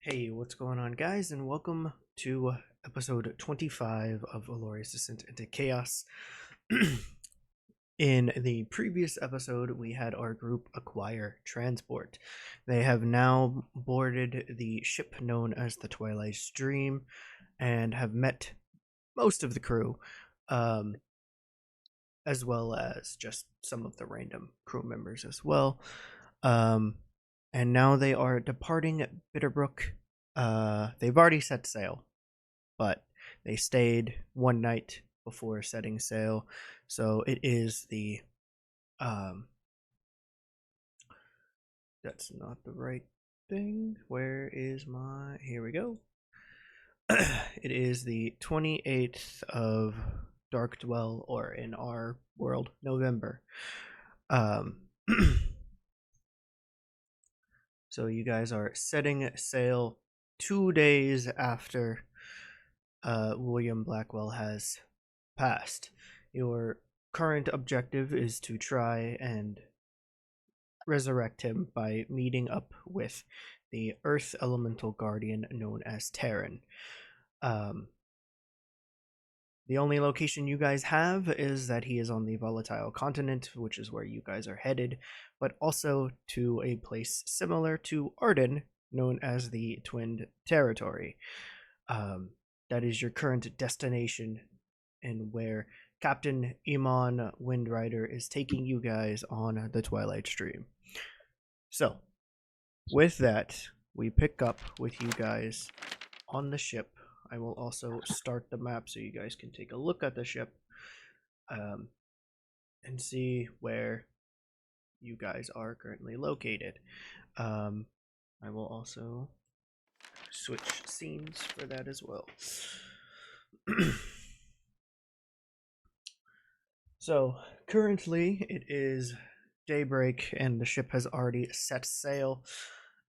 Hey, what's going on, guys, and welcome to episode 25 of Elloria's Descent into Chaos. In the previous episode, we had our group acquire transport. They have now boarded the ship known as the Twilight Stream and have met most of the crew, as well as just some of the random crew members as well. And now they are departing Bitterbrook. They've already set sail, but they stayed one night before setting sail. So it is the that's not the right thing. Where is my here we go. It is the 28th of Dark Dwell, or in our world, November. So you guys are setting sail 2 days after William Blackwell has passed. Your current objective is to try and resurrect him by meeting up with the Earth Elemental Guardian known as Terran. The only location you guys have is that he is on the Volatile Continent, which is where you guys are headed, but also to a place similar to Arden, known as the Twinned Territory. That is your current destination, and where Captain Eamon Windrider is taking you guys on the Twilight Stream. So, with that, we pick up with you guys on the ship. I will also start the map so you guys can take a look at the ship and see where you guys are currently located. I will also switch scenes for that as well. So currently it is daybreak and the ship has already set sail.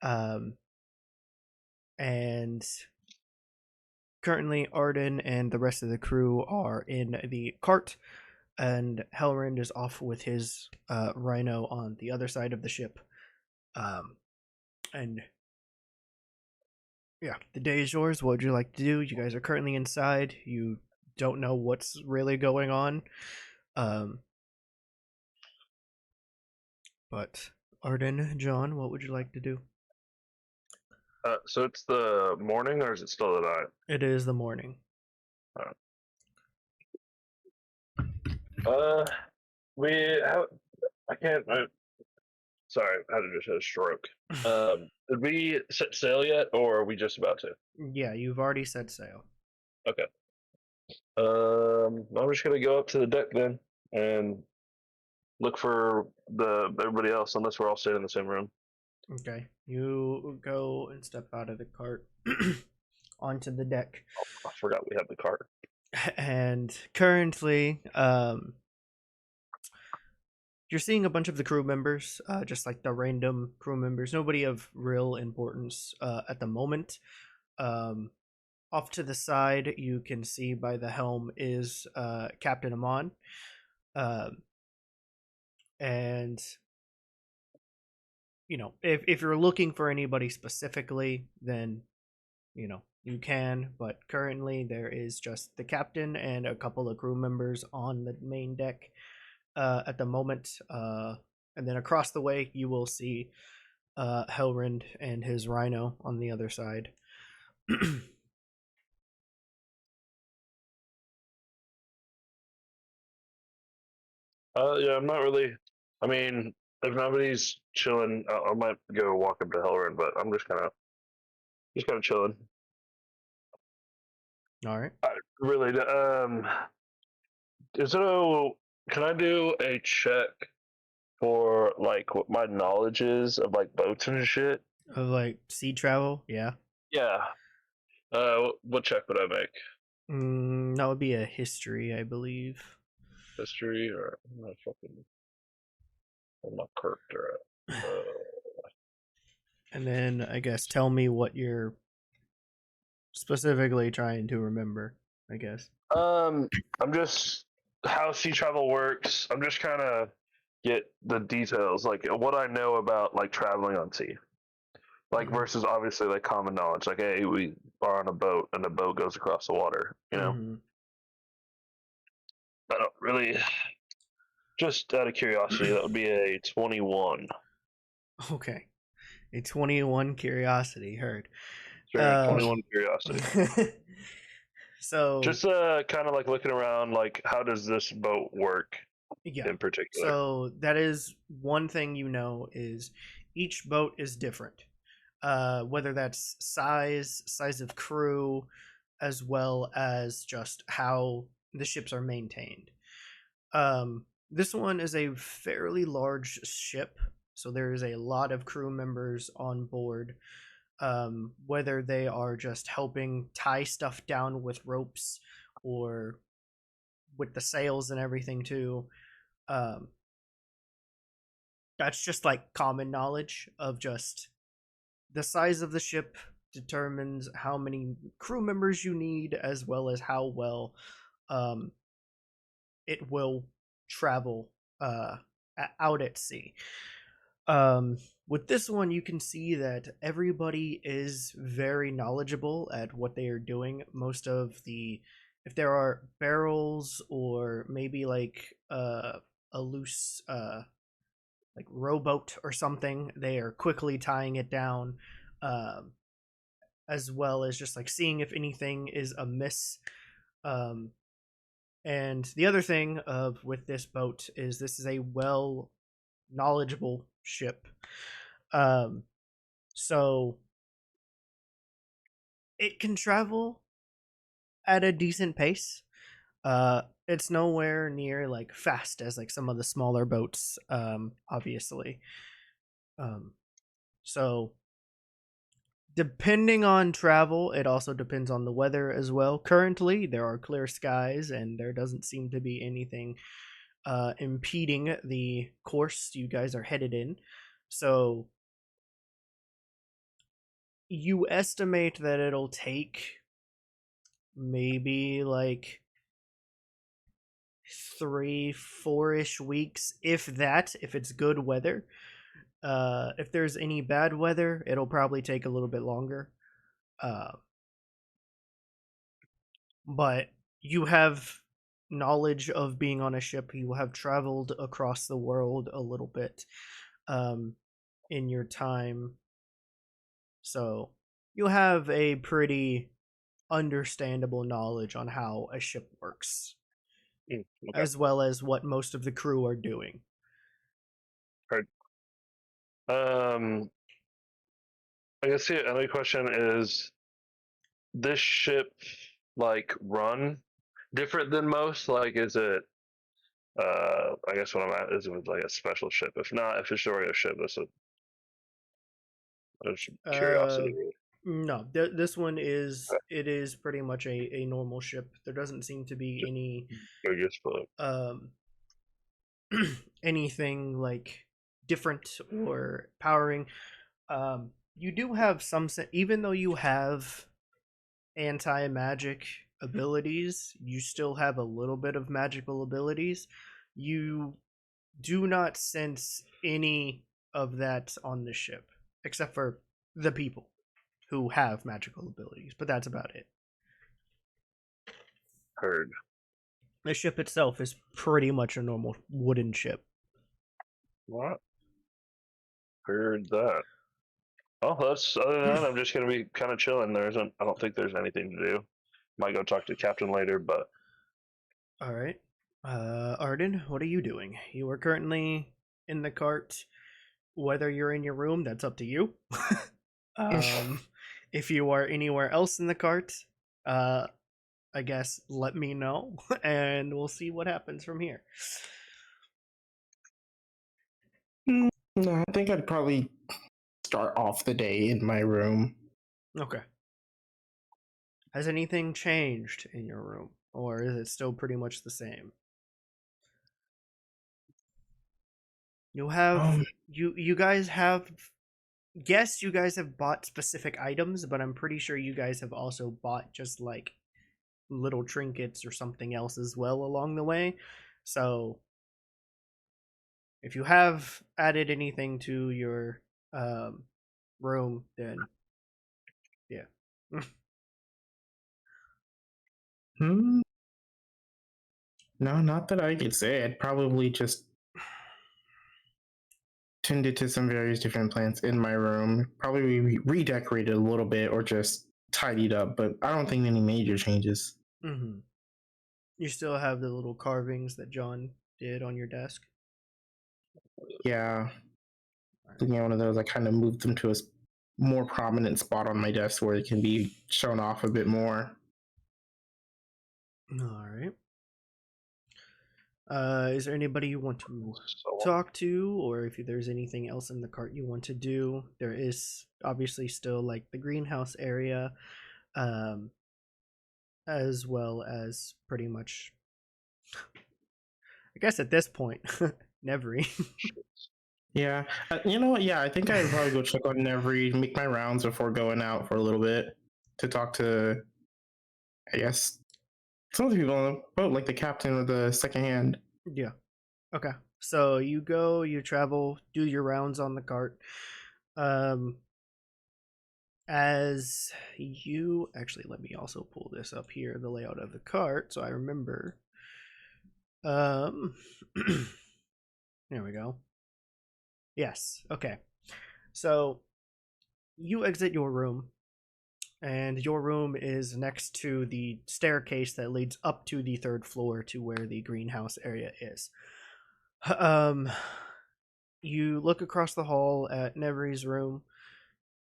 And currently Arden and the rest of the crew are in the cart, and Hellrend is off with his rhino on the other side of the ship. And yeah, the day is yours. What would you like to do? You guys are currently inside. You don't know what's really going on. But Arden, John, what would you like to do? So it's the morning, or is it still the night? It is the morning. We have. I can't. Sorry, I just had a stroke. Did we set sail yet, or are we just about to? Yeah, you've already set sail. Okay. I'm just gonna go up to the deck then and look for everybody else, unless we're all staying in the same room. Okay, you go and step out of the cart onto the deck. I forgot we have the cart. And currently, you're seeing a bunch of the crew members, just like the random crew members. Nobody of real importance at the moment. Off to the side, you can see by the helm is Captain Eamon. And you know, if you're looking for anybody specifically, then you can. But currently, there is just the captain and a couple of crew members on the main deck at the moment. And then across the way, you will see Hellrend and his rhino on the other side. Yeah, I'm not really. I mean, if nobody's chilling, I might go walk up to Hellrun, but I'm just kind of chilling. All right. Really, is it a? Can I do a check for like what my knowledge is of like boats and shit? Of like sea travel, yeah. Yeah. What check would I make? That would be a history, I believe. History, or I'm not fucking. I'm not character. And then I guess tell me what you're specifically trying to remember, I guess. I'm just how sea travel works. I'm just kind of get the details, like what I know about like traveling on sea. Like versus obviously like common knowledge, like hey, we are on a boat and a boat goes across the water. You know, Mm-hmm. I don't really. Just out of curiosity, that would be a 21. Okay, a 21 curiosity heard. Sure, 21 curiosity. So Just kind of like looking around, like how does this boat work yeah, in particular? so that is one thing you know is each boat is different. Whether that's size of crew, as well as just how the ships are maintained. This one is a fairly large ship, so there is a lot of crew members on board. Whether they are just helping tie stuff down with ropes or with the sails and everything too. Um, that's just like common knowledge of just the size of the ship determines how many crew members you need, as well as how well um, it will travel uh, out at sea. With this one, you can see that everybody is very knowledgeable at what they are doing. Most of the, if there are barrels or maybe like a loose like rowboat or something, they are quickly tying it down, um, as well as just like seeing if anything is amiss. Um, and the other thing of with this boat is this is a well knowledgeable ship. Um, so it can travel at a decent pace. It's nowhere near like fast as like some of the smaller boats, obviously. Um, so depending on travel, it also depends on the weather as well. Currently, there are clear skies, and there doesn't seem to be anything impeding the course you guys are headed in. So you estimate that it'll take maybe like 3, 4-ish weeks, if that, if it's good weather. If there's any bad weather, it'll probably take a little bit longer. Uh, but you have knowledge of being on a ship. You have traveled across the world a little bit um, in your time. So you have a pretty understandable knowledge on how a ship works, Okay, as well as what most of the crew are doing. heard. Um, I guess the other question is this ship like run different than most? Like, is it? I guess what I'm at is it like a special ship? If not, if it's already a ship, that's Uh, curiosity. Really. no, this one is it is pretty much a normal ship. There doesn't seem to be Just any useful. um anything like different or powering. You do have some even though you have anti-magic abilities, you still have a little bit of magical abilities. You do not sense any of that on the ship, except for the people who have magical abilities, but that's about it. Heard. The ship itself is pretty much a normal wooden ship. What? Heard that. Oh, that's other than that, I'm just gonna be kind of chilling. There isn't. I don't think there's anything to do. Might go talk to Captain later, but All right. Arden, what are you doing? You are currently in the cart. Whether you're in your room, that's up to you. um, if you are anywhere else in the cart, uh, I guess let me know, and we'll see what happens from here. No, I think I'd probably start off the day in my room. Okay. Has anything changed in your room, or is it still pretty much the same? You have you guys have yes, you guys have bought specific items, but I'm pretty sure you guys have also bought just like little trinkets or something else as well along the way. So if you have added anything to your room, then yeah. Hmm. No, not that I could say. I'd probably just tended to some various different plants in my room. Probably redecorated a little bit or just tidied up, but I don't think any major changes. Mm-hmm. You still have the little carvings that John did on your desk. Yeah, one of those. I kind of moved them to a more prominent spot on my desk where it can be shown off a bit more. All right. Is there anybody you want to So, talk to, or if there's anything else in the cart you want to do? There is obviously still like the greenhouse area, um, as well as pretty much. I guess at this point, Nevery. Yeah, you know what? Yeah, I think I'd probably go check on Every, make my rounds before going out for a little bit to talk to, I guess, some of the people on the boat, like the captain or the second hand. Yeah. Okay. So you go, you travel, do your rounds on the cart. As you actually, let me also pull this up here, the layout of the cart, so I remember. Um, there we go. Yes. Okay. So you exit your room, and your room is next to the staircase that leads up to the third floor to where the greenhouse area is. Um, you look across the hall at Nevery's room.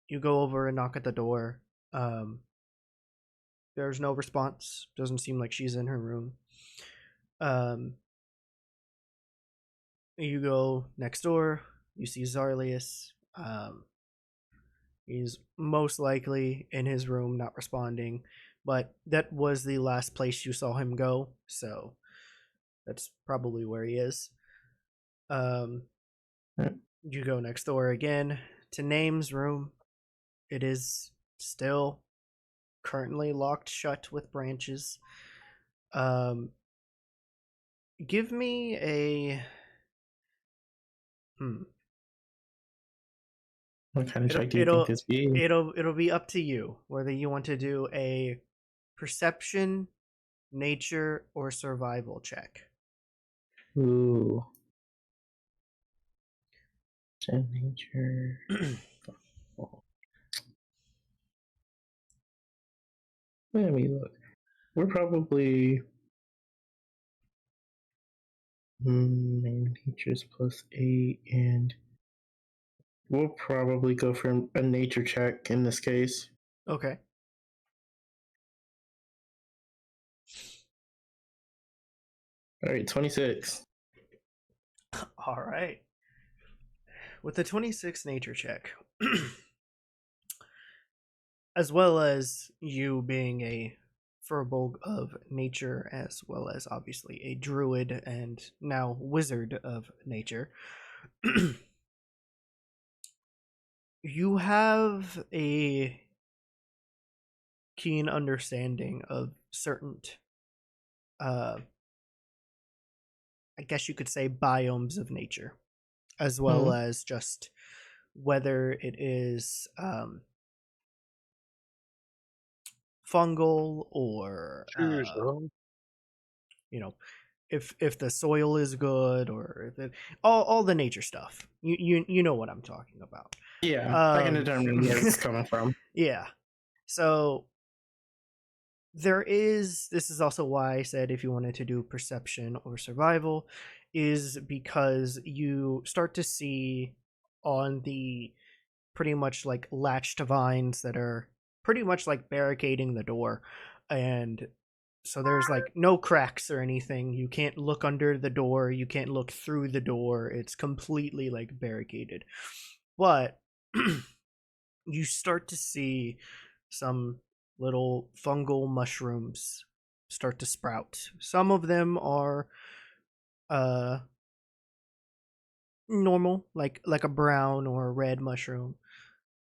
You go over and knock at the door. Um, there's no response. Doesn't seem like she's in her room. You go next door. You see Zarlius. He's most likely in his room, not responding. But that was the last place you saw him go, so that's probably where he is. You go next door again to Name's room. It is still currently locked shut with branches. Give me a What kind of It'll check do you think it'll this be? it'll be up to you whether you want to do a perception, nature, or survival check. Ooh. Nature. Let me look. We're probably nature's +8, and we'll probably go for a nature check in this case. Okay. All right, 26. All right. With the 26 nature check, as well as you being a Furbolg of nature, as well as obviously a druid and now wizard of nature, you have a keen understanding of certain I guess you could say biomes of nature, as well as just whether it is fungal or you know, if the soil is good, or if it, all the nature stuff. You know what I'm talking about. Yeah, I can determine where it's coming from. Yeah. So this is also why I said if you wanted to do perception or survival, is because you start to see on the pretty much like latched vines that are pretty much like barricading the door, and so there's like no cracks or anything. You can't look under the door, you can't look through the door. It's completely like barricaded. But you start to see some little fungal mushrooms start to sprout. Some of them are normal, like a brown or a red mushroom,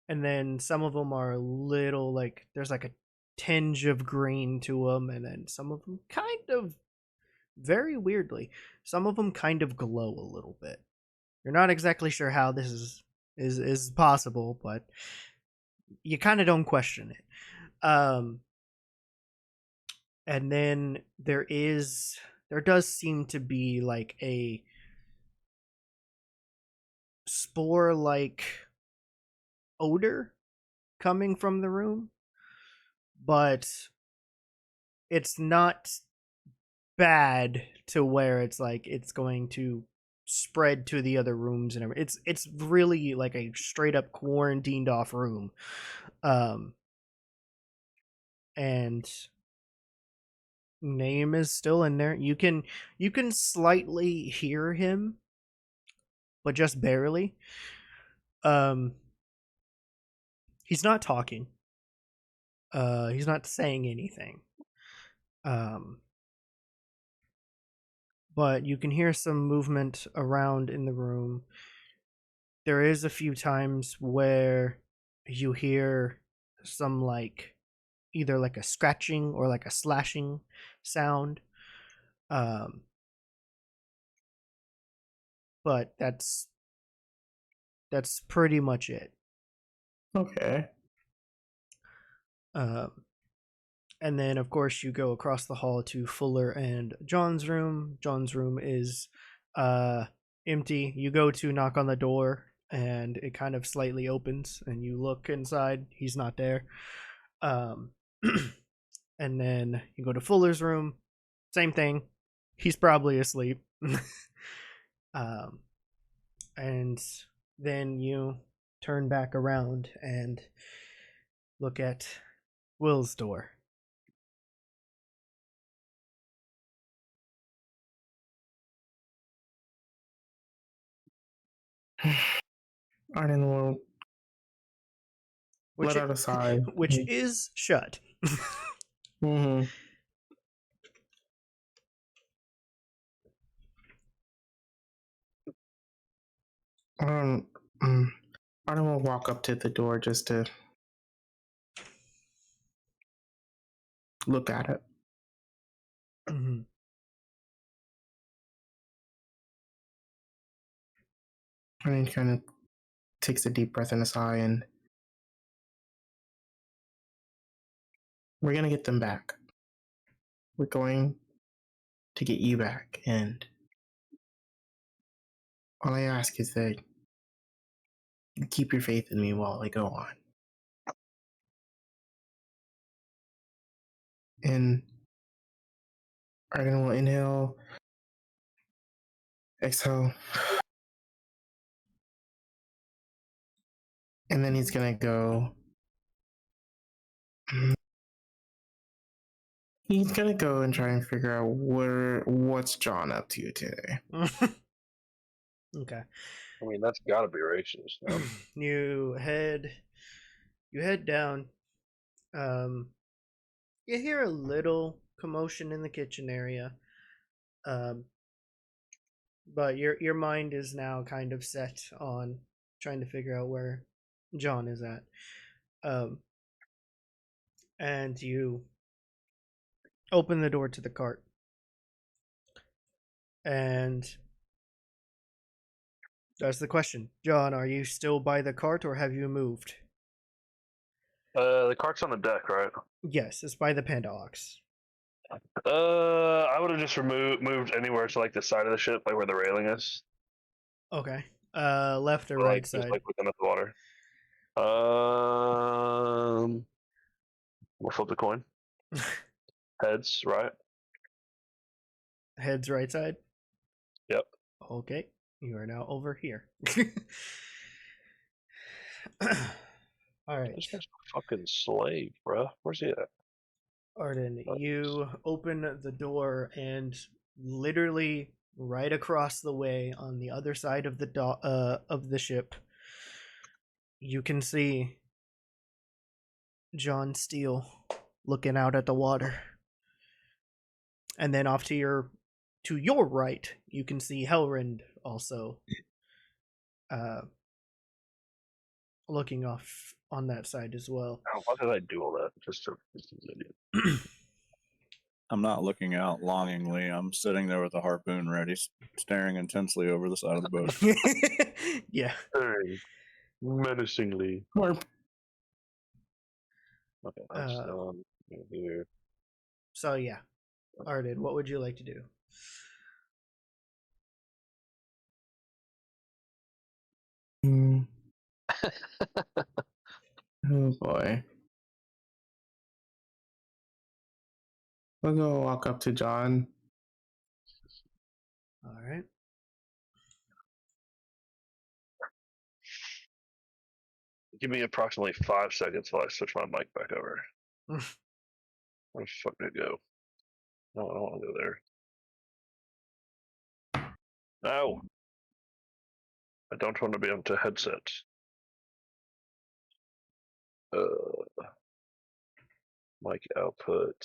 and then some of them are a little like there's like a tinge of green to them, and then some of them kind of very weirdly, some of them kind of glow a little bit. You're not exactly sure how this is is possible, but you kind of don't question it. And then there does seem to be like a spore-like odor coming from the room, but it's not bad to where it's like it's going to spread to the other rooms and everything. It's really like a straight up quarantined off room. And name is still in there. You can slightly hear him, but just barely. He's not talking. He's not saying anything. But you can hear some movement around in the room. There is a few times where you hear some like either like a scratching or like a slashing sound. But that's pretty much it. Okay. And then of course you go across the hall to Fuller and John's room. John's room is empty. You go to knock on the door and it kind of slightly opens and you look inside. He's not there. And then you go to Fuller's room. Same thing. He's probably asleep. And then you turn back around and look at Will's door. Arden will let out a sigh. Which is shut. Mm-hmm. Arden will walk up to the door just to look at it. Mm-hmm. And he kind of takes a deep breath in a sigh, and we're going to get them back. We're going to get you back, and all I ask is that you keep your faith in me while I go on. And Arden will inhale, exhale, and then he's going to go. He's going to go and try and figure out what's John up to today. Okay. I mean, that's gotta be racist. No? You head down. You hear a little commotion in the kitchen area. But your mind is now kind of set on trying to figure out where John is at. And you open the door to the cart. And that's the question. John, are you still by the cart or have you moved? The cart's on the deck, right? Yes, it's by the Panda Ox. I would have just moved anywhere to like the side of the ship, like where the railing is. Okay. Left or right side? Just like looking at the water. We'll flip the coin. Heads, right? Heads right side? Yep. Okay. You are now over here. All right. This guy's a fucking slave, bro. Where's he at? Arden, you open the door and literally right across the way on the other side of the ship, you can see John Steele looking out at the water. And then off to your right, you can see Hellrend also looking off on that side as well. Oh, why did I do all that? Just an idiot. I'm not looking out longingly. I'm sitting there with a harpoon ready, staring intensely over the side of the boat. Yeah. Hey. Menacingly. More. Okay, I'm still on here. So yeah, Arden, what would you like to do? Oh boy. We'll go walk up to John. All right. Give me approximately 5 seconds while I switch my mic back over. Where the fuck did it go? No, I don't want to go there. No! I don't want to be able to headset. Mic output.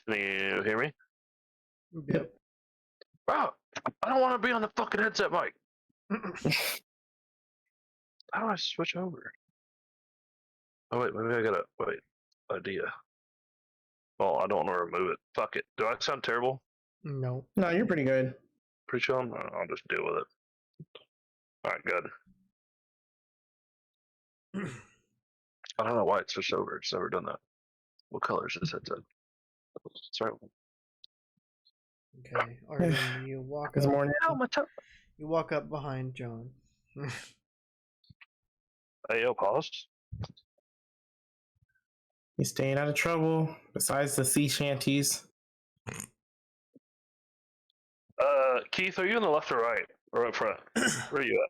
Can you hear me? Yep. Bro, I don't want to be on the fucking headset mic. How do I switch over? Oh wait, maybe I gotta wait. Idea. Well, I don't want to remove it. Fuck it. Do I sound terrible? No. No, you're pretty good. Pretty sure I'll just deal with it. Alright, good. I don't know why it switched over. It's never done that. What color is this headset? Sorry. Okay, Arden, you walk Good up. morning. Ow, my toe. You walk up behind John. Hey, yo, pause. You staying out of trouble besides the sea shanties? Keith, are you on the left or right? Or up front? Where are you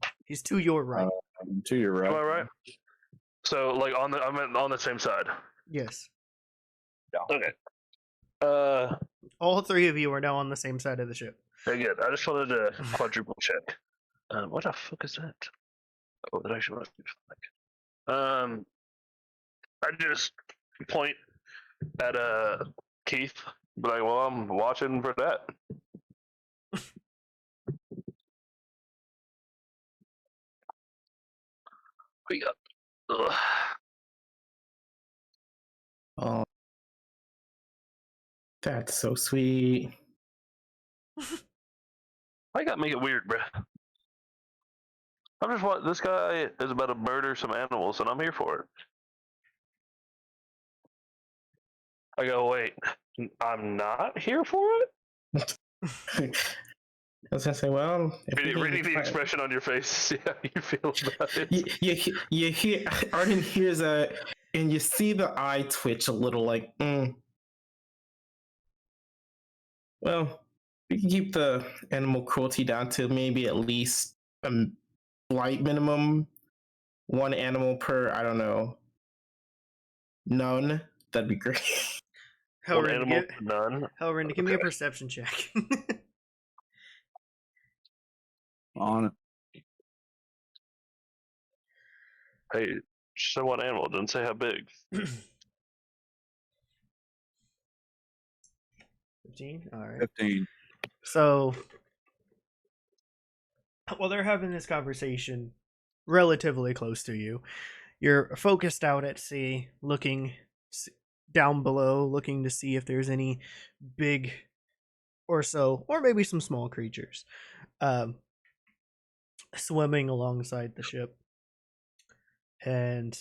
at? He's to your right. To your right. Am I right? So, like, I'm on the same side. Yes. Okay. All three of you are now on the same side of the ship. Very good. I just wanted to quadruple check. What the fuck is that? Oh, that actually must be fine. I just point at Keith, be like, well, I'm watching for that. We got. Ugh. Oh, that's so sweet. Why you gotta make it weird, bruh? I'm just what this guy is about to murder some animals, and I'm here for it. I go, wait, I'm not here for it? I was gonna say, well, Reading the expression on your face, see how you feel about it. you hear Arden hears a, and you see the eye twitch a little, like, well, we can keep the animal cruelty down to maybe at least a light minimum, one animal per, I don't know, none. That'd be great. One animal, none. Hellrend, give me a perception check. On it. Hey, just say one animal. Didn't say how big. 15? All right. 15. So, while they're having this conversation relatively close to you, you're focused out at sea, looking down below, looking to see if there's any big or maybe some small creatures swimming alongside the ship. And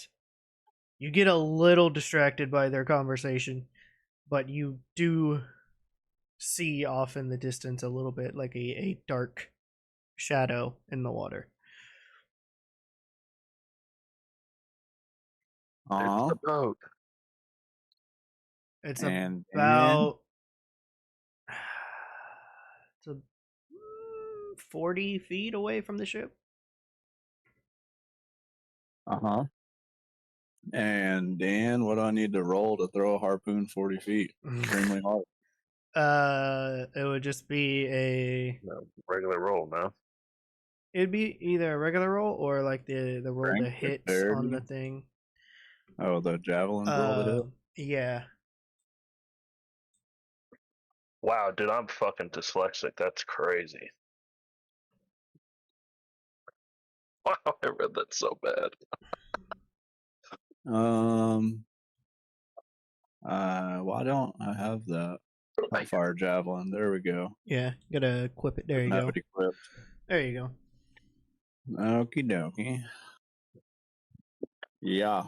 you get a little distracted by their conversation, but you do see off in the distance a little bit like a dark shadow in the water. It's the boat. It's And about it's a 40 feet away from the ship. Uh-huh. And Dan, what do I need to roll to throw a harpoon 40 feet? Extremely hard. It would just be a regular roll, no? It'd be either a regular roll or like the roll to hit on the thing. Oh, the javelin roll to hit? Yeah. Wow, dude, I'm fucking dyslexic. That's crazy. Wow, I read that so bad. Why don't I have that? Fire javelin. There we go. Yeah, gotta equip it. There you Have go. it equipped. There you go. Okie dokie. Yeah.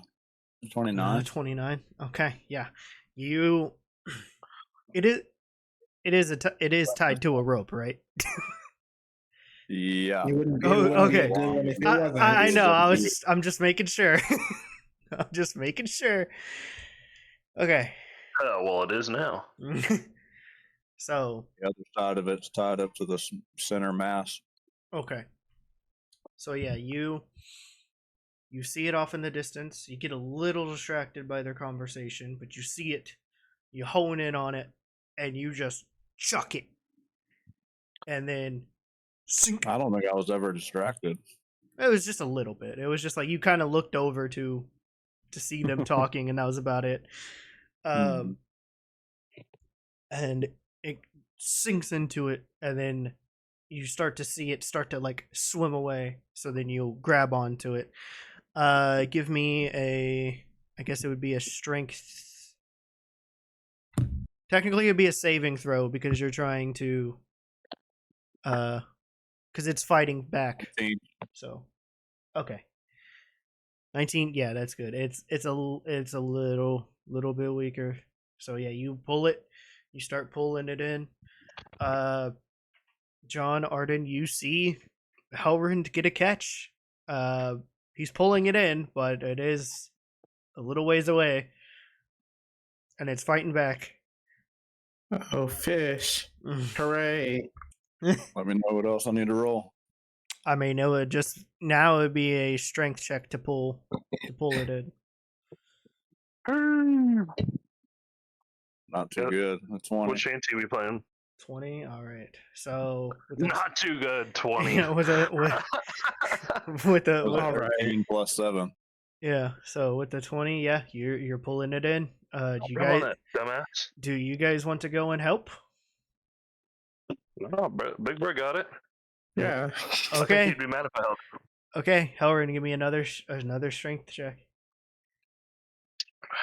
29. 29. Okay, yeah. You. It is tied to a rope, right? Yeah. You wouldn't be Oh, the one to okay. get good if it I, wasn't. I know. I'm just making sure. I'm just making sure. Okay. Oh, well, it is now. So. The other side of it's tied up to the center mass. Okay. So yeah, you see it off in the distance. You get a little distracted by their conversation, but you see it. You hone in on it, and you just chuck it, and then sink. I don't think I was ever distracted. It was just a little bit. It was just like you kind of looked over to see them talking, and that was about it. And it sinks into it, and then you start to see it start to like swim away. So then you grab onto it. Give me I guess it would be a strength. Technically, it'd be a saving throw because you're trying to, because it's fighting back. 19. So, okay, 19. Yeah, that's good. It's a little bit weaker. So yeah, you pull it. You start pulling it in. John, Arden, you see Hellrend get a catch. He's pulling it in, but it is a little ways away, and it's fighting back. Oh, fish! Hooray! Let me know what else I need to roll. I mean, it would just now it'd be a strength check to pull it in. Not too good. That's 20. What shanty we playing? 20. All right. So Not too good. 20. Yeah, with a All right. 13 plus 7. yeah. So with the 20, yeah, you're pulling it in. Do you Come on, guys that dumbass. do you guys want to go and help? No, Big Bird got it. Yeah. I think Okay. he'd be mad if I helped. Okay, Hellrend, give me another strength check.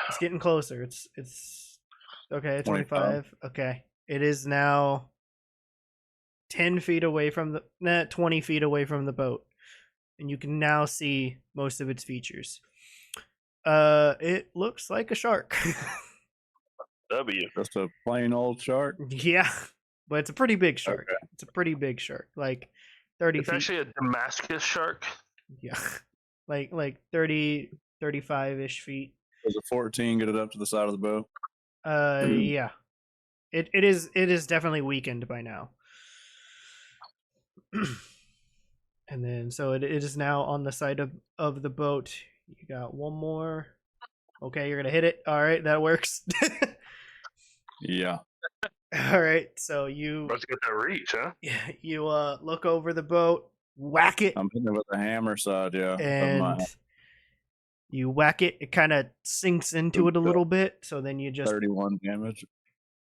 It's getting closer. It's okay. 25. Okay, it is now 10 feet away from 20 feet away from the boat, and you can now see most of its features. It looks like a shark. W. Just a plain old shark. Yeah, but it's a pretty big shark. Okay. It's a pretty big shark, like 30 It's feet. actually a Damascus shark. Yeah, like 30, 35-ish feet. Does a 14 get it up to the side of the boat? Yeah. It is definitely weakened by now. And then so it is now on the side of the boat. You got one more. Okay, you're gonna hit it. All right, that works. Yeah. All right, so you Let's get that reach, huh? you look over the boat, whack it, I'm hitting it with the hammer side, yeah. and you whack it. It kind of sinks into it a little bit. So then you just 31 damage.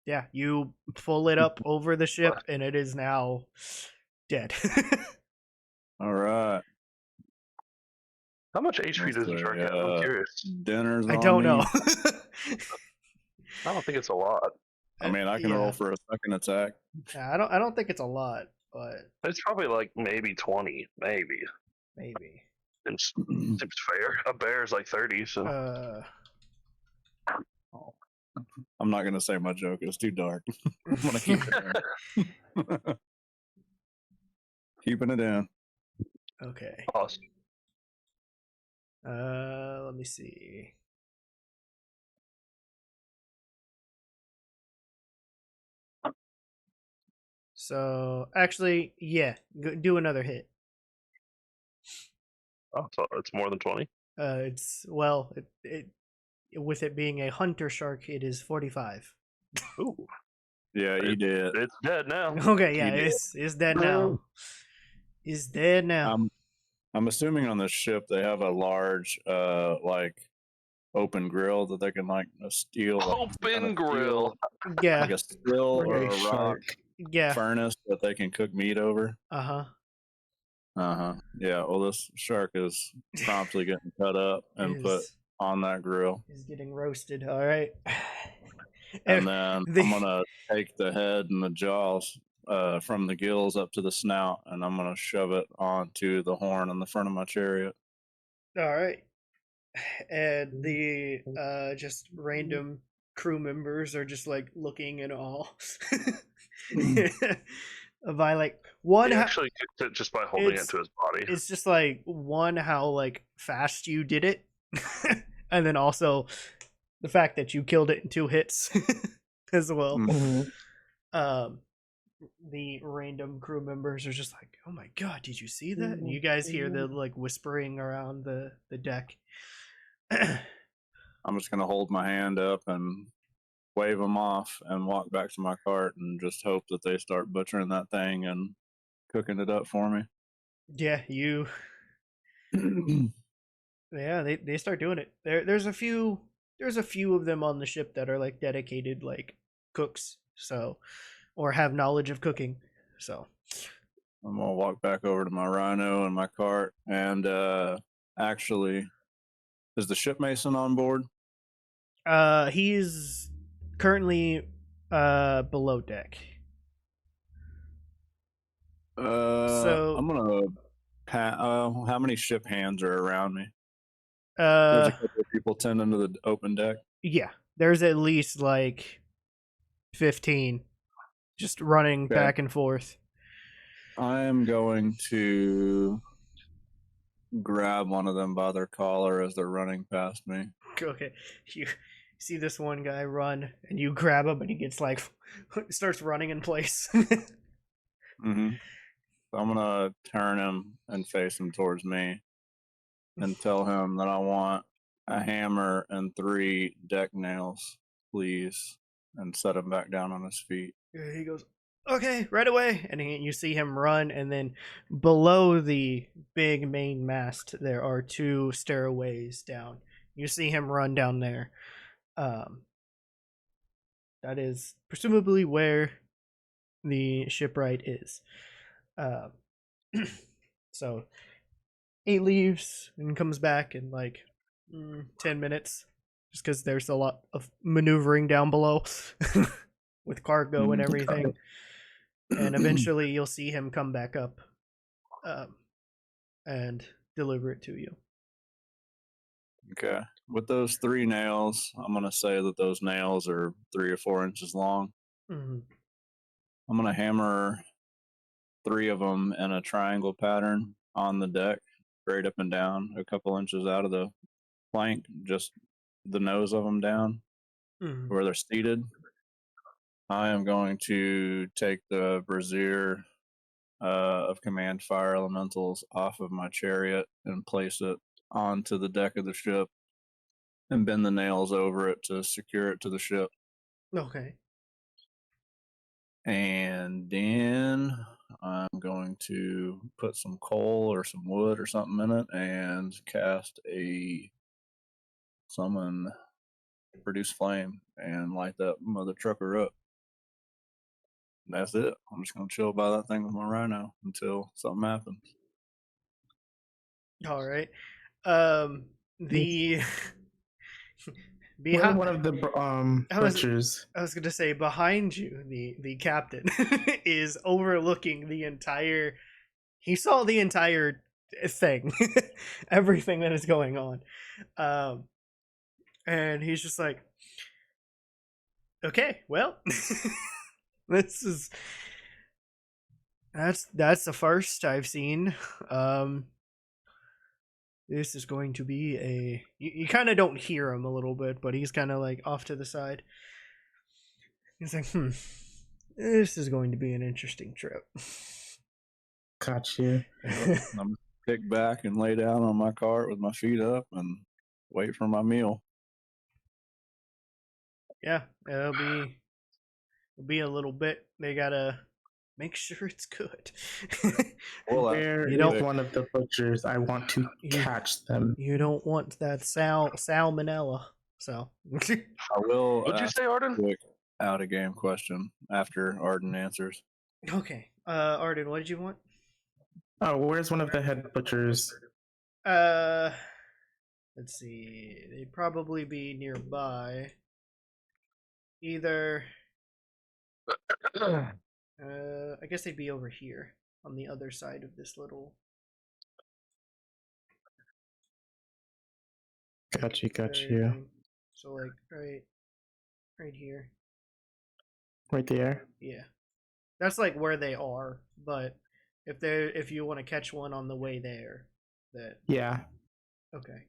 yeah, you pull it up over the ship, and it is now dead. All right. How much HP does a shark have? I'm curious. Dinner's I on don't me. know. I don't think it's a lot. I mean, I can roll for a second attack. Yeah, I don't think it's a lot, but It's probably like maybe 20, maybe. maybe. It seems fair. A bear is like 30, so. I'm not going to say my joke. It's too dark. I'm going to keep it in. Keeping it in. Okay. Awesome. Let me see. So actually, yeah, do another hit. Oh, so it's more than 20. It's it with it being a hunter shark, it is 45. Ooh. Yeah, he did. It's dead now. Okay, yeah, He did. it's dead now. It's dead now. I'm assuming on the ship they have a large, like open grill that they can like steal, Open grill. Yeah. like a still Like or a a rock shark. Yeah. furnace that they can cook meat over. Uh-huh. Yeah. Well, this shark is promptly getting cut up and put on that grill. Is getting roasted. All right. And then I'm gonna take the head and the jaws from the gills up to the snout, and I'm gonna shove it onto the horn in the front of my chariot. All right. And the just random crew members are just like looking in awe. By like one, He actually kicked it just by holding it to his body. it's just like one how like fast you did it, and then also the fact that you killed it in 2 hits as well. The random crew members are just like, "Oh my god, did you see that?" And you guys hear the like whispering around the deck. I'm just gonna hold my hand up and wave them off and walk back to my cart and just hope that they start butchering that thing and cooking it up for me. Yeah, yeah, they start doing it. There's a few of them on the ship that are like dedicated like cooks, so or have knowledge of cooking. So I'm gonna walk back over to my rhino and my cart, and actually, is the ship mason on board? He's currently below deck. So I'm gonna how many ship hands are around me? There's a couple of people tending to the open deck. Yeah, there's at least like 15 just running back and forth. I am going to grab one of them by their collar as they're running past me. Okay, you see this one guy run, and you grab him, and he gets like starts running in place. So I'm gonna turn him and face him towards me, and tell him that I want a hammer and 3 deck nails, please, and set him back down on his feet. He goes, "Okay, right away." And you see him run, and then below the big main mast, there are 2 stairways down. You see him run down there. That is presumably where the shipwright is. So he leaves and comes back in like 10 minutes, just because there's a lot of maneuvering down below with cargo and everything. And eventually you'll see him come back up and deliver it to you. Okay. With those 3 nails, I'm going to say that those nails are 3 or 4 inches long. Mm-hmm. I'm going to hammer 3 of them in a triangle pattern on the deck, straight up and down, a couple inches out of the plank, just the nose of them down, where they're seated. I am going to take the brazier of command fire elementals off of my chariot and place it onto the deck of the ship and bend the nails over it to secure it to the ship. Okay. And then I'm going to put some coal or some wood or something in it and cast a summon produce flame and light that mother trucker up. And that's it. I'm just going to chill by that thing with my rhino until something happens. All right. The behind one of the butchers. I was gonna say behind you, the captain is overlooking the entire. He saw the entire thing, everything that is going on, and he's just like, "Okay, well, this is that's the first I've seen." This is going to be a... You kind of don't hear him a little bit, but he's kind of like off to the side. He's like, this is going to be an interesting trip. Gotcha. I'm kick back and lay down on my cart with my feet up and wait for my meal. Yeah, it'll be a little bit. They gotta make sure it's good. Well, Where You is don't- one of the butchers? Well, Where you is don't- one of the butchers? I want to You- catch them. You don't want that salmonella. So I will What'd you ask say, Arden? a quick out of game question after Arden answers. okay. Arden, what did you want? Oh, where's one of the head butchers? Let's see. They'd probably be nearby. Either I guess they'd be over here on the other side of this little Got you. area thing. So like right here. Right there. Yeah. That's like where they are, but if you want to catch one on the way there, that Yeah. okay.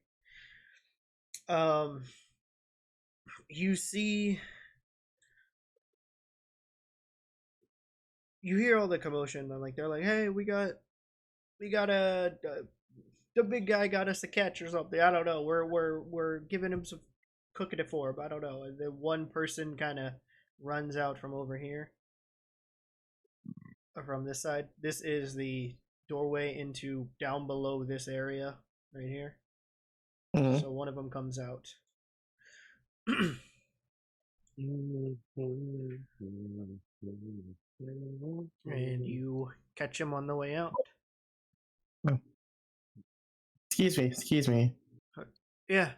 You see, you hear all the commotion. And like they're like, "Hey, we got the big guy got us a catch or something. I don't know. We're giving him some cooking it for him. I don't know." And then one person kind of runs out from over here, or from this side. This is the doorway into down below this area right here. Mhm. So one of them comes out. And you catch him on the way out. Excuse me. Yeah.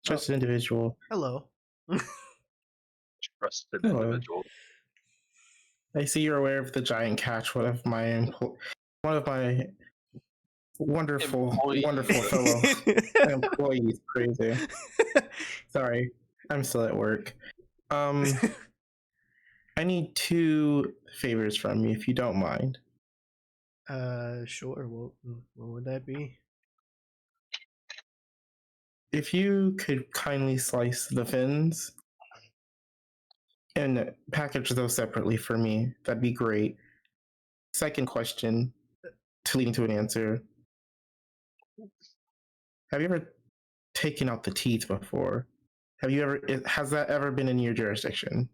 Just an individual. Hello. Trusted Hello. individual. I see you're aware of the giant catch. One of my wonderful Employees. fellow employees. Crazy. Sorry, I'm still at work. I need 2 favors from you, if you don't mind. Sure. What would that be? If you could kindly slice the fins and package those separately for me, that'd be great. Second question, to leading to an answer. Have you ever taken out the teeth before? Has that ever been in your jurisdiction?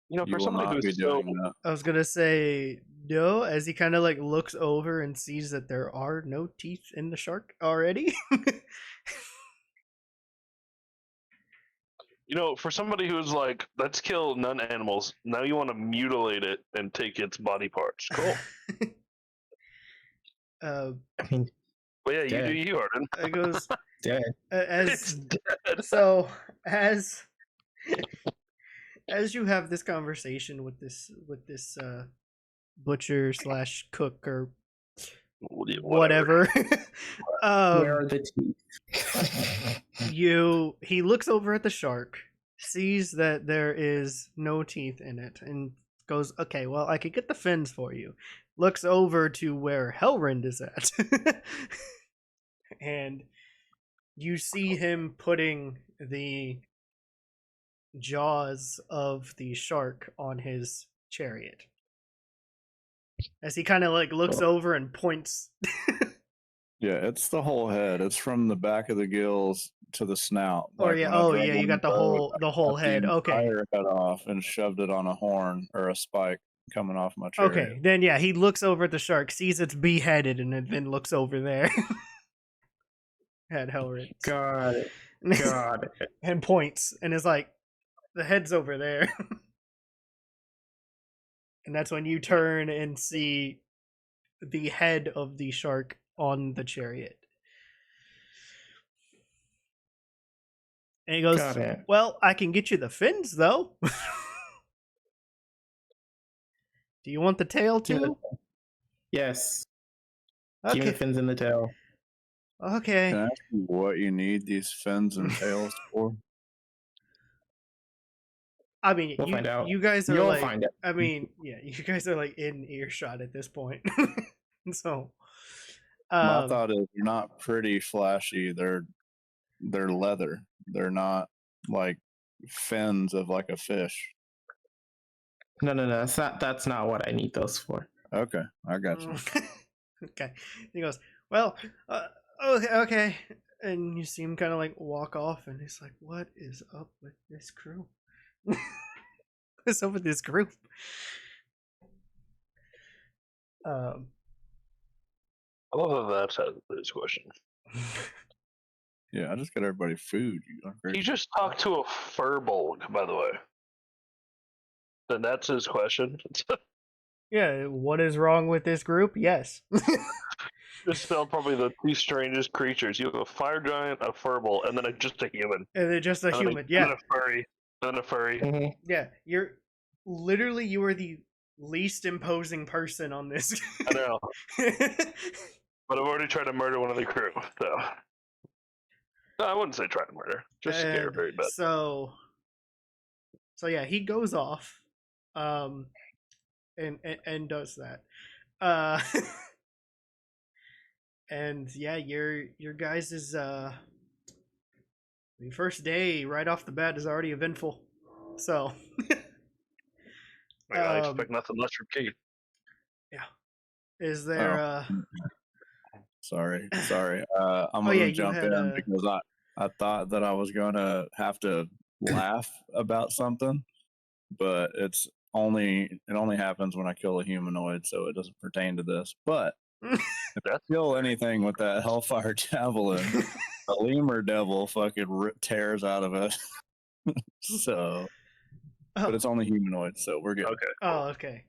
You know, You for will somebody not be who's so doing that. I was gonna say no, as he kind of like looks over and sees that there are no teeth in the shark already. You know, for somebody who's like, let's kill non-animals, now you want to mutilate it and take its body parts. Cool. I mean, But yeah, you Dead. do you, Arden. It goes dead. It's as dead. so as you have this conversation with this butcher slash cook or whatever. Where are the teeth? He looks over at the shark, sees that there is no teeth in it, and goes, "Okay, well, I could get the fins for you." Looks over to where Hellrend is at, and you see him putting the jaws of the shark on his chariot. As he kind of like looks over and points. Yeah, it's the whole head. It's from the back of the gills to the snout. Or Like, yeah, when I oh drove yeah, you on got the boat, whole cut head. the Okay. entire head off and shoved it on a horn or a spike coming off my chariot. Okay, then yeah, he looks over at the shark, sees it's beheaded, and then looks over there at Hellrend. God it. And points, and is like, the head's over there. And that's when you turn and see the head of the shark on the chariot. And he goes, Got it. "Well, I can get you the fins, though." Do you want the tail, too? Yes. Give me the Okay. fins and the tail. Okay. Can I ask you what you need these fins and tails for? I mean, We'll find out. you guys are You'll like, find out. I mean, yeah, you guys are like in earshot at this point. So, My thought is they're not pretty flashy. They're leather. They're not like fins of like a fish. No. That's not what I need those for. Okay, I got you. Okay. He goes, "Well, okay." And you see him kind of like walk off, and he's like, "What is up with this crew? What's up with this group?" Um, I love that that's out of this question. Yeah, I just got everybody food. He just talked to a furbolg, by the way. And that's his question. yeah, what is wrong with this group? Yes. Just spelled probably the two strangest creatures. You have a fire giant, a furbolg, and then just a human. And then just a And then human. And Yeah. then a furry. And then a furry. Mhm. Yeah. You are the least imposing person on this. I know. But I've already tried to murder one of the crew, so. No, I wouldn't say try to murder. Just scare And very bad. So yeah, he goes off, and does that, and yeah, your guys' is the first day right off the bat is already eventful. So I expect nothing less from Keith. is there? Sorry. I'm Oh, gonna yeah, you jump had, in because I thought that I was gonna have to laugh about something, but it only happens when I kill a humanoid, so it doesn't pertain to this. But if I kill anything with that Hellfire Javelin, a lemur devil fucking tears out of it. So, but it's only humanoids, so we're good. Okay. Oh, okay.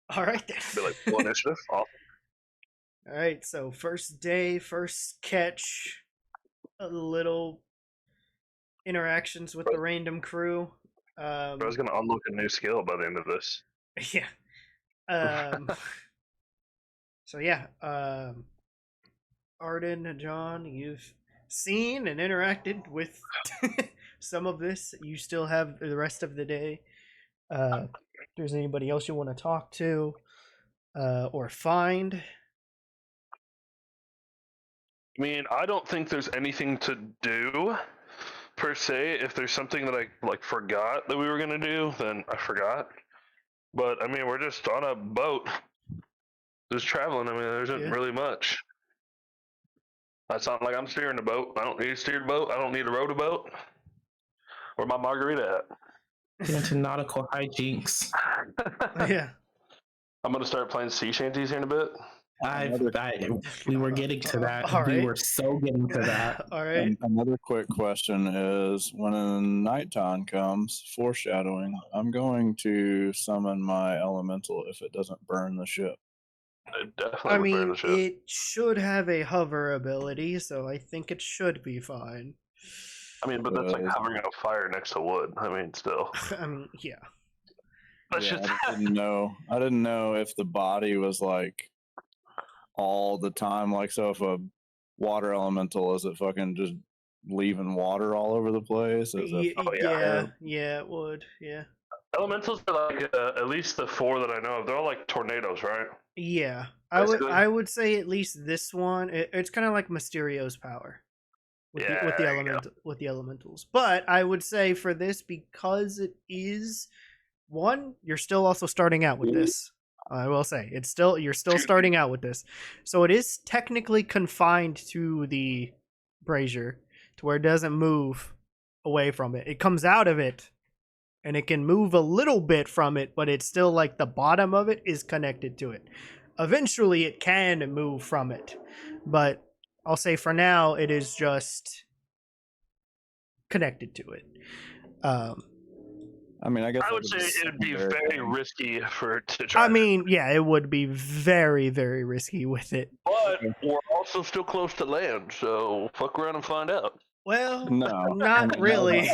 All right then. Be like full initiative. Awesome. All right, so first day, first catch, a little interactions with the random crew. I was gonna unlock a new skill by the end of this. Yeah. So yeah, Arden and John, you've seen and interacted with some of this. You still have the rest of the day. If there's anybody else you want to talk to or find. I mean, I don't think there's anything to do per se. If there's something that I forgot that we were gonna do, then I forgot. But I mean, we're just on a boat, just traveling. I mean, there isn't really much. That's not like I'm steering a boat. I don't need to steer the boat. I don't need to row the boat. Where my margarita Get into nautical hijinks. at? Yeah. I'm gonna start playing sea shanties here in a bit. We were getting to that. All right. We were so getting to that. All right. Another quick question is, when nighttime comes, foreshadowing, I'm going to summon my elemental if it doesn't burn the ship. It definitely I would burn mean, the ship. it should have a hover ability, so I think it should be fine. I mean, but that's like hovering on fire next to wood. I mean, still. I mean, yeah. That Yeah, shit's- I didn't know if the body was like all the time. Like, so if a water elemental, is it fucking just leaving water all over the place? Is it Yeah, it would. Yeah. Elementals are like at least the four that I know of. They're all like tornadoes, right? Yeah, Basically. I would say at least this one. It's kind of like Mysterio's power with the elementals. But I would say for this, because it is one, you're still also starting out with this. I will say you're still starting out with this, so it is technically confined to the brazier, to where it doesn't move away from it. It comes out of it, and it can move a little bit from it, but it's still like the bottom of it is connected to it. Eventually, it can move from it, but I'll say for now, it is just connected to it. I mean, I guess I would say it would be very risky for it to try. I mean, yeah, it would be very, very risky with it. But we're also still close to land, so fuck around and find out. Well, No, not really.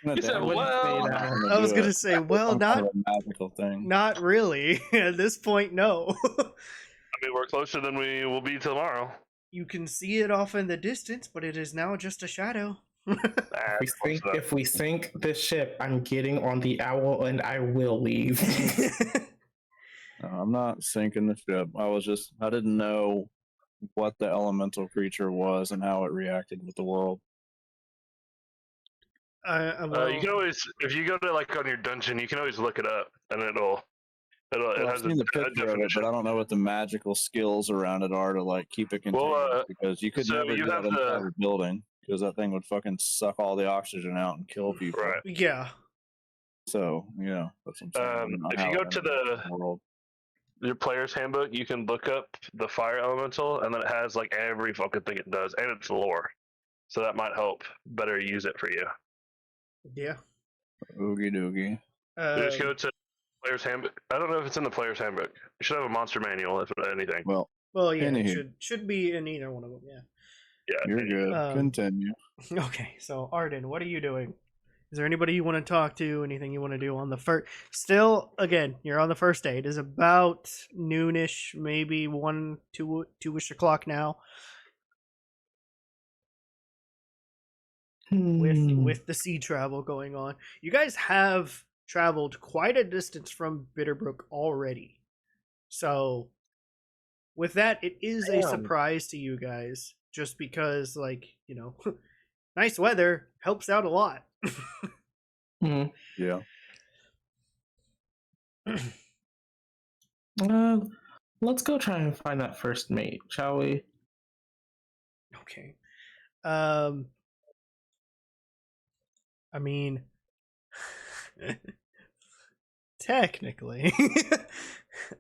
You said, well, I was gonna say, well, not a magical thing. not really. At this point, no. I mean, we're closer than we will be tomorrow. You can see it off in the distance, but it is now just a shadow. If we sink this ship, I'm getting on the owl and I will leave. No, I'm not sinking the ship. I didn't know what the elemental creature was and how it reacted with the world. You can always, if you go to like on your dungeon, you can always look it up, and it I've has seen the a picture of it, definition. but I don't know what the magical skills around it are to like keep it contained. Because you could so never you do have that inside to- a building, because that thing would fucking suck all the oxygen out and kill people. Right. Yeah. So yeah, that's what I'm saying. If you go to world. your player's handbook, you can look up the fire elemental, and then it has like every fucking thing it does, and it's lore. So that might help better use it for you. Yeah. Oogie doogie. Just go to player's handbook. I don't know if it's in the player's handbook. You should have a monster manual, if anything. Well, yeah, anywho. it should be in either one of them. Yeah. Yeah, you're good. Continue. Okay, so Arden, what are you doing? Is there anybody you want to talk to? Anything you want to do on the first? Still, again, you're on the first day. It is about noonish, maybe 2ish o'clock now. With the sea travel going on, you guys have traveled quite a distance from Bitterbrook already. So, with that, it is a surprise to you guys, just because, like, nice weather helps out a lot. Yeah. Let's go try and find that first mate, shall we? Okay. I mean, technically,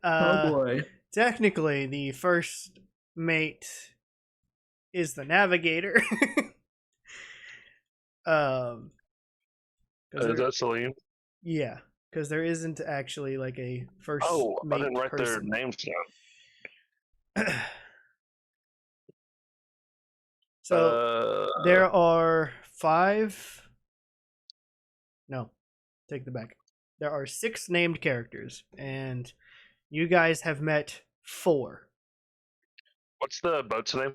Oh boy. technically, the first mate is the navigator. Is that Selene? Yeah, because there isn't actually like a first. Oh, mate I didn't write their person. names down. So there are 5. No, take the back. There are 6 named characters, and you guys have met 4. What's the boat's name?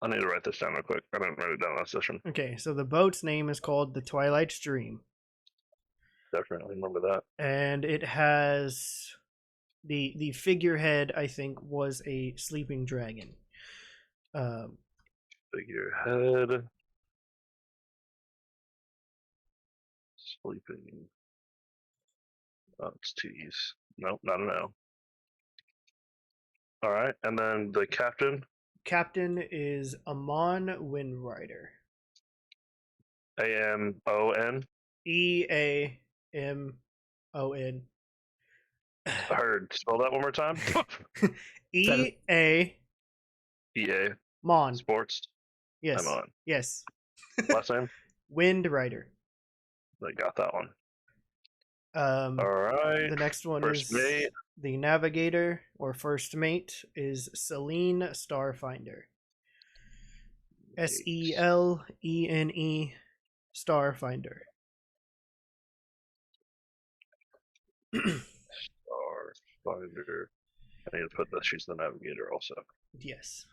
I need to write this down real quick. I didn't write it down last session. Okay, so the boat's name is called the Twilight Stream. Definitely remember that. And it has the figurehead, I think, was a sleeping dragon. Figurehead. Sleeping. Oh, it's T's. Nope, not an L. All right, and then the captain. Captain is Amon Windrider. AMON. EAMON. I heard. Spell that one more time. EA. EA. Mon. Sports. Yes. I'm on. Yes. Last name. Windrider. I got that one. All right. The next one first is mate. The navigator or first mate is Selene Starfinder. SELENE Starfinder. Starfinder. I need to put that she's the navigator also. Yes.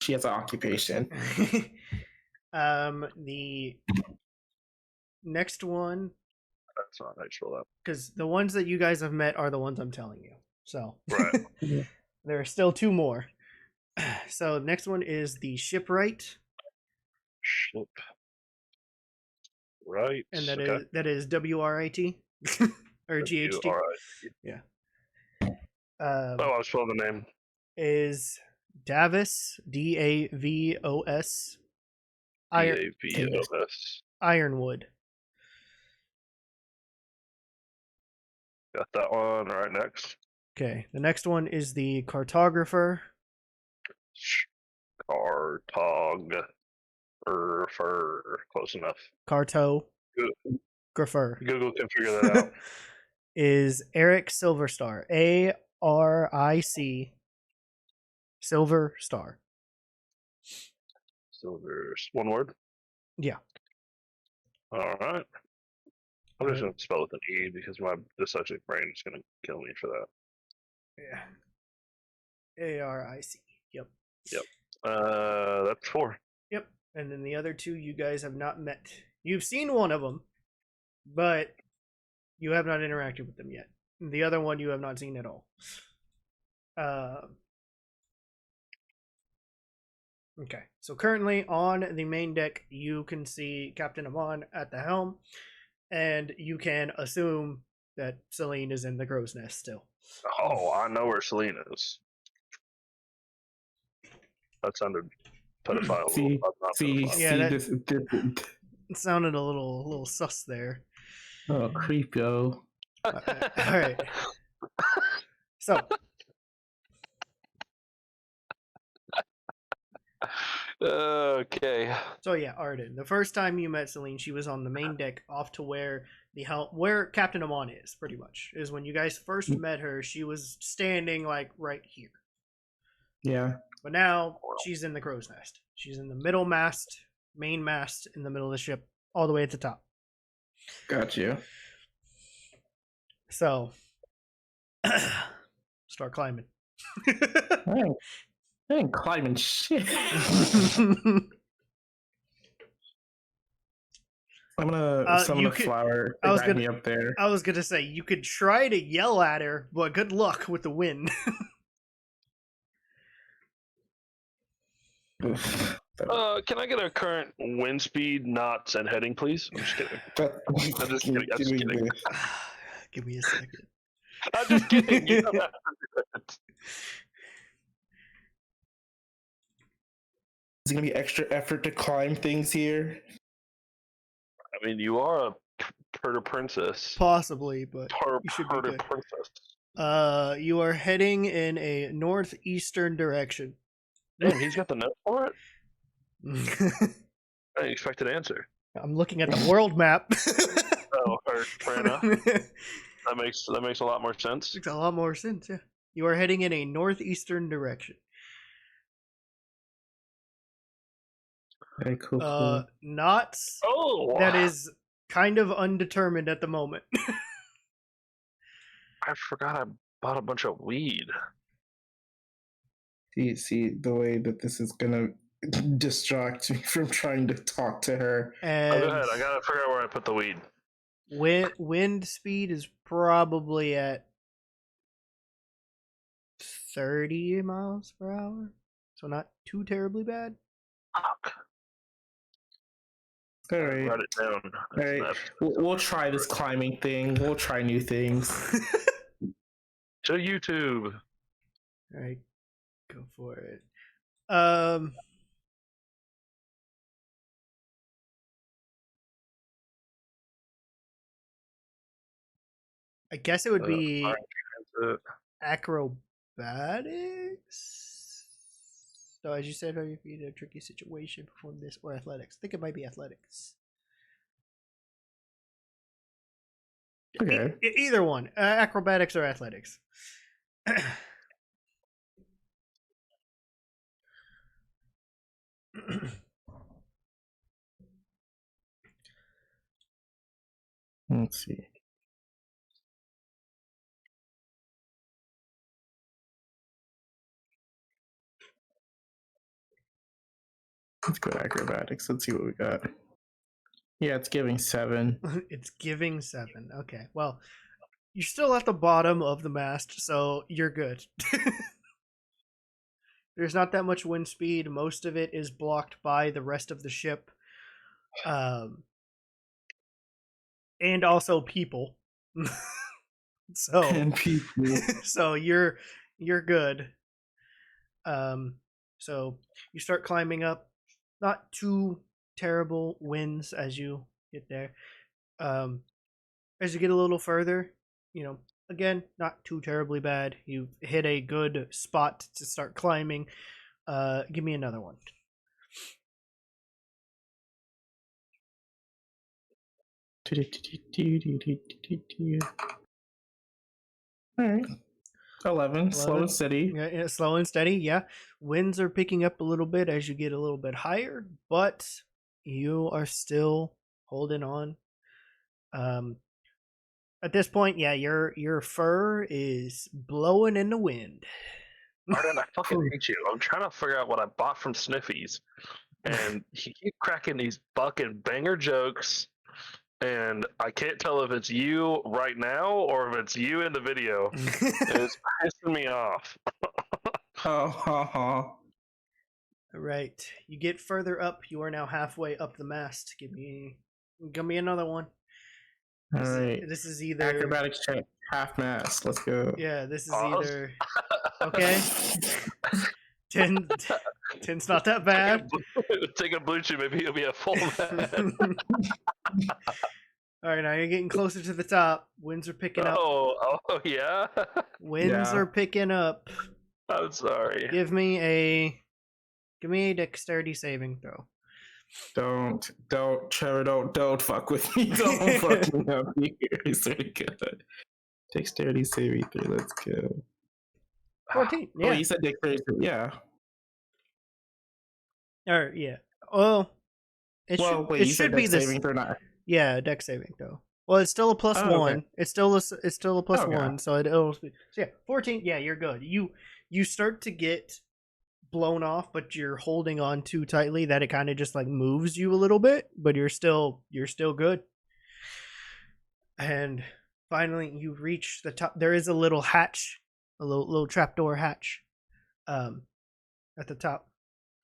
She has an occupation. The next one. That's not actual up. Because the ones that you guys have met are the ones I'm telling you. So right. There are still 2 more. So next one is the shipwright. Ship. Right. And that is WRIT or GHT. Yeah. I was spelling the name. Is Davos, DAVOS. DAVOS. Ironwood. Got that one. All right, next. Okay, the next one is the cartographer. Cartographer. Close enough. Cartographer. Google can figure that out. Is Aric Silverstar. ARIC Silverstar. Silver. One word? Yeah. All right. I'm just going to spell with an E because my dyslexic brain is going to kill me for that. Yeah. ARIC. Yep. That's 4. Yep. And then the other 2 you guys have not met. You've seen one of them, but you have not interacted with them yet. The other one you have not seen at all. Okay. So currently on the main deck, you can see Captain Eamon at the helm, and you can assume that Selene is in the crow's nest still. Oh, I know where Selene is. That sounded pedophile. It sounded a little sus there. Oh, creepio. All right. So, Okay. yeah, Arden. The first time you met Selene, she was on the main deck, off to where where Captain Eamon is. Pretty much is when you guys first met her. She was standing like right here. Yeah. But now she's in the crow's nest. She's in the middle mast, main mast, in the middle of the ship, all the way at the top. Got you. So, start climbing. I ain't climbing shit. I'm gonna summon a flower to guide me up there. I was gonna say you could try to yell at her, but good luck with the wind. Can I get a current wind speed, knots, and heading, please? I'm just kidding. I'm just kidding. I'm just kidding. Give me a second. I'm just kidding. You don't have to do it. Is it gonna be extra effort to climb things here? I mean, you are a Perter princess. Possibly, but you should be good. Princess. You are heading in a northeastern direction. Damn, he's got the note for it? I didn't expect an answer. I'm looking at the world map. Oh, fair enough. That makes a lot more sense. Makes a lot more sense, yeah. You are heading in a northeastern direction. Very cool. Knots. Oh, that is kind of undetermined at the moment. I forgot I bought a bunch of weed. See the way that this is gonna distract me from trying to talk to her. And go ahead. I gotta figure out where I put the weed. Wind speed is probably at 30 miles per hour, so not too terribly bad. Fuck. All right. Write it down. All right. We'll try this climbing thing. We'll try new things. To YouTube. All right, go for it. I guess it would be acrobatics. So, as you said, if you're in a tricky situation, perform this, or athletics. I think it might be athletics. Okay. Either one, acrobatics or athletics. Let's see. Let's go acrobatics. Let's see what we got. Yeah, it's giving 7. It's giving 7. Okay. Well, you're still at the bottom of the mast, so you're good. There's not that much wind speed. Most of it is blocked by the rest of the ship. And also people. So and people. So you're good. So you start climbing up. Not too terrible winds as you get there. As you get a little further, again, not too terribly bad. You hit a good spot to start climbing. Give me another one. All right. 11. Slow and steady. Yeah, slow and steady. Yeah. Winds are picking up a little bit as you get a little bit higher, but you are still holding on. At this point, yeah, your fur is blowing in the wind. Arden, I fucking hate you. I'm trying to figure out what I bought from Sniffy's, and he keeps cracking these bucket banger jokes, and I can't tell if it's you right now or if it's you in the video. It's pissing me off. All right, you get further up. You are now halfway up the mast. Give me another one. All right. This is either acrobatics check, half mast. Let's go. Yeah, this is either okay. 10's not that bad. Take a blue chip, maybe it'll be a full man. All right, now you're getting closer to the top. Winds are picking up. Oh, yeah. Winds Yeah. are picking up. I'm sorry. Give me a dexterity saving throw. Don't, Trevor, don't fuck with me. Don't fuck me up here. It's very good. Dexterity saving throw. Let's go. 14. Oh, Yeah. you said dexterity. Yeah. Or yeah. Oh, it Well, should wait, it you said should be dex this. saving throw, not. Yeah, dex saving throw. Well, it's still a plus Oh, okay. one. It's still a plus Okay. one. So it'll be, so yeah, 14. Yeah, you're good. You start to get blown off, but you're holding on too tightly that it kind of just like moves you a little bit, but you're still good. And finally, you reach the top. There is a little hatch, a little trapdoor hatch, at the top.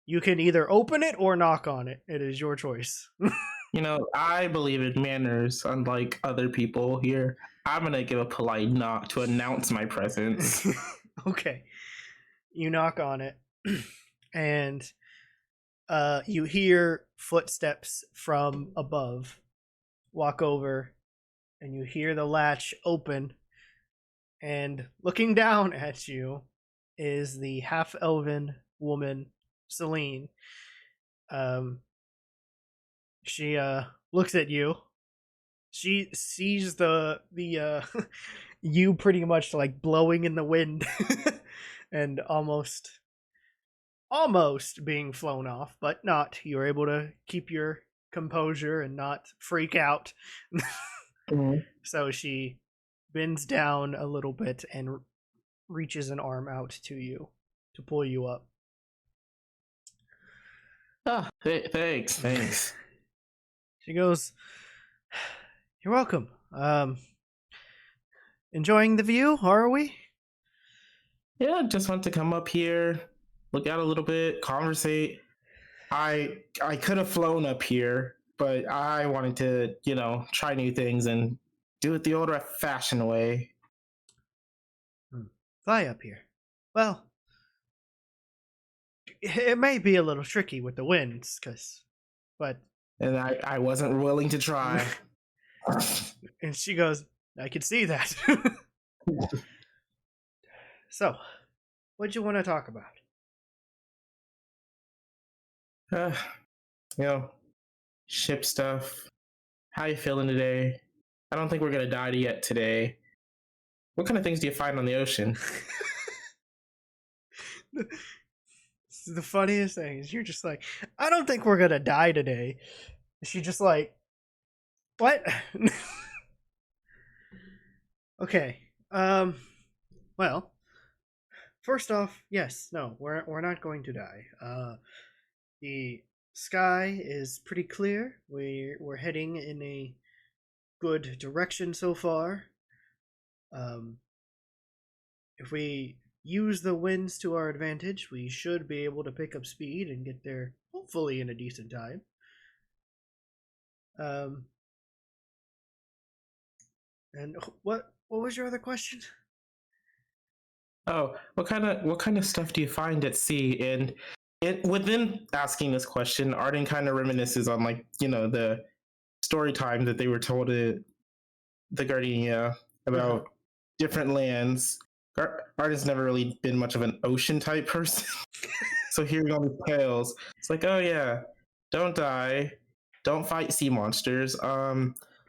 You can either open it or knock on it. It is your choice. You know, I believe in manners, unlike other people here. I'm gonna give a polite knock to announce my presence. Okay. You knock on it, and you hear footsteps from above. Walk over, and you hear the latch open, and looking down at you is the half-elven woman, Selene. She looks at you. She sees the you pretty much like blowing in the wind and almost being flown off, but not. You're able to keep your composure and not freak out. Mhm. So she bends down a little bit and reaches an arm out to you to pull you up. Thanks. She goes, "You're welcome. Enjoying the view, are we?" Yeah, just want to come up here, look out a little bit, conversate. I could have flown up here, but I wanted to, try new things and do it the old-fashioned way. Fly up here. Well, it may be a little tricky with the winds, but And I wasn't willing to try. and she goes, "I can see that." So, what'd you want to talk about? Ship stuff. How you feeling today? I don't think we're gonna die yet today. What kind of things do you find on the ocean? The funniest thing is you're just like, "I don't think we're gonna die today." She just like, "What?" Okay. Well, first off, yes, no, we're not going to die. The sky is pretty clear. We're heading in a good direction so far. If we use the winds to our advantage, we should be able to pick up speed and get there hopefully in a decent time. And what was your other question? Oh, what kind of stuff do you find at sea? And within asking this question, Arden kind of reminisces on the story time that they were told at the Gardenia about different lands. Arden's never really been much of an ocean type person. So hearing all these tales, it's like, oh yeah, don't die, don't fight sea monsters.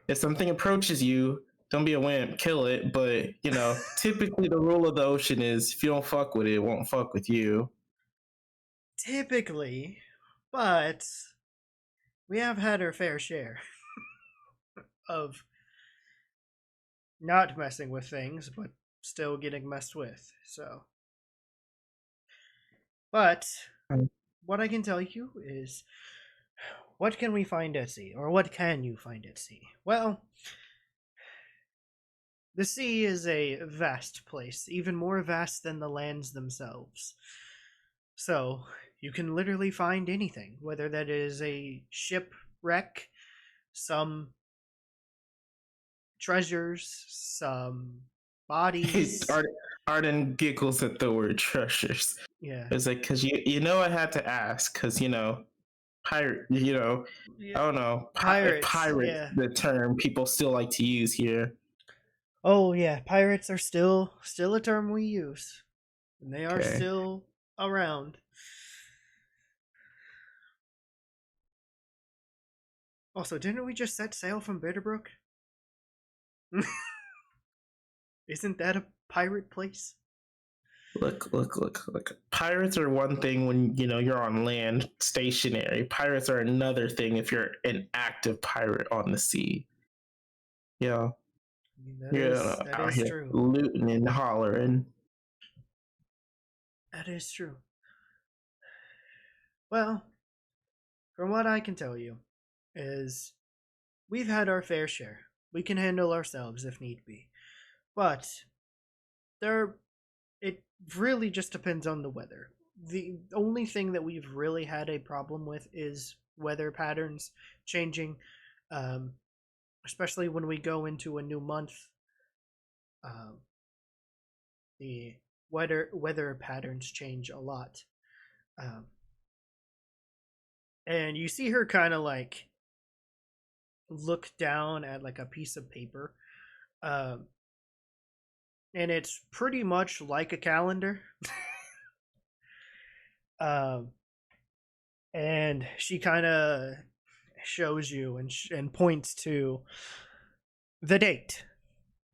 If something approaches you, don't be a wimp, kill it. But typically the rule of the ocean is if you don't fuck with it, it won't fuck with you. Typically, but we have had our fair share of not messing with things, but still getting messed with. So, but what I can tell you is, what can we find at sea, or what can you find at sea? Well, the sea is a vast place, even more vast than the lands themselves. So, you can literally find anything, whether that is a shipwreck, some treasures, some bodies. Arden giggles at the word treasures. Yeah. It's like, because I had to ask, because pirate, you know, I don't know, Pirates, pirates, yeah. the term people still like to use here. Oh yeah, pirates are still a term we use, and they are Okay. still around. Also, didn't we just set sail from Bitterbrook? Isn't that a pirate place? Look. Pirates are one thing when, you know, you're on land, stationary. Pirates are another thing if you're an active pirate on the sea. Yeah. I mean, that You're is out here true. looting and hollering. That is true. Well, from what I can tell you, is we've had our fair share. We can handle ourselves if need be. But it really just depends on the weather. The only thing that we've really had a problem with is weather patterns changing, especially when we go into a new month. The weather patterns change a lot. And you see her kind of like look down at like a piece of paper, and it's pretty much like a calendar. And she kind of shows you and points to the date,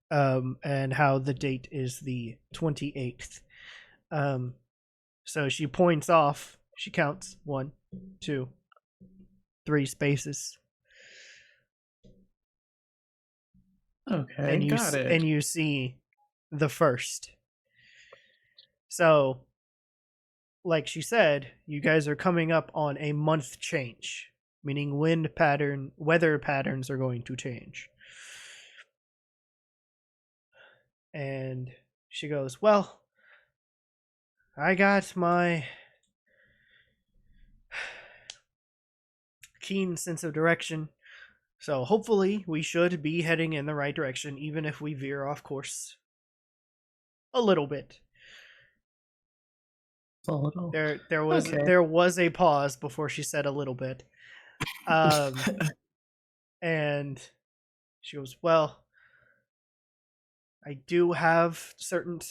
and how the date is the 28th. So she points off. She counts 1, 2, 3 spaces. Okay, And got it. And you see the first. So, like she said, you guys are coming up on a month change, meaning weather patterns are going to change. And she goes, well, I got my keen sense of direction, so hopefully we should be heading in the right direction, even if we veer off course a little bit. A little. There was a pause before she said a little bit. And she goes, well, I do have certain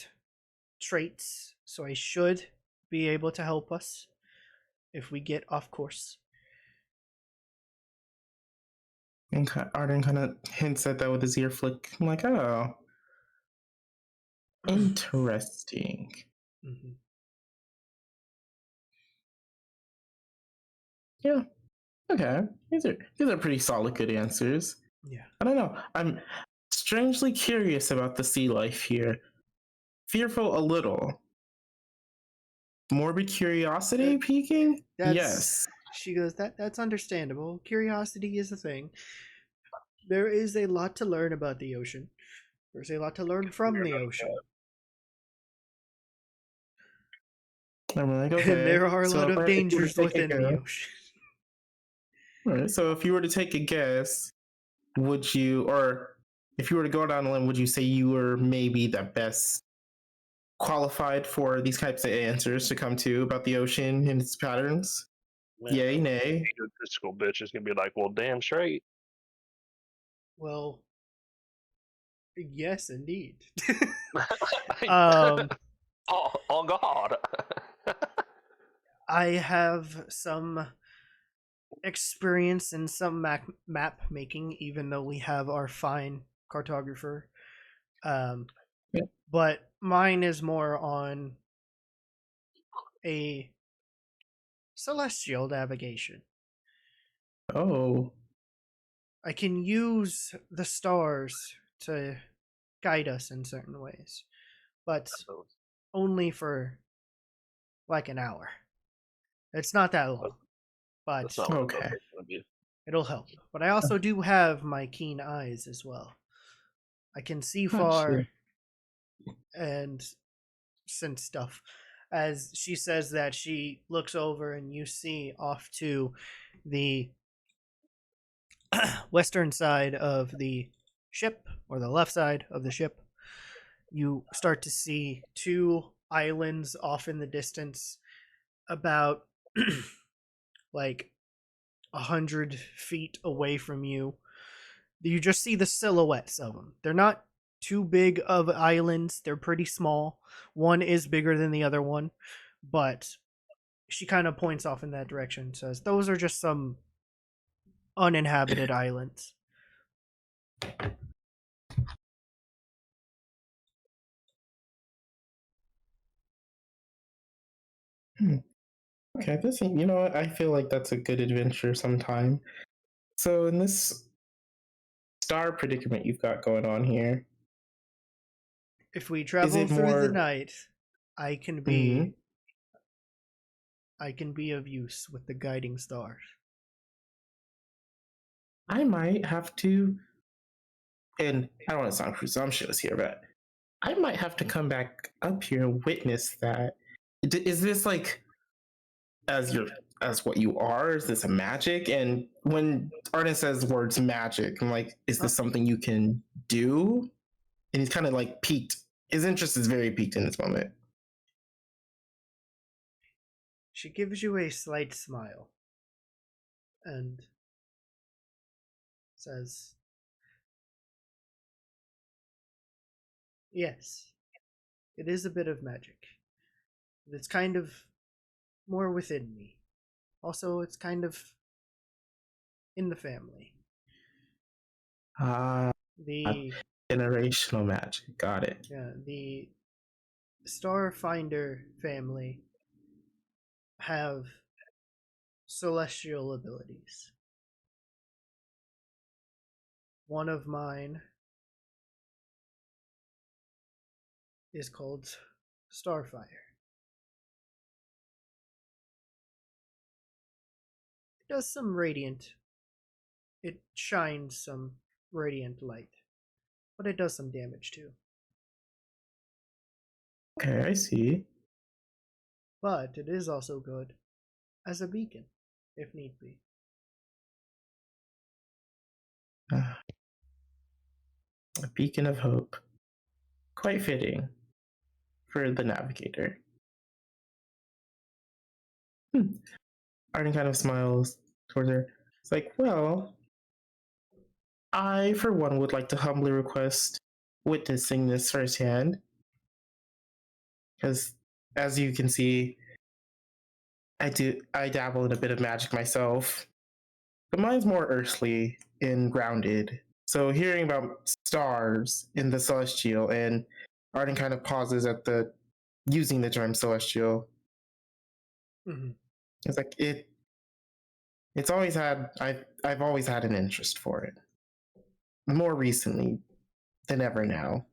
traits, so I should be able to help us if we get off course. And Arden kind of hints at that with his ear flick. I'm like, oh, interesting. Mm-hmm. Yeah. Okay. These are pretty solid, good answers. Yeah. I don't know. I'm strangely curious about the sea life here. Fearful a little. Morbid curiosity peaking? Yes. She goes, that's understandable. Curiosity is a thing. There is a lot to learn about the ocean. There's a lot to learn from the ocean. I'm like, okay. And there are a lot of dangers within the ocean. All right. So if you were to take a guess, would you, or if you were to go down a limb, would you say you were maybe the best qualified for these types of answers to come to about the ocean and its patterns? Man, Yay, nay. your physical bitch is gonna be like, well, damn straight. Well, yes, indeed. Oh God. I have some experience in some map making, even though we have our fine cartographer. But mine is more on a celestial navigation. Oh. I can use the stars to guide us in certain ways, but only for like an hour. It's not that long, but Okay. it'll help. But I also do have my keen eyes as well. I can see far and sense stuff. As she says that, she looks over and you see off to the western side of the ship, or the left side of the ship. You start to see 2 islands off in the distance, about like 100 feet away from you. You just see the silhouettes of them. They're not too big of islands. They're pretty small. One is bigger than the other one, but she kind of points off in that direction and says, those are just some uninhabited islands. Okay, you know what? I feel like that's a good adventure sometime. So in this star predicament you've got going on here, If we travel through the night, I can be of use with the guiding stars. I might have to, and I don't want to sound presumptuous here, but I might have to come back up here and witness that. Is this like as what you are? Is this a magic? And when Arden says words magic, I'm like, is this something you can do? And he's kind of like piqued. His interest is very piqued in this moment. She gives you a slight smile and says, yes, it is a bit of magic. It's kind of more within me. Also, it's kind of in the family. The generational magic. Got it. Yeah, the Starfinder family have celestial abilities. One of mine is called Starfire. It does some radiant. It shines some radiant light, but it does some damage too. Okay, I see. But it is also good as a beacon, if need be. A beacon of hope. Quite fitting for the navigator. Arden kind of smiles towards her. It's like, well, I, for one, would like to humbly request witnessing this firsthand. Because, as you can see, I dabble in a bit of magic myself. But mine's more earthly and grounded. So hearing about stars in the celestial, and Arden kind of pauses at the using the term celestial. Mm-hmm. It's like it's always had I've always had an interest for it. More recently than ever now.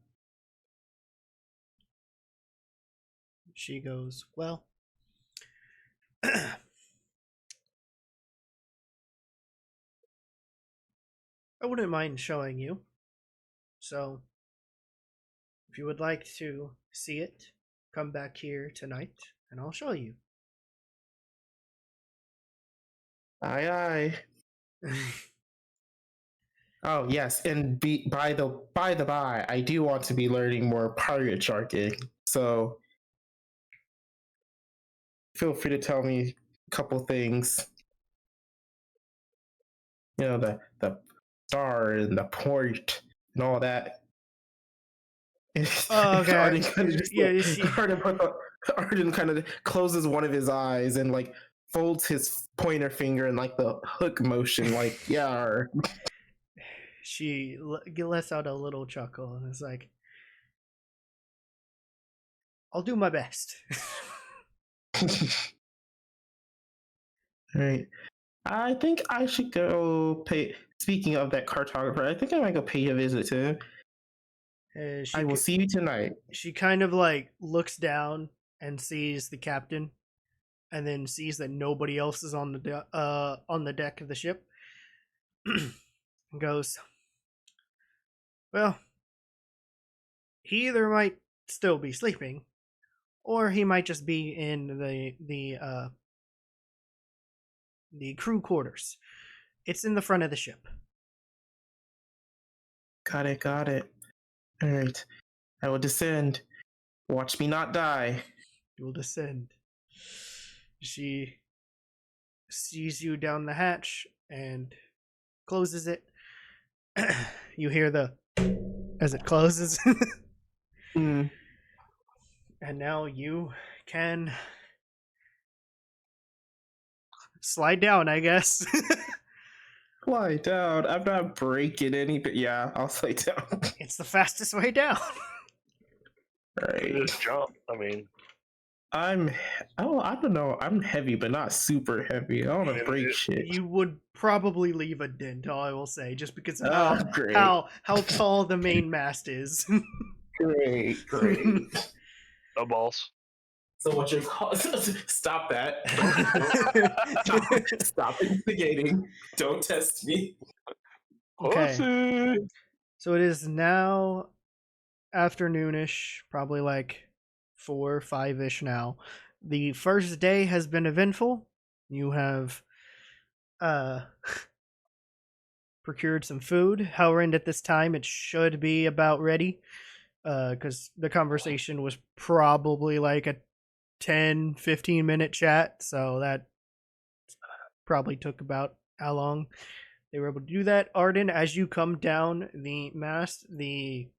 She goes, well, I wouldn't mind showing you. So, if you would like to see it, come back here tonight and I'll show you. Aye, aye. Oh yes, and by the by, I do want to be learning more pirate jargon. So feel free to tell me a couple things. You know, the star and the port and all that. Oh, okay. Arden kind of closes one of his eyes and like folds his pointer finger in like the hook motion, like yeah. She lets out a little chuckle and is like, I'll do my best. All right. I think I should go pay. Speaking of that cartographer, I think I might go pay a visit to him. I will see you tonight. She kind of like looks down and sees the captain, and then sees that nobody else is on the deck of the ship. And goes, well, he either might still be sleeping, or he might just be in the crew quarters. It's in the front of the ship. Got it. All right. I will descend. Watch me not die. You will descend. She sees you down the hatch and closes it. You hear the as it closes. Mm. And now you can slide down, I guess. Lie down. I'm not breaking anything. Yeah, I'll lay down. It's the fastest way down. Right. Just jump. I mean, I don't know. I'm heavy, but not super heavy. I don't want to break shit. You would probably leave a dent, all I will say, just because of Oh, great. how tall the main mast is. Great. no balls. So what you're calling? Stop that! Stop instigating! Don't test me. Okay. Pussy. So it is now afternoonish, probably like 4 or 5-ish now. The first day has been eventful. You have procured some food. Hellrend at this time, it should be about ready. Because the conversation was probably like a 10-15 minute chat, so that probably took about how long they were able to do that. Arden, as you come down the mast, the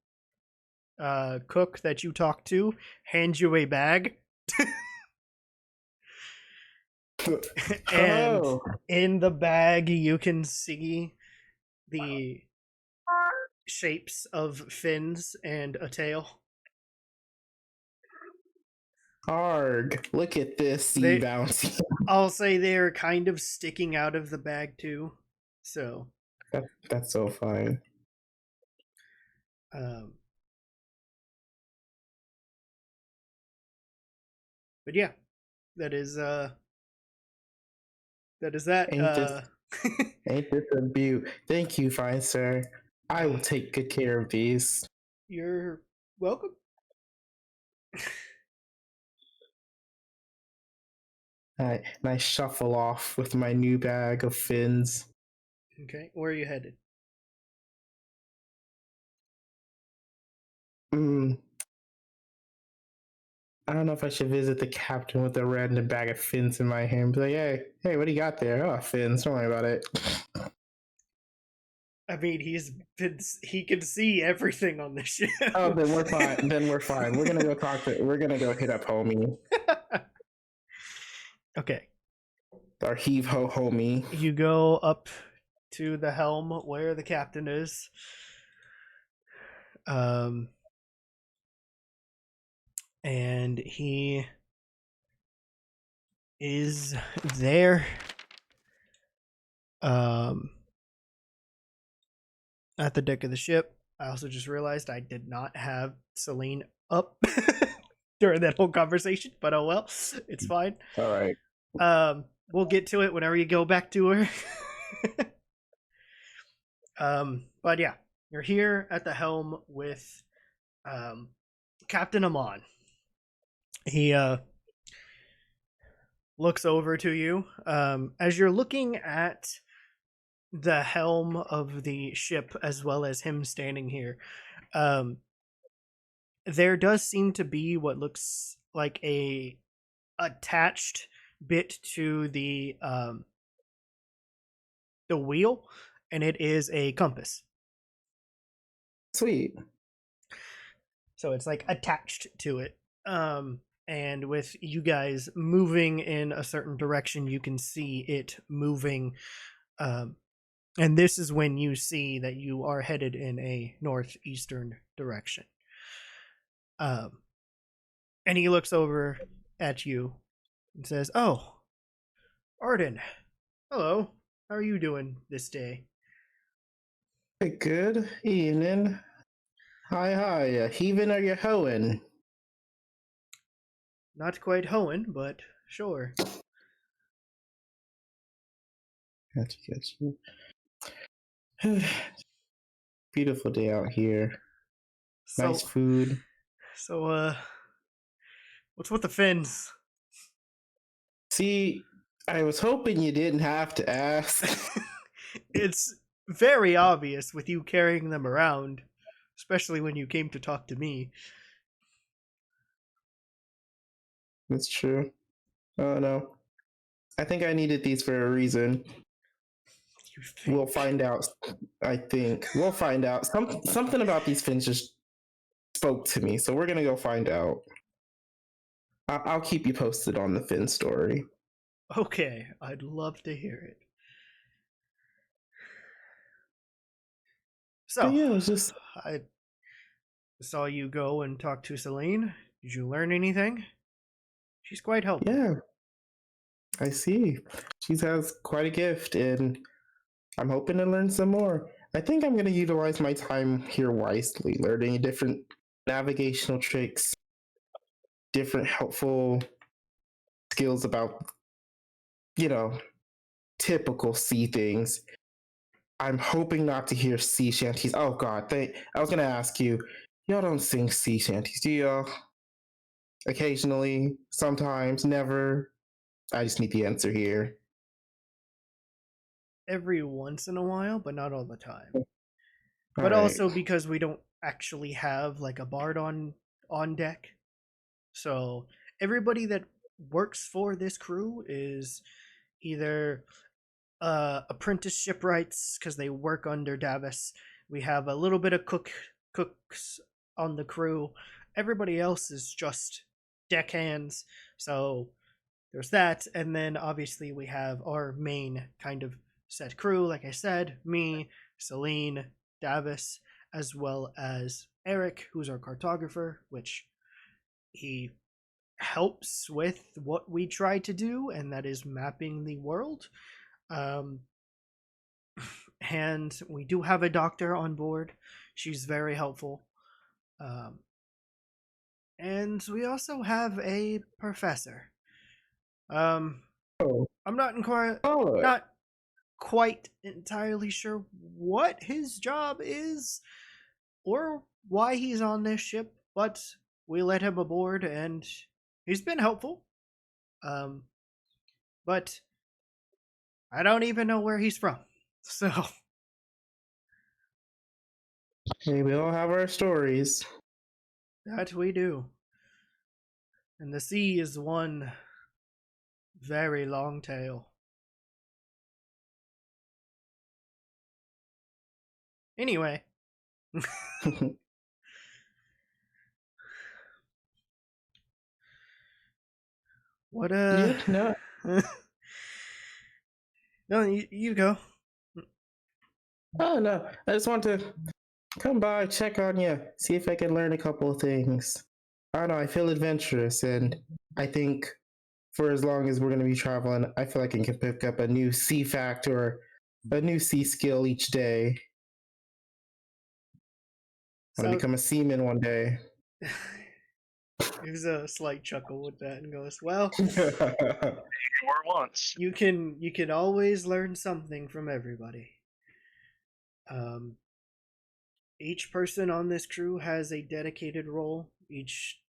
cook that you talked to hands you a bag. And in the bag you can see the shapes of fins and a tail. Arg! Look at this They- sea bouncy. I'll say they're kind of sticking out of the bag too. So That's so fine. But yeah, that is that. Ain't this a beaut? Thank you, fine sir. I will take good care of these. You're welcome. And I shuffle off with my new bag of fins. Okay, where are you headed? I don't know if I should visit the captain with a random bag of fins in my hand. Be like, hey, what do you got there? Oh, fins. Don't worry about it. I mean, he can see everything on the ship. Oh, then we're fine. We're gonna go hit up homie. Okay. Our heave ho homie. You go up to the helm where the captain is. And he is there. At the deck of the ship. I also just realized I did not have Selene up during that whole conversation, but oh well, it's fine. All right. We'll get to it whenever you go back to her. But yeah, you're here at the helm with Captain Eamon. He looks over to you as you're looking at the helm of the ship as well as him standing here. There does seem to be what looks like a attached bit to the wheel, and it is a compass. Sweet. So it's like attached to it. And with you guys moving in a certain direction, you can see it moving. And this is when you see that you are headed in a northeastern direction. And he looks over at you and says, "Oh, Arden, hello. How are you doing this day?" Good evening. Hi. Heaving or you hoeing? Not quite hoeing, but sure. Gotcha. Beautiful day out here. Nice food. So, what's with the fins? See, I was hoping you didn't have to ask. It's very obvious with you carrying them around, especially when you came to talk to me. That's true. Oh no. I think I needed these for a reason. You think? We'll find out. I think we'll find out. Something about these fins just spoke to me, so we're gonna go find out. I'll keep you posted on the fin story. Okay, I'd love to hear it. So, But yeah, it was just I saw you go and talk to Selene. Did you learn anything? She's quite helpful. yeah. I see. She has quite a gift, and I'm hoping to learn some more. I think I'm going to utilize my time here wisely, learning different navigational tricks, different helpful skills about, typical sea things. I'm hoping not to hear sea shanties. Oh God, I was going to ask you, y'all don't sing sea shanties, do y'all? Occasionally, sometimes, never. I just need the answer here. Every once in a while, but not all the time. All But right. also because we don't actually have like a bard on deck. So everybody that works for this crew is either apprentice shipwrights because they work under Davis. We have a little bit of cooks on the crew. Everybody else is just deckhands. So there's that, and then obviously we have our main kind of set crew. Like I said, me, Selene, Davis, as well as Aric, who's our cartographer, which he helps with what we try to do, and that is mapping the world. And we do have a doctor on board. She's very helpful. And we also have a professor. Oh, I'm not oh, not quite entirely sure what his job is or why he's on this ship, but we let him aboard and he's been helpful. But I don't even know where he's from. So hey, we all have our stories. that we do. And the sea is one very long tale. Anyway, what Yeah, no, no, you go. oh no, I just want to come by, check on you, see if I can learn a couple of things. I don't know, I feel adventurous, and I think for as long as we're going to be traveling, I feel like I can pick up a new sea fact or a new sea skill each day. I'm going to become a seaman one day. Gives a slight chuckle with that and goes, "Well, You were once. you can always learn something from everybody. Each person on this crew has a dedicated role.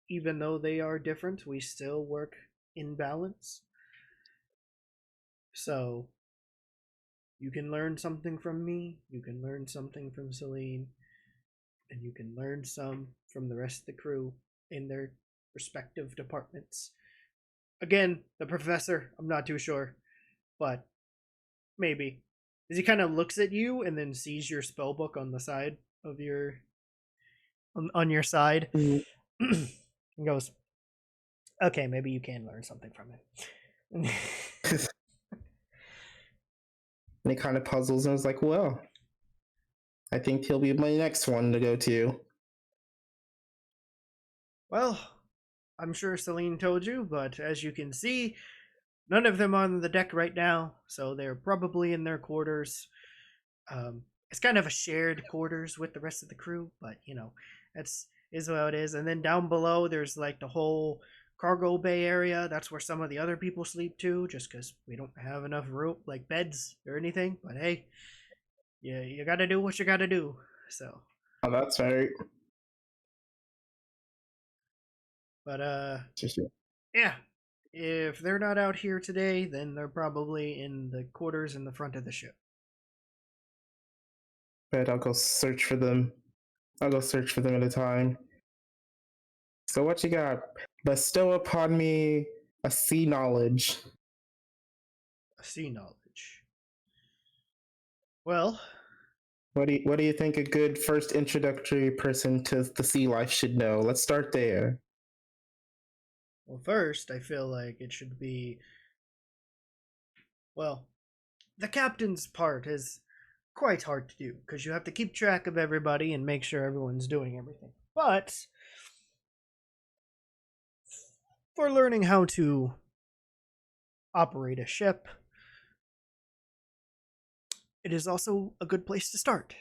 Even though they are different, we still work in balance. So you can learn something from me, you can learn something from Selene, and you can learn some from the rest of the crew in their respective departments. Again, the professor, I'm not too sure, but maybe. As he kind of looks at you and then sees your spell book on the side of your on your side Mhm. and goes, "Okay, maybe you can learn something from it." And it kind of puzzles and was like, well, I think he'll be my next one to go to. Well, I'm sure Selene told you, but as you can see, none of them on the deck right now, so they're probably in their quarters. It's kind of a shared quarters with the rest of the crew, but that's is what it is. And then down below, there's like the whole cargo bay area. That's where some of the other people sleep too, just because we don't have enough room, like beds or anything. But hey, yeah, you gotta do what you gotta do. So, Oh, that's right. but yeah, if they're not out here today, then they're probably in the quarters in the front of the ship. But I'll go search for them. I'll go search for them at a time. So what you got? Bestow upon me a sea knowledge. Sea knowledge. Well, What do you think a good first introductory person to the sea life should know? Let's start there. first, I feel like it should be. Well, the captain's part is quite hard to do because you have to keep track of everybody and make sure everyone's doing everything. But for learning how to operate a ship, it is also a good place to start.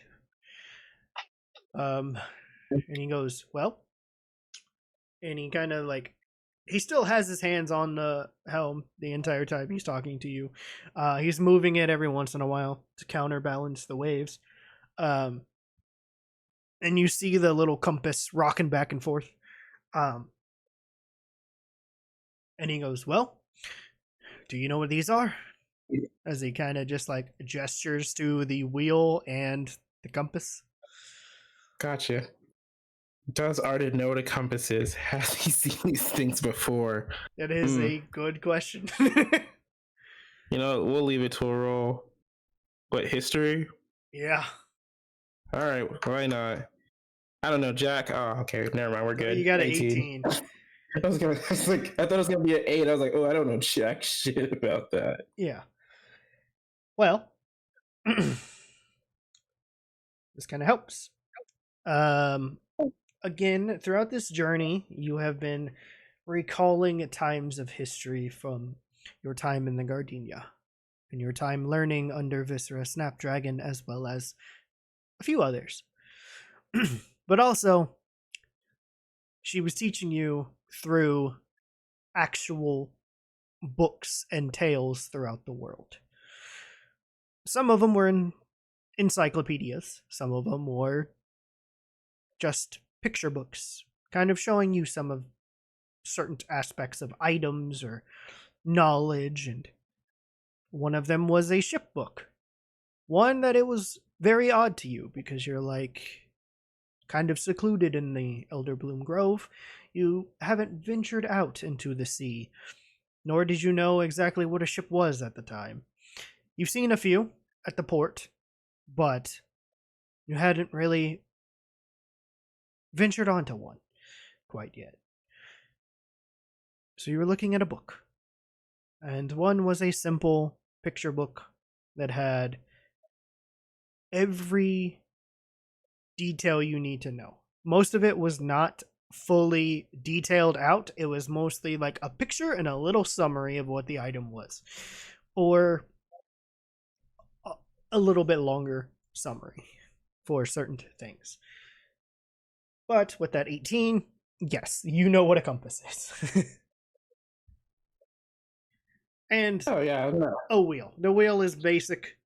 And he goes, well, and he kind of like, he still has his hands on the helm the entire time he's talking to you. He's moving it every once in a while to counterbalance the waves. And you see the little compass rocking back and forth. And he goes, well, do you know what these are? As he kind of just like gestures to the wheel and the compass. Gotcha. Does Arden know what a compass is? Has he seen these things before? That is a good question. You know, we'll leave it to a roll. What, history? Yeah. All right, why not? I don't know, Jack. Oh, okay, never mind. We're good. You got an 18. I thought it was gonna be an 8. I was like, oh, I don't know jack shit about that. Yeah. Well, this kind of helps. Again, throughout this journey, you have been recalling times of history from your time in the Gardenia and your time learning under Viscera Snapdragon, as well as a few others. But also, she was teaching you through actual books and tales throughout the world. Some of them were in encyclopedias, some of them were just picture books, kind of showing you some of certain aspects of items or knowledge, and one of them was a ship book. One that it was very odd to you because you're like kind of secluded in the Elderbloom Grove. You haven't ventured out into the sea, nor did you know exactly what a ship was at the time. You've seen a few at the port, but you hadn't really ventured onto one quite yet. So you were looking at a book, and one was a simple picture book that had every detail you need to know. Most of it was not fully detailed out. It was mostly like a picture and a little summary of what the item was, or a little bit longer summary for certain things. But with that 18, yes, you know what a compass is. And Oh yeah, no. a wheel. The wheel is basic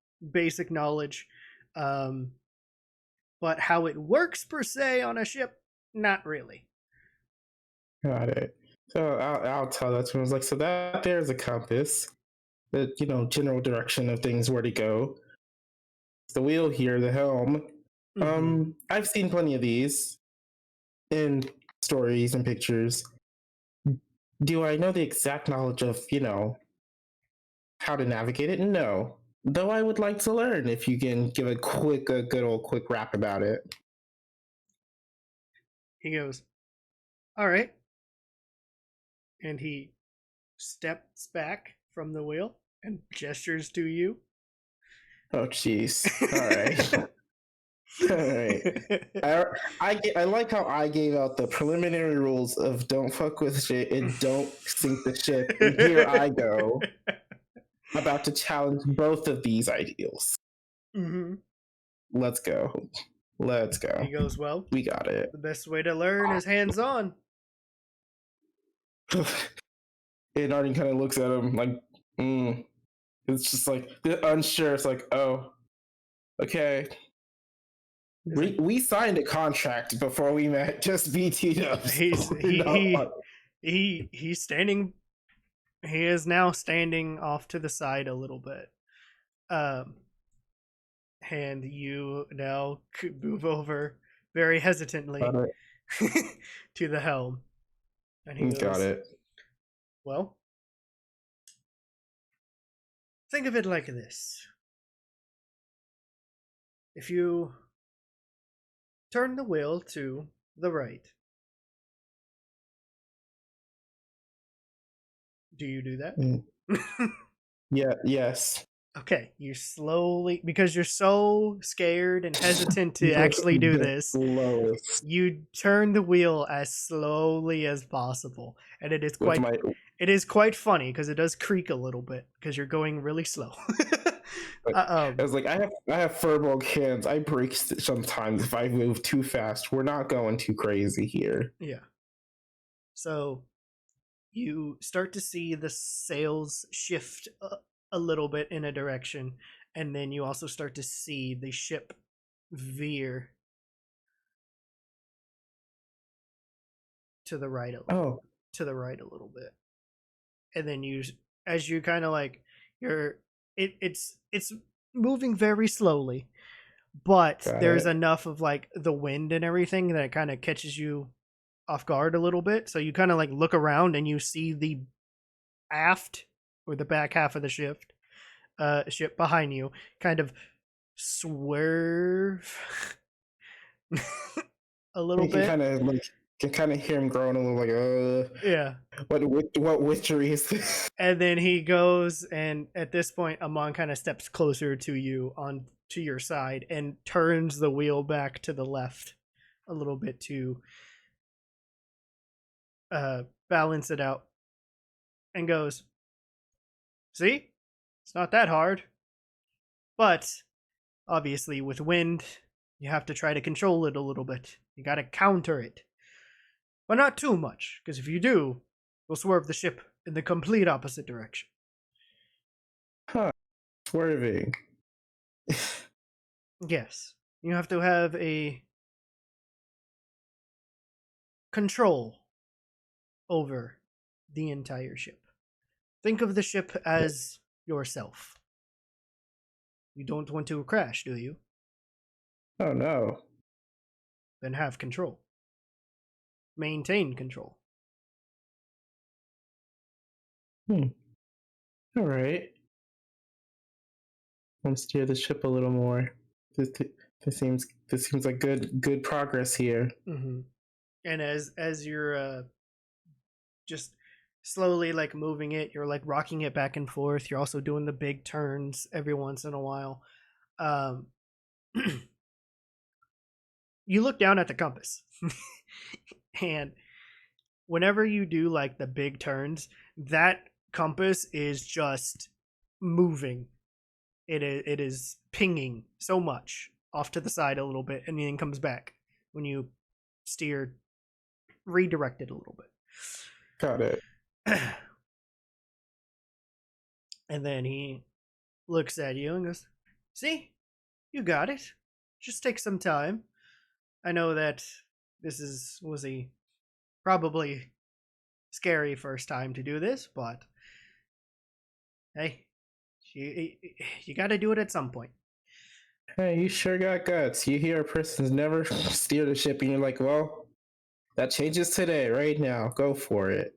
knowledge. But how it works per se on a ship, not really. Got it. So I'll tell that to him. I was like, so that there's a compass, the general direction of things, where to go. The wheel here, the helm. Mhm. I've seen plenty of these in stories and pictures. Do I know the exact knowledge of, how to navigate it? No. Though I would like to learn if you can give a good old quick rap about it. He goes, all right. And he steps back from the wheel and gestures to you. Oh, jeez. All right. All right. I like how I gave out the preliminary rules of don't fuck with shit and don't sink the ship. And here I go, about to challenge both of these ideals. Mm-hmm. Let's go. He goes, well, We got it. the best way to learn is hands-on. And Arden kind of looks at him like, It's just like, unsure. It's like, oh, okay. We signed a contract before we met, just BT ups. He's standing. He is now standing off to the side a little bit. And you now could move over very hesitantly to the helm. And he goes, got it. well, think of it like this. If you turn the wheel to the right, do you do that? Mm. Yeah, yes. Okay, you slowly, because you're so scared and hesitant to actually do The this, slowest. you turn the wheel as slowly as possible, and it is With quite funny because it does creak a little bit because you're going really slow. I was like, I have furball hands. I break sometimes if I move too fast. We're not going too crazy here. Yeah. So you start to see the sails shift a little bit in a direction, and then you also start to see the ship veer to the right to the right a little bit. And then as you kind of like it's moving very slowly, but there's enough of like the wind and everything that it kind of catches you off guard a little bit. So you kind of like look around and you see the aft or the back half of the ship behind you kind of swerve a little bit. Can kind of hear him growing a little like, yeah. What witchery is this? And then he goes, and at this point, Amon kind of steps closer to you to your side and turns the wheel back to the left a little bit to balance it out, and goes, "See, it's not that hard, but obviously with wind, you have to try to control it a little bit. You got to counter it, but not too much, because if you do, you'll swerve the ship in the complete opposite direction." Huh. Swerving. Yes. You have to have a control over the entire ship. Think of the ship as yourself. You don't want to crash, do you? Oh no. Then have control. Maintain control. All right. I'll steer the ship a little more. This seems like good progress here. Mm-hmm. And as you're just slowly like moving it, you're like rocking it back and forth. You're also doing the big turns every once in a while. You look down at the compass, and whenever you do like the big turns, that compass is just moving. It is pinging so much off to the side a little bit, and then comes back when you steer, redirect it a little bit. Got it. And then he looks at you and goes, "See, you got it. Just take some time. I know that this was a probably scary first time to do this, but hey, you got to do it at some point." Hey, you sure got guts. You hear a person's never steered a ship, and you're like, well, that changes today, right now. Go for it.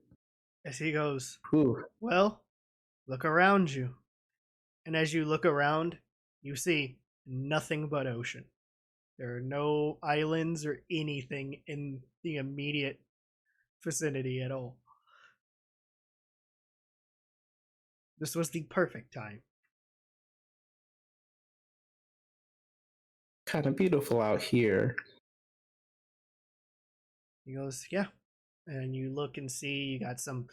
As he goes, Whew. "Well, look around you." And as you look around, you see nothing but ocean. There are no islands or anything in the immediate vicinity at all. This was the perfect time. Kind of beautiful out here. He goes, "Yeah." And you look and see you got some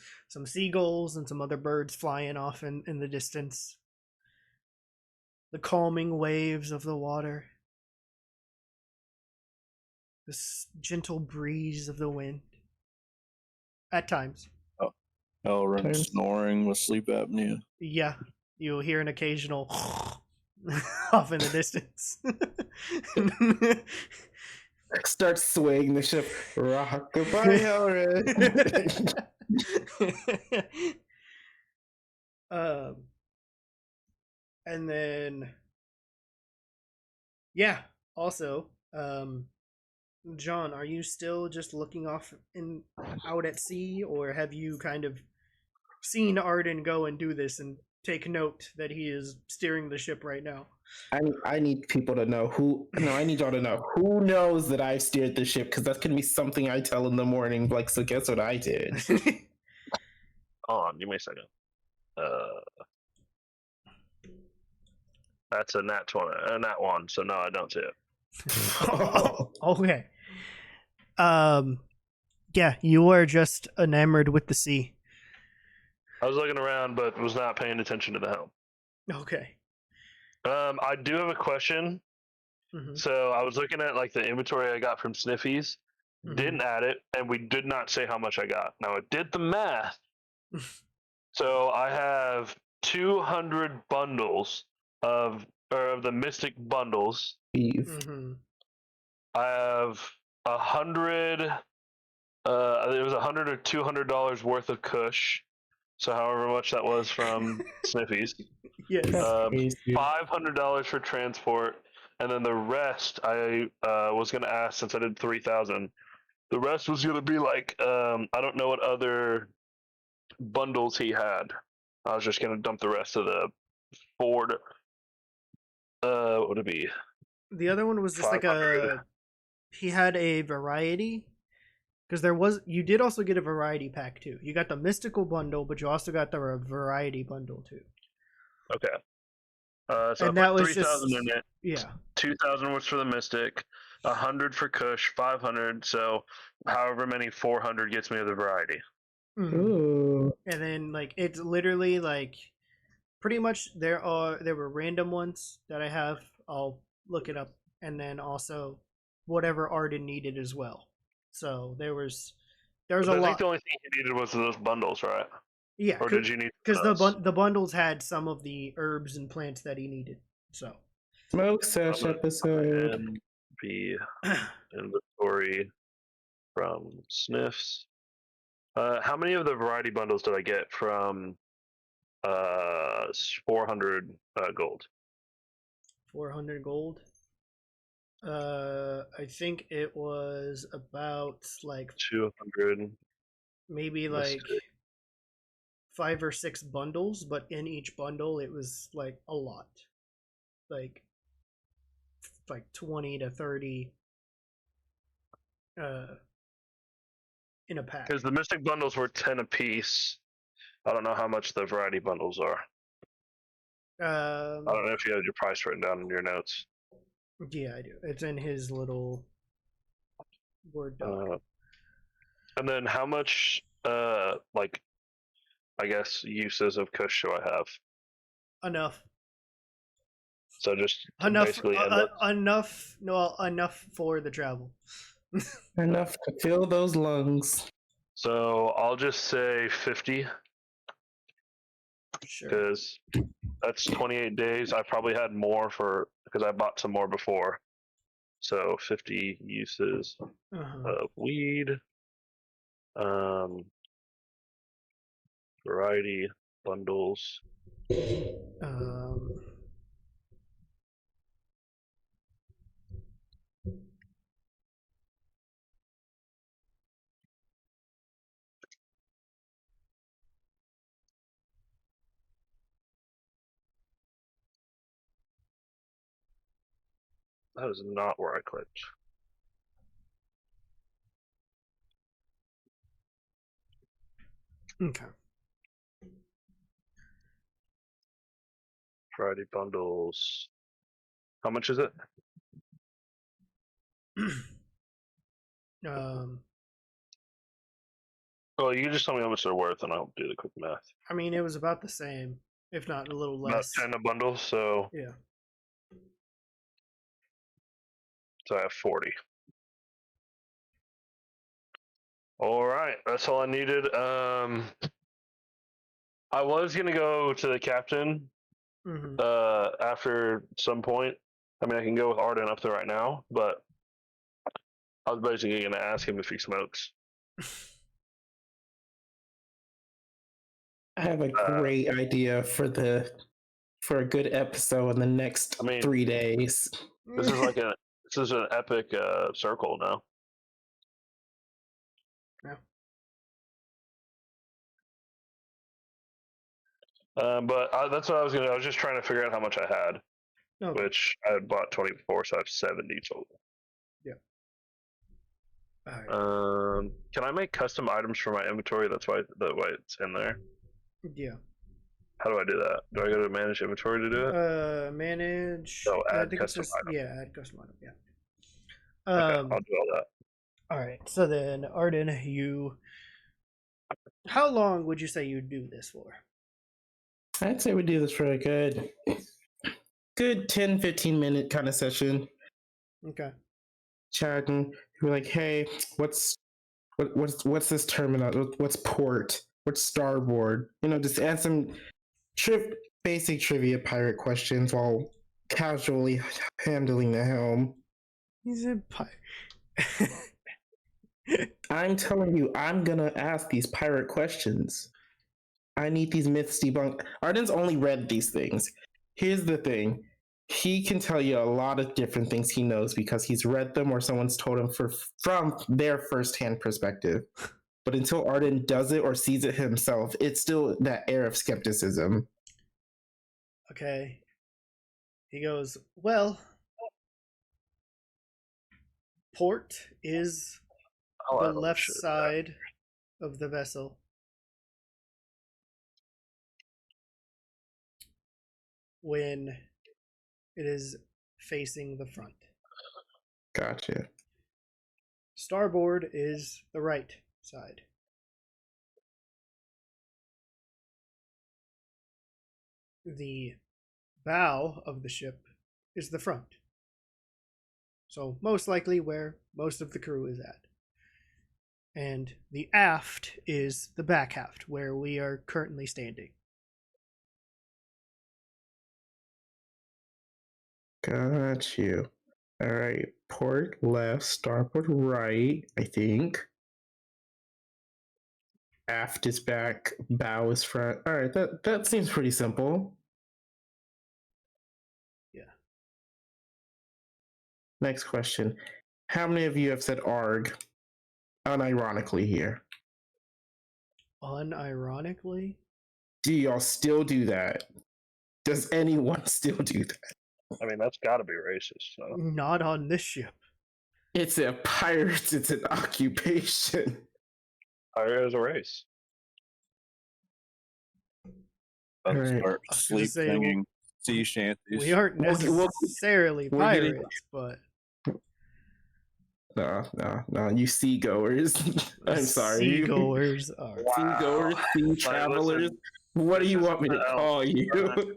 seagulls and some other birds flying off in the distance. The calming waves of the water. This gentle breeze of the wind. At times. Hellrend snoring with sleep apnea. Yeah, you'll hear an occasional off in the distance. Starts swaying the ship. Rock goodbye, Hellrend. And then, yeah. Also, John, are you still just looking off out at sea, or have you kind of seen Arden go and do this and take note that he is steering the ship right now. I need people to know who. No, I need y'all to know who knows that I've steered the ship, because that's gonna be something I tell in the morning. Like, so guess what I did? Hold on, give me a second. That's a nat 20, a nat 1, so no, I don't see it. Okay. Yeah, you are just enamored with the sea. I was looking around, but was not paying attention to the helm. Okay. I do have a question. Mhm. So I was looking at like the inventory I got from Sniffy's, didn't add it, and we did not say how much I got. Now I did the math. So I have 200 bundles of the mystic bundles. Mhm. I have 100. It was $100 or $200 worth of Kush. So however much that was from Sniffy's. Yes. $500 for transport, and then the rest I was gonna ask, since I did 3,000. The rest was gonna be like I don't know what other bundles he had. I was just gonna dump the rest of the Ford. What would it be? The other one was just like 500. he had a variety, because you did also get a variety pack too. You got the mystical bundle, but you also got the variety bundle too. Okay. So And I that put was 3,000 just in it. yeah. 2,000 was for the mystic. 100 for Kush. 500. So however many 400 gets me the variety. Mhm. Ooh. And then like it's literally like pretty much there were random ones that I have. I'll look it up, and then also whatever Arden needed as well. So there's a I think lot. the only thing he needed was those bundles, right? Yeah, Or did you need because those? the bundles had some of the herbs and plants that he needed. So Smoke sesh episode. And the inventory from Sniffs. How many of the variety bundles did I get from 400 gold? 400 gold. I think it was about like 200. maybe like Mystic. 5 or 6 bundles, but in each bundle it was like a lot, like 20 to 30 in a pack. Because the mystic bundles were 10 apiece. I don't know how much the variety bundles are. I don't know if you have your price written down in your notes. Yeah, I do. It's in his little Word doc. And then how much, like, I guess, uses of Kush do I have? Enough. So just Enough. basically endless. Enough. No, enough for the travel. Enough to fill those lungs. So I'll just say 50. Sure. Because that's 28 days. I probably had more because I bought some more before. So 50 uses of weed. Variety bundles. That is not where I clicked. Okay. Variety bundles. How much is it? Well, you can just tell me how much they're worth, and I'll do the quick math. I mean, it was about the same, if not a little About less. 10 a bundle, so Yeah. So I have 40. All right, that's all I needed. I was gonna go to the captain after some point. I mean, I can go with Arden up there right now, but I was basically gonna ask him if he smokes. I have a great idea for a good episode in the next 3 days. This is an epic circle now. Yeah. But that's what I was gonna. I was just trying to figure out how much I had, Okay. which I had bought 24, so I have 70 total. All right. Can I make custom items for my inventory? That's why it's in there. Yeah. How do I do that? Do I go to manage inventory to do it? Manage. No, I add think it's custom just item. yeah, add custom item. Yeah. Okay, I'll do all that. All right. So then, Arden, how long would you say you do this for? I'd say we do this for a good 10, 15-minute kind of session. Okay. Chatting. We're like, hey, what's this terminal? What's port? What's starboard? Just ask some basic trivia pirate questions while casually handling the helm. He's a pirate. I'm telling you, I'm gonna ask these pirate questions. I need these myths debunked. Arden's only read these things. Here's the thing. He can tell you a lot of different things he knows because he's read them or someone's told him from their firsthand perspective. But until Arden does it or sees it himself, it's still that air of skepticism. Okay. He goes, well, port is the left side of the vessel. When it is facing the front. Gotcha. Starboard is the right side. The bow of the ship is the front. So most likely where most of the crew is at. And the aft is the back aft, where we are currently standing. Got you. All right. Port left, starboard right, I think. Aft is back, bow is front. All right, that seems pretty simple. Yeah. Next question. How many of you have said ARG unironically here? Unironically? Do y'all still do that? Does anyone still do that? I mean, that's got to be racist. So. Not on this ship. It's a pirate. It's an occupation. Pirate is a race. All Let's right. start I was sleep gonna say, singing sea shanties. We aren't necessarily we're getting- pirates, but No, you seagoers. I'm sorry. seagoers are. Seagoers, sea travelers. Listen, what do you want me to call you?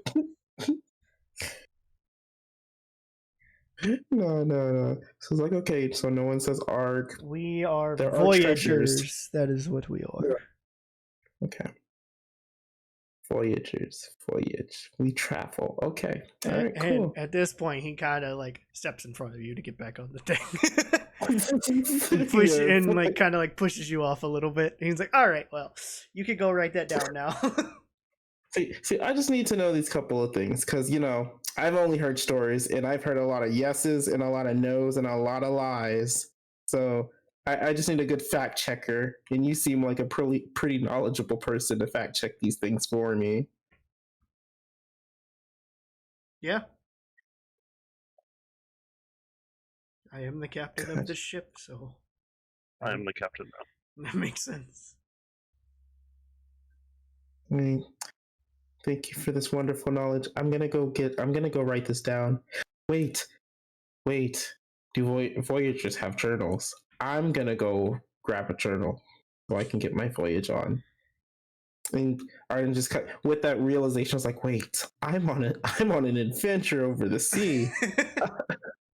No. So it's like, okay, so no one says ARG. We are There are voyagers. treasures. That is what we are. Okay. Voyagers. Voyage. We travel. Okay. All right, And cool. at this point, he kind of like steps in front of you to get back on the thing. And kind of pushes you off a little bit. And he's like, all right, well, you can go write that down now. See, I just need to know these couple of things because, I've only heard stories and I've heard a lot of yeses and a lot of no's and a lot of lies. So I just need a good fact checker. And you seem like a pretty knowledgeable person to fact check these things for me. Yeah. I am the captain of this ship, so. I am the captain now. That makes sense. I mean, thank you for this wonderful knowledge. I'm gonna go write this down. Wait. Do Voyagers have journals? I'm gonna go grab a journal so I can get my voyage on. And Arden just with that realization, I was like, wait, I'm on an adventure over the sea.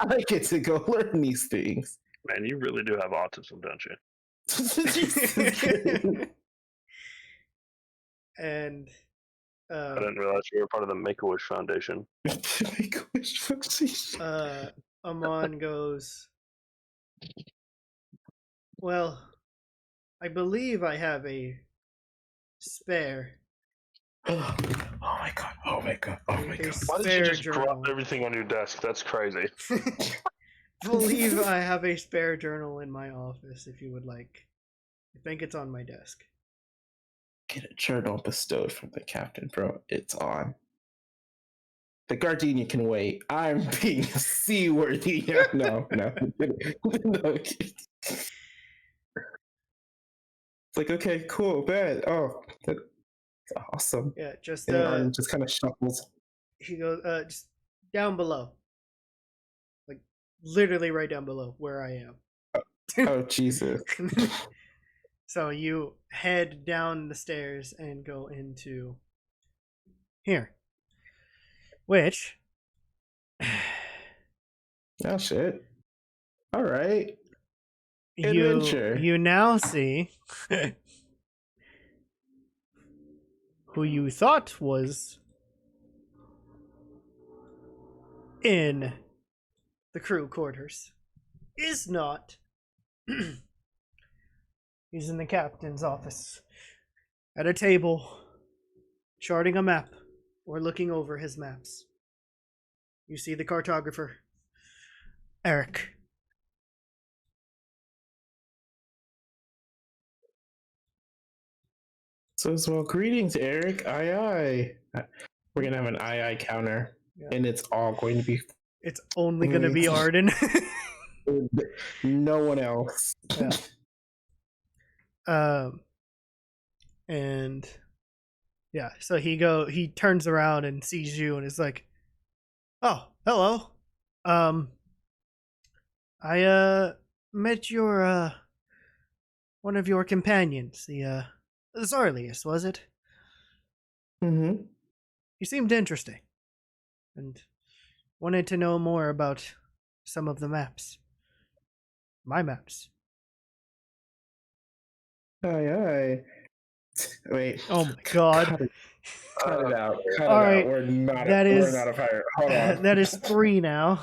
I get to go learn these things. Man, you really do have autism, don't you? And I didn't realize you were part of the Make-A-Wish Foundation. Make-A-Wish Foundation. Amon goes, well, I believe I have a spare. Oh my god. Why did you just drop everything on your desk? That's crazy. I believe I have a spare journal in my office if you would like. I think it's on my desk. Get a journal bestowed from the captain, bro. It's on. The Gardenia can wait. I'm being seaworthy. No. No. It's like, okay, cool, bad. Oh, that's awesome. Yeah, just And Arden just kind of shuffles. he goes just down below. Like literally right down below where I am. Oh, Jesus. So you head down the stairs and go into here. Which Oh, shit. All right. you Adventure. you now see who you thought was in the crew quarters is not. He's in the captain's office at a table charting a map or looking over his maps. You see the cartographer, Aric. So as well, greetings, Aric. Aye. We're gonna have an aye counter, Yeah. and it's all going to be It's only going to be Arden. no one else. Yeah. And yeah, so he turns around and sees you and is like, "Oh, hello. I met your one of your companions, the Zarlius, was it? Mm-hmm. You seemed interesting and wanted to know more about some of the maps. My maps." Aye. Wait. Oh my god. Cut it out. Cut All it right, out. We're not. that We're is- not a pirate. Hold on. That is 3 now.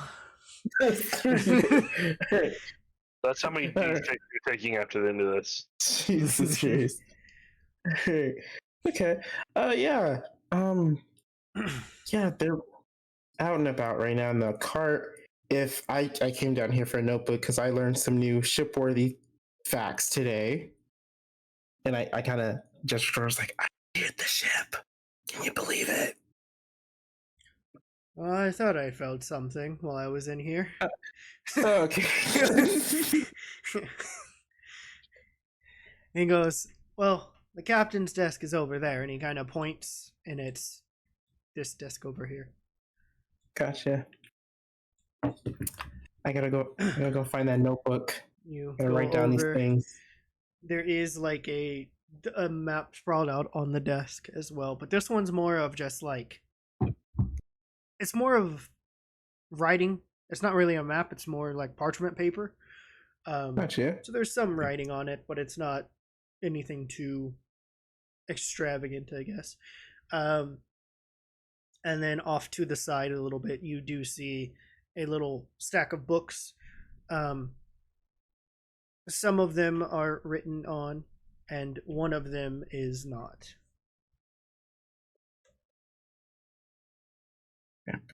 That's 3. That's how many D6 you're taking after the end of this. Jesus Christ. Okay. Yeah. Yeah, they're out and about right now in the cart. If I came down here for a notebook because I learned some new shipworthy facts today. And I kind of just was like, I hit the ship. Can you believe it? Well, I thought I felt something while I was in here. Okay. He goes, "Well, the captain's desk is over there," and he kind of points, and it's this desk over here. Gotcha. I gotta go find that notebook. You Gotta go write down these over. things. There is like a map sprawled out on the desk as well, but this one's more of just like, it's more of writing. It's not really a map, it's more like parchment paper. Gotcha. So there's some writing on it, but it's not anything too extravagant, I guess. And then off to the side a little bit, you do see a little stack of books. Some of them are written on, and one of them is not.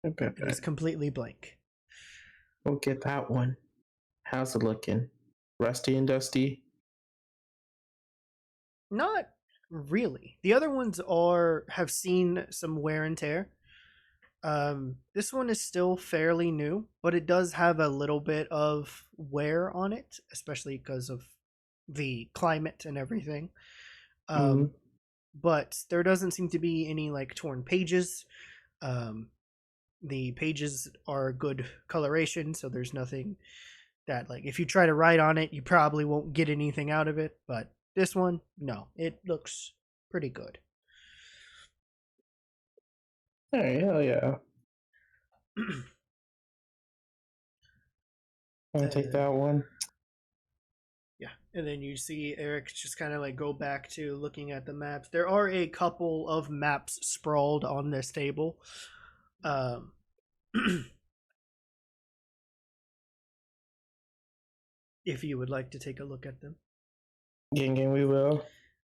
It's completely blank. We'll get that one. How's it looking? Rusty and dusty? Not really. The other ones have seen some wear and tear. This one is still fairly new, but it does have a little bit of wear on it, especially because of the climate and everything. But there doesn't seem to be any like torn pages. The pages are good coloration, so there's nothing that, like, if you try to write on it, you probably won't get anything out of it. But this one, no, it looks pretty good. Hey, hell yeah. I'll take that one. Yeah, and then you see Aric just kind of like go back to looking at the maps. There are a couple of maps sprawled on this table. If you would like to take a look at them. Gang, we will.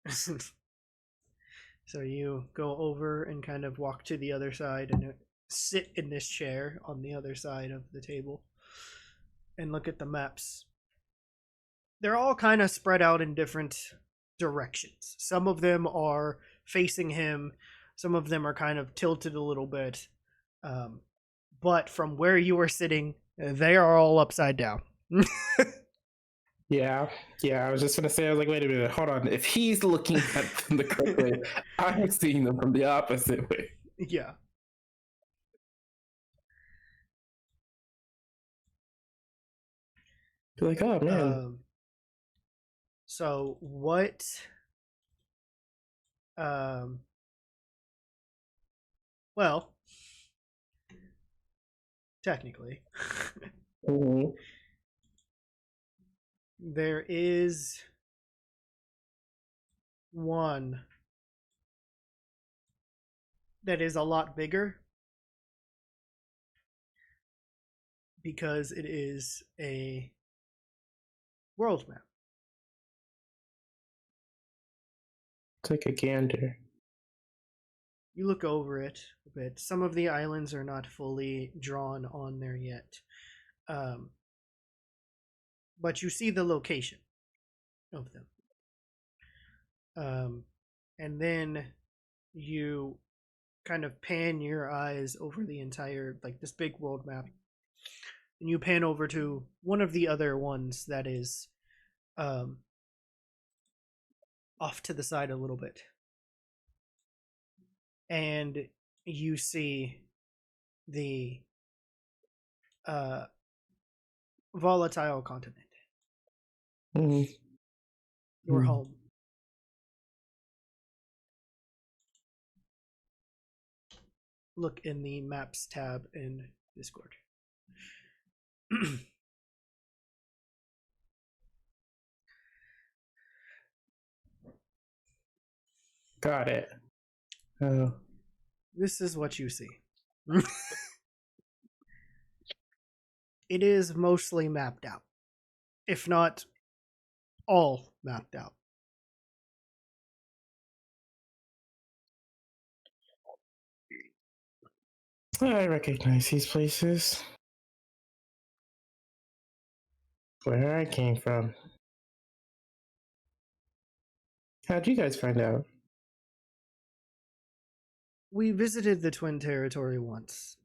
So you go over and kind of walk to the other side and sit in this chair on the other side of the table and look at the maps. They're all kind of spread out in different directions. Some of them are facing him, some of them are kind of tilted a little bit. But from where you are sitting, they are all upside down. Yeah, I was just gonna say, I was like, wait a minute, hold on. If he's looking at them the correct way, I'm seeing them from the opposite way. Yeah. Be like, oh man. So what? Well, technically, Mhm. there is one that is a lot bigger because it is a world map. Take a gander. You look over it a bit. Some of the islands are not fully drawn on there yet. But you see the location of them. And then you kind of pan your eyes over the entire, like this big world map. And you pan over to one of the other ones that is off to the side a little bit. And you see the volatile continent. Mhm. Your Mhm. home. Look in the maps tab in Discord. Got it. Oh. This is what you see. It is mostly mapped out, if not all mapped out. I recognize these places. Where I came from. How'd you guys find out? We visited the Twin Territory once,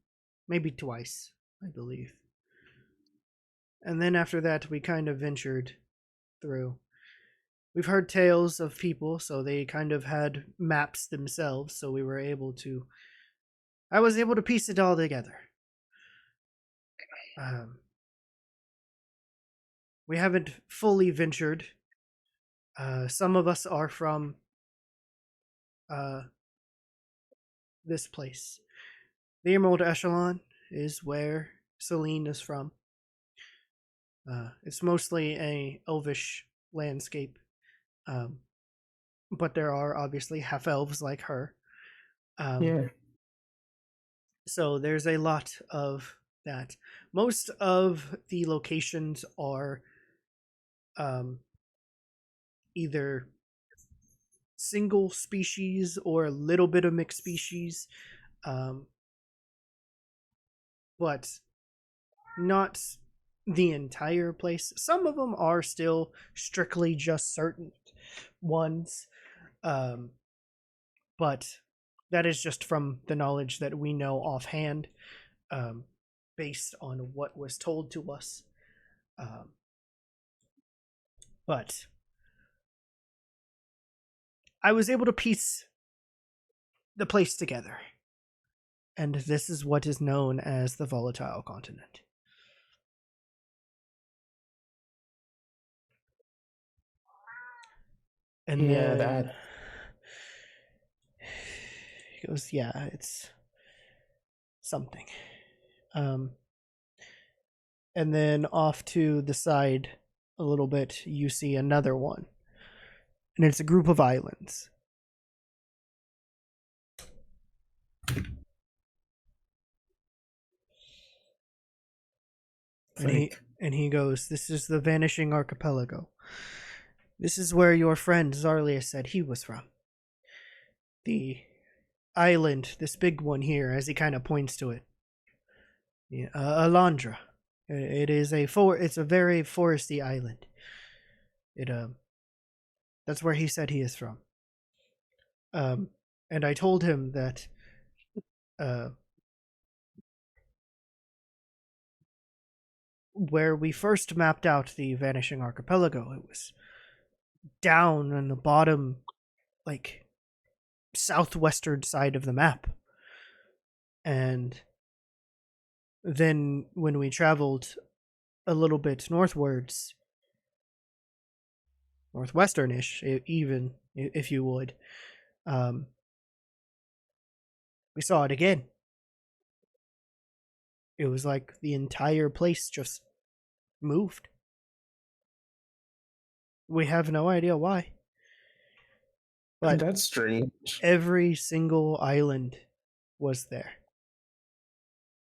maybe twice, I believe. And then after that, we kind of ventured through. We've heard tales of people, so they kind of had maps themselves, so we were able to. I was able to piece it all together. We haven't fully ventured. Some of us are from this place. The Emerald Echelon is where Selene is from. It's mostly a elvish landscape, but there are obviously half elves like her. Yeah. So there's a lot of that. Most of the locations are either single species or a little bit of mixed species, but not the entire place. Some of them are still strictly just certain ones, but that is just from the knowledge that we know offhand, based on what was told to us. But I was able to piece the place together, and this is what is known as the Volatile Continent. And Yeah, then that. he goes, yeah, it's something. And then off to the side a little bit, you see another one. And it's a group of islands. And he goes, this is the Vanishing Archipelago. This is where your friend Zarlia said he was from. The island, this big one here, as he kind of points to it. Yeah, Alondra. It's a very foresty island. It That's where he said he is from. And I told him that where we first mapped out the Vanishing Archipelago, it was down on the bottom, like, southwestern side of the map. And then when we traveled a little bit northwards, northwestern-ish, even, if you would, we saw it again. It was like the entire place just moved. We have no idea why. But that's strange. every single island was there.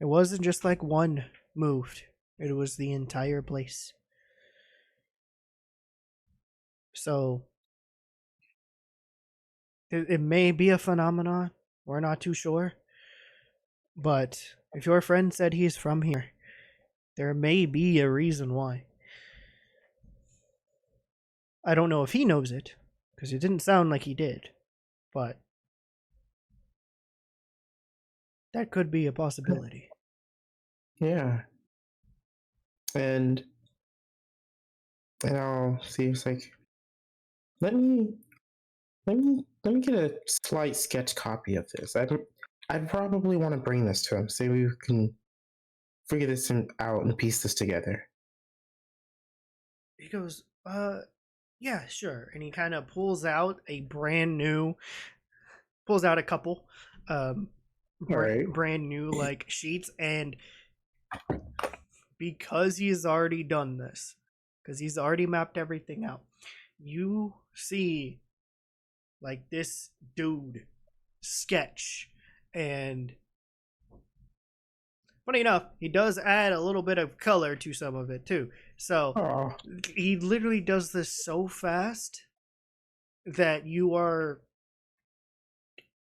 It wasn't just like one moved. It was the entire place. So it may be a phenomenon. We're not too sure. But if your friend said he's from here, there may be a reason why. I don't know if he knows it, because it didn't sound like he did. But that could be a possibility. Yeah. And I'll see. It's like, let me get a slight sketch copy of this. I'd probably want to bring this to him, so we can figure this out and piece this together. He goes, yeah, sure. And he kind of pulls out a brand new, pulls out a couple, brand new, like, sheets. And because he's already done this, because he's already mapped everything out, you see, like, this dude sketch. And funny enough, he does add a little bit of color to some of it too. So he literally does this so fast that you are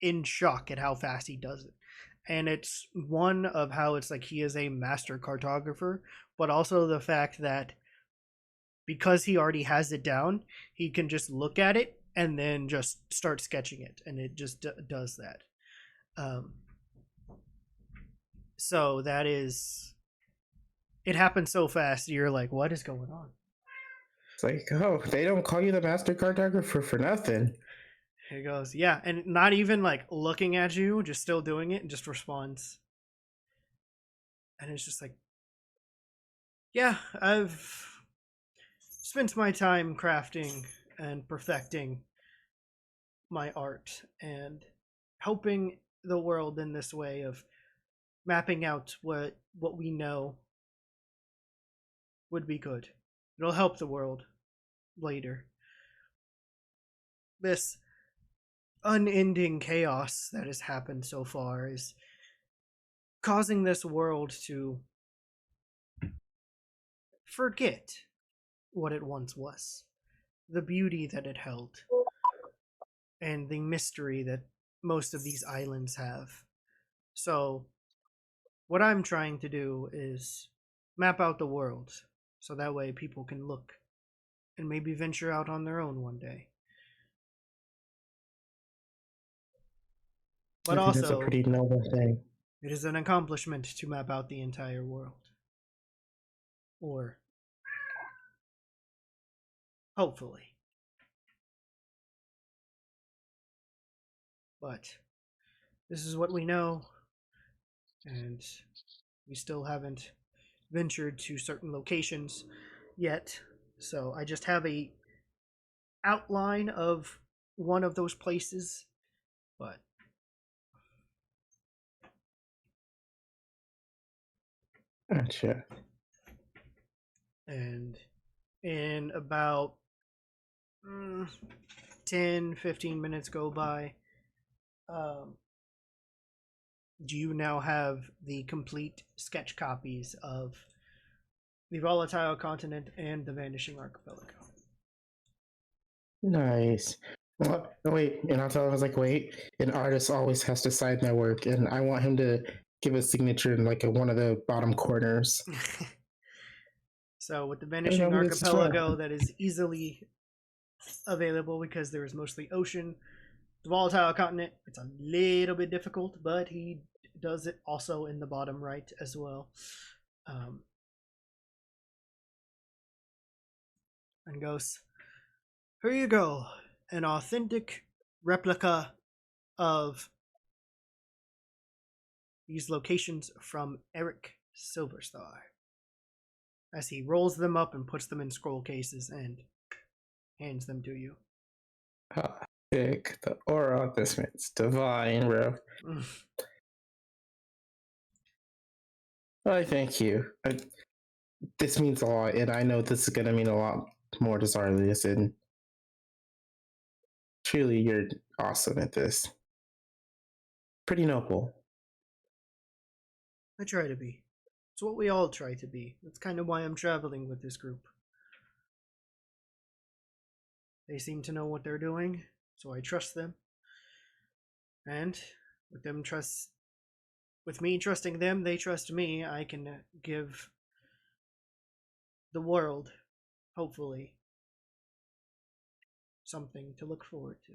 in shock at how fast he does it. And it's one of how it's like he is a master cartographer, but also the fact that because he already has it down, he can just look at it and then just start sketching it, and it just does that. So that is, it happens so fast, you're like, what is going on? It's like, oh, they don't call you the master cartographer for nothing. He goes, yeah, and not even like looking at you, just still doing it, and just responds. And it's just like, yeah, I've spent my time crafting and perfecting my art and helping the world in this way of mapping out what we know would be good. It'll help the world later. This unending chaos that has happened so far is causing this world to forget what it once was, the beauty that it held, and the mystery that most of these islands have. So what I'm trying to do is map out the world so that way people can look and maybe venture out on their own one day. But also, that's a pretty noble thing. It is an accomplishment to map out the entire world. Or hopefully. But this is what we know, and we still haven't ventured to certain locations yet. So I just have a outline of one of those places, but gotcha. And in about 10-15 minutes go by, do you now have the complete sketch copies of the Volatile Continent and the Vanishing Archipelago? Nice. Well, wait, and I'll tell him, I was like, wait, an artist always has to sign their work, and I want him to give a signature in like one of the bottom corners. So with the Vanishing Archipelago, that is easily available because there is mostly ocean. The volatile continent, it's a little bit difficult, but he does it also in the bottom right as well. And goes, here you go, an authentic replica of these locations from Aric Silverstar. As he rolls them up and puts them in scroll cases and hands them to you. Sick. The aura of this man's divine, bro. I thank you. This means a lot, and I know this is going to mean a lot more to Zarlius, and truly, you're awesome at this. Pretty noble. I try to be. It's what we all try to be. That's kind of why I'm traveling with this group. They seem to know what they're doing, so I trust them. And with me trusting them, they trust me. I can give the world, hopefully, something to look forward to.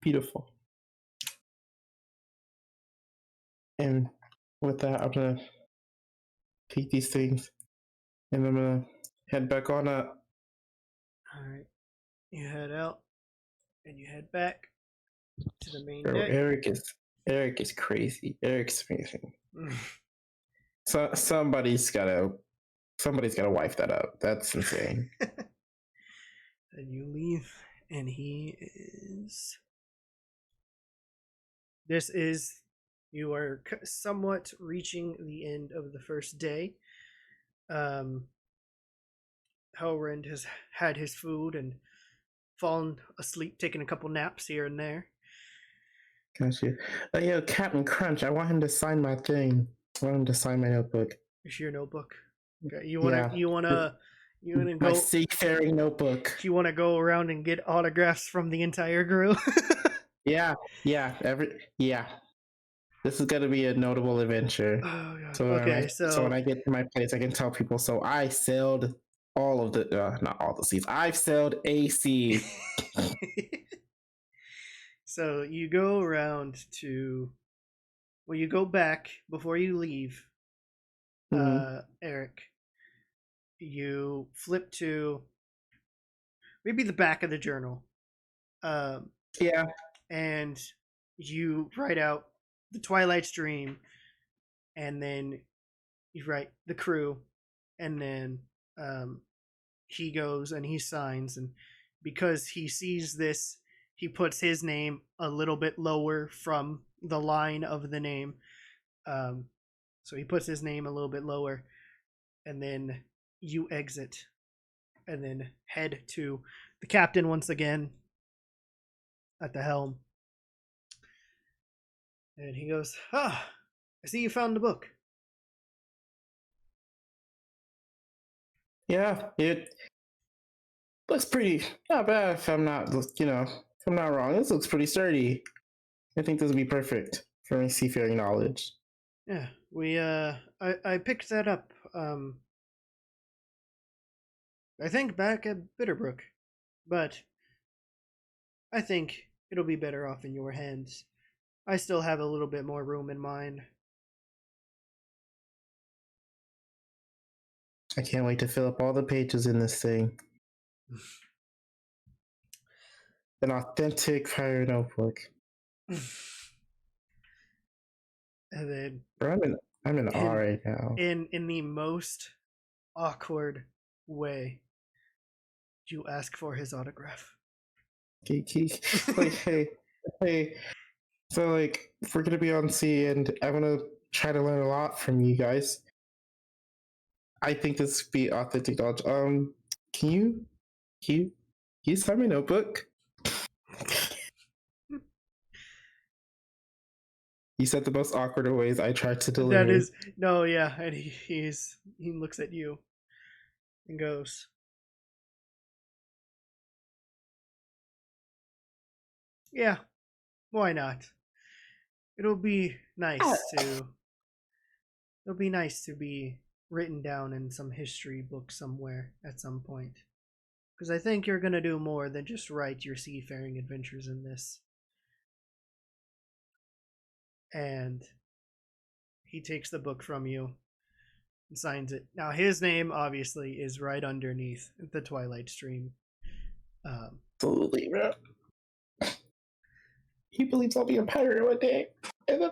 Beautiful. And with that, I'm gonna take these things and I'm gonna head back on up. Alright. You head out and you head back to the main Bro, deck. Aric is crazy. Eric's amazing. So somebody's gotta wipe that up. That's insane. And you leave, and you are somewhat reaching the end of the first day. Hellrend has had his food and fallen asleep, taking a couple naps here and there. Gotcha. Yo, Captain Crunch, I want him to sign my thing. I want him to sign my notebook. Is your notebook? Okay. You wanna go my seafaring notebook. You wanna go around and get autographs from the entire crew? Yeah. This is gonna be a notable adventure. Oh, God. So when I get to my place, I can tell people. So I sailed all of the, not all the seas. I've sailed a sea. So you go around to, you go back before you leave, Aric. You flip to maybe the back of the journal. Yeah. And you write out the Twilight Stream, and then you write the crew, and then he goes and he signs, and because he sees this, he puts his name a little bit lower from the line of the name. So he puts his name a little bit lower, and then you exit, and then head to the captain once again at the helm. And he goes, I see you found the book. Yeah, it looks pretty, not bad if I'm not, if I'm not wrong. This looks pretty sturdy. I think this would be perfect for my seafaring knowledge. Yeah, I picked that up, I think back at Bitterbrook, but I think it'll be better off in your hands. I still have a little bit more room in mine. I can't wait to fill up all the pages in this thing. An authentic fire notebook. And then Bro, I'm in awe right now. In the most awkward way, you ask for his autograph. Like, hey. So, like, if we're gonna be on sea, and I'm gonna try to learn a lot from you guys, I think this would be authentic knowledge. Can you sign my notebook? You said the most awkward of ways. I tried to deliver. That is no, yeah, and he looks at you and goes, "Yeah, why not? It'll be nice to be written down in some history book somewhere at some point. Because I think you're going to do more than just write your seafaring adventures in this. And he takes the book from you and signs it. Now, his name, obviously, is right underneath the Twilight Stream. Absolutely, bro. He believes I'll be a pirate one day. And then...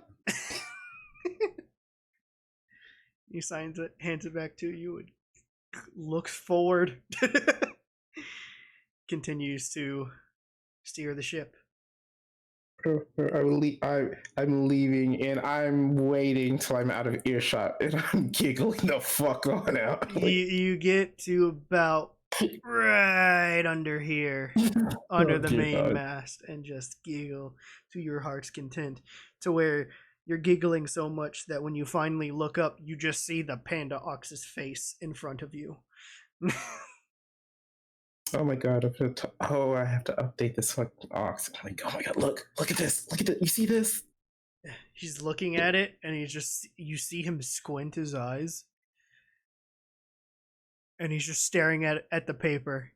He signs it, hands it back to you, and looks forward. Continues to steer the ship. I'm leaving, and I'm waiting till I'm out of earshot, and I'm giggling the fuck on out. You get to about right under here, under the main mast, and just giggle to your heart's content, to where you're giggling so much that when you finally look up, you just see the panda ox's face in front of you. Oh my god! I have to update this fucking ox. I'm like, oh my god! Look at this! Look at this! You see this? He's looking at it, and you see him squint his eyes, and he's just staring at the paper.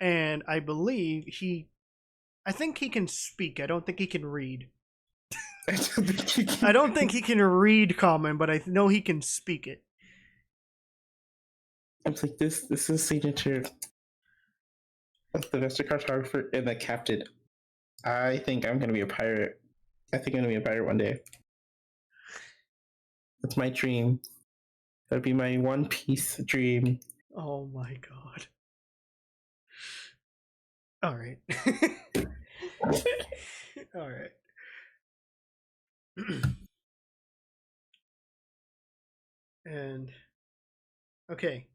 And I believe I think he can speak. I don't think he can read. I don't think he can read common, but I know he can speak it. I'm like, this is signature of the master cartographer and the captain. I think I'm gonna be a pirate. I think I'm gonna be a pirate one day. That's my dream. That'd be my One Piece dream. Oh my god. Alright. Alright. And okay.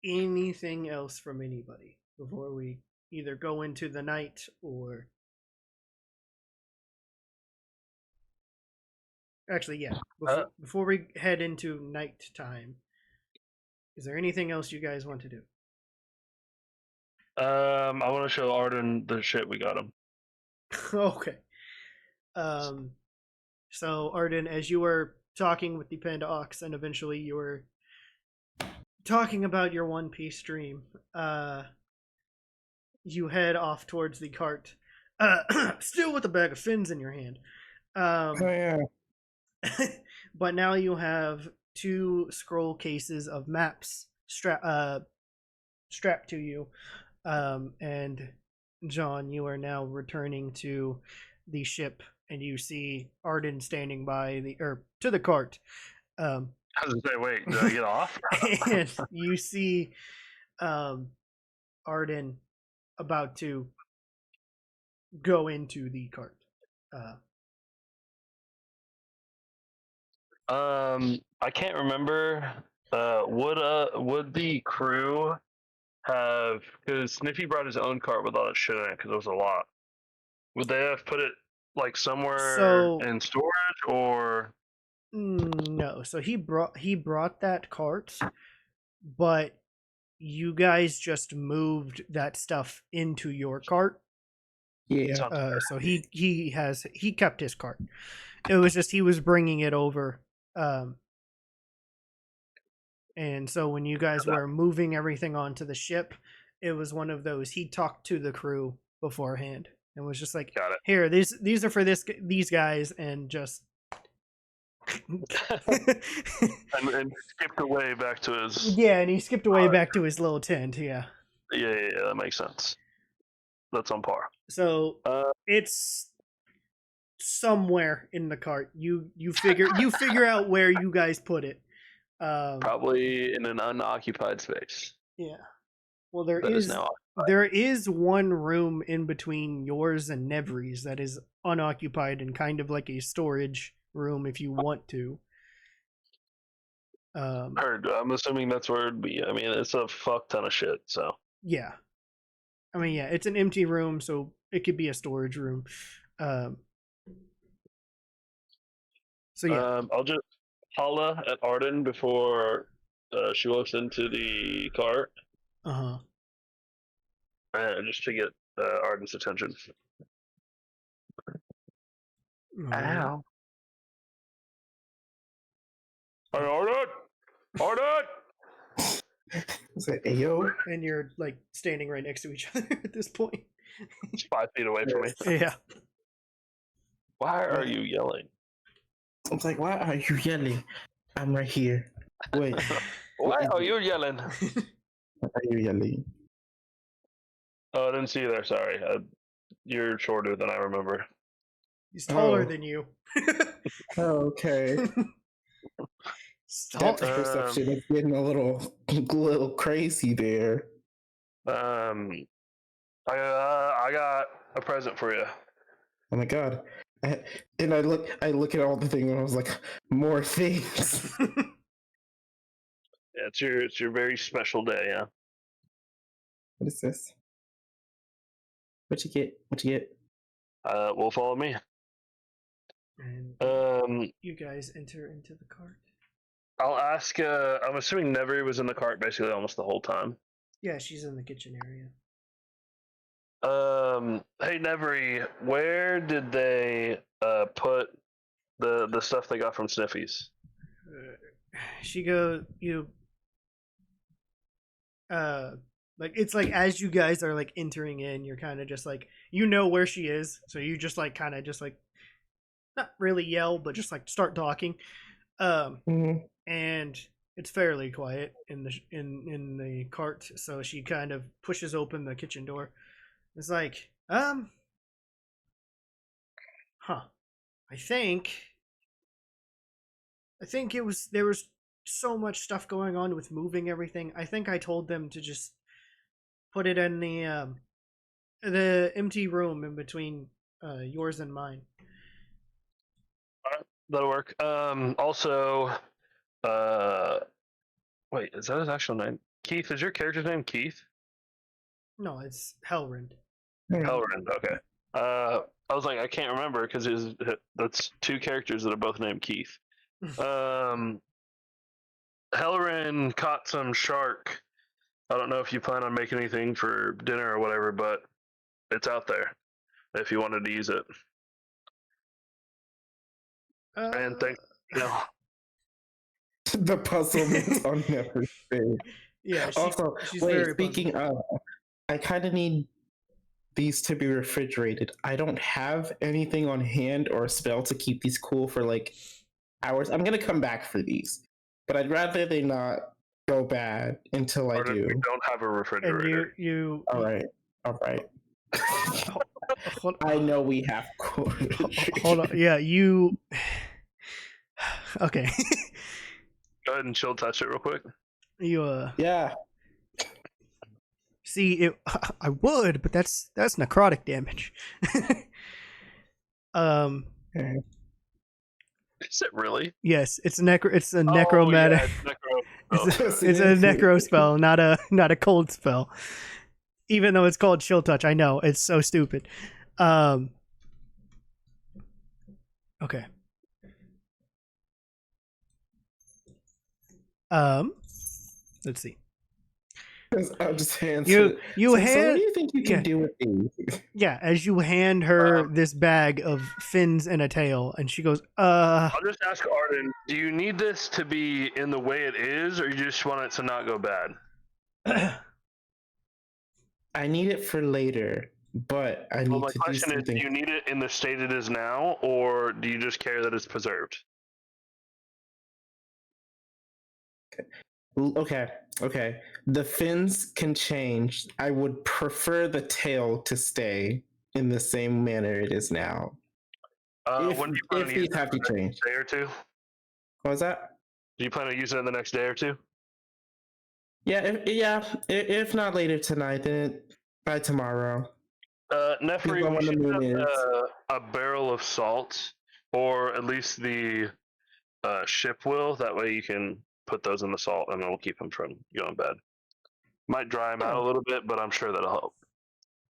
Anything else from anybody before we either go into the night or actually, yeah. Before we head into night time, is there anything else you guys want to do? I want to show Arden the shit we got him. Okay. So Arden, as you were talking with the Panda Ox, and eventually you were talking about your One Piece dream, you head off towards the cart, still with a bag of fins in your hand. Oh yeah. But now you have 2 scroll cases of maps strapped to you, and John, you are now returning to the ship, and you see Arden standing by to the cart. I was gonna say, wait, did I get off? And you see Arden about to go into the cart. I can't remember. Would the crew have, because Sniffy brought his own cart with all that shit in it because it was a lot. Would they have put it like somewhere in storage or? No. So he brought that cart, but you guys just moved that stuff into your cart. Yeah. So he kept his cart. It was just he was bringing it over. And so when you guys were moving everything onto the ship, it was one of those, he talked to the crew beforehand and was just like, here, these are for these guys, and just and skipped away back to his and he skipped away back to his little tent. Yeah, that makes sense. That's on par. So it's somewhere in the cart. You figure out where you guys put it. Probably in an unoccupied space. Yeah. Well, there is one room in between yours and Nevri's that is unoccupied and kind of like a storage room if you want to. Heard. I'm assuming that's where it'd be. I mean, it's a fuck ton of shit. So yeah. I mean, yeah, it's an empty room, so it could be a storage room. So yeah. I'll just holla at Arden before she walks into the cart. Just to get Arden's attention. Ow. Hey, Arden! Arden! It's like, hey, yo. And you're like standing right next to each other at this point. It's 5 feet away from me. Yeah. Why are you yelling? I was like, why are you yelling? I'm right here. Wait. Why are you yelling? Why are you yelling? Oh, I didn't see you there. Sorry. You're shorter than I remember. He's taller Oh. than you. Oh, okay. Tall- Depth perception is getting a little crazy there. I got a present for you. Oh my god. And I look at all the things and I was like, more things. Yeah, it's your very special day. Yeah. What is this? What you get? What you get? Will follow me. And you guys enter into the cart. I'll ask. I'm assuming Nevery was in the cart basically almost the whole time. Yeah, she's in the kitchen area. Hey Nevery, where did they put the stuff they got from Sniffy's? She goes, like it's like as you guys are like entering in, you're kind of just like where she is, so you just like kind of just like not really yell, but just like start talking. And it's fairly quiet in the cart, so she kind of pushes open the kitchen door. It's like, I think there was so much stuff going on with moving everything. I think I told them to just put it in the empty room in between yours and mine. That'll work. Also, wait, is that his actual name? Keith, is your character's name Keith? No, it's Hellrend. Hellrend, okay. I was like, I can't remember because that's two characters that are both named Keith. Hellrend caught some shark. I don't know if you plan on making anything for dinner or whatever, but it's out there if you wanted to use it. And thanks. The puzzlement on Nevery's face. Yeah. Also, she's wait. very Speaking of, I kind of need these to be refrigerated. I don't have anything on hand or a spell to keep these cool for like hours. I'm gonna come back for these, but I'd rather they not go bad until I do. We don't have a refrigerator. And you All right. I know we have cool. Hold on. Yeah, you. Okay. Go ahead and chill touch it real quick. You Yeah. See, I would, but that's necrotic damage. Is it really? Yes, it's a necromantic. Yeah, it's a necro spell, not a cold spell. Even though it's called chill touch, I know it's so stupid. Okay. Let's see. I'll just hand you so hand. What do you think you can do with these? Yeah, as you hand her this bag of fins and a tail, and she goes, I'll just ask Arden, do you need this to be in the way it is, or you just want it to not go bad? I need it for later, but I need to do something. My question is, do you need it in the state it is now, or do you just care that it's preserved? Okay. The fins can change. I would prefer the tail to stay in the same manner it is now. If these have to change. Day or two? What was that? Do you plan on using it the next day or two? Yeah, if not later tonight, then by tomorrow. Nefery, we should have a barrel of salt, or at least the ship will. That way you can put those in the salt, and it'll keep them from going bad. Might dry them out a little bit, but I'm sure that'll help.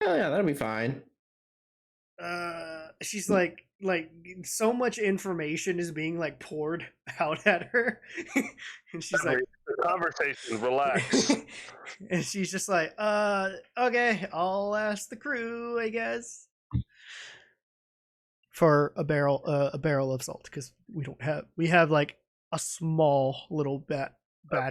Oh yeah, that'll be fine. She's like so much information is being like poured out at her, and she's like, conversation, relax. And she's just like, okay, I'll ask the crew, I guess, for a barrel of salt, because we have like a small little batch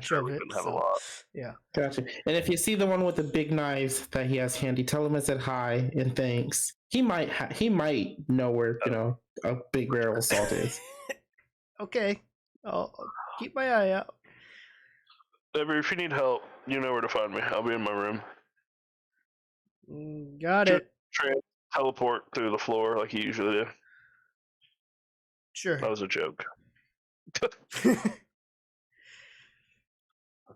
sure of we it. didn't have a So, lot. yeah. Gotcha. And if you see the one with the big knives that he has handy, tell him I said hi and thanks. He might know where a big barrel of salt is. Okay, I'll keep my eye out. Debbie, if you need help, you know where to find me. I'll be in my room. Got Just it. teleport through the floor like you usually do. Sure. That was a joke. Okay.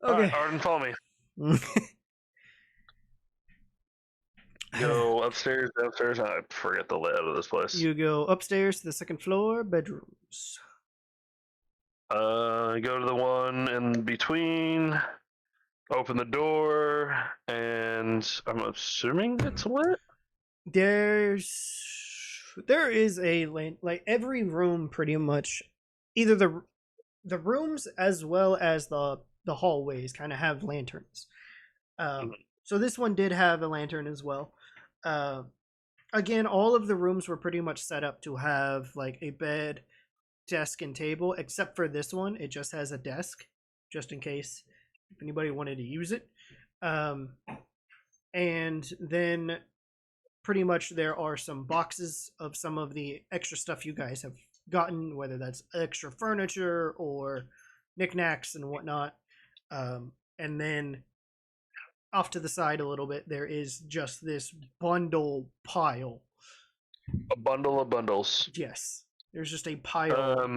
Alright, Arden, follow me. Go upstairs, downstairs. I forget the layout of this place. You go upstairs to the second floor, bedrooms. Go to the one in between. Open the door, and I'm assuming it's lit. There is a like every room pretty much, either the rooms as well as the hallways kind of have lanterns. So this one did have a lantern as well. Again, all of the rooms were pretty much set up to have like a bed, desk, and table, except for this one. It just has a desk, just in case if anybody wanted to use it. And then pretty much there are some boxes of some of the extra stuff you guys have gotten, whether that's extra furniture or knickknacks and whatnot. And then off to the side a little bit, there is just this bundle pile. A bundle of bundles. Yes, there's just a pile.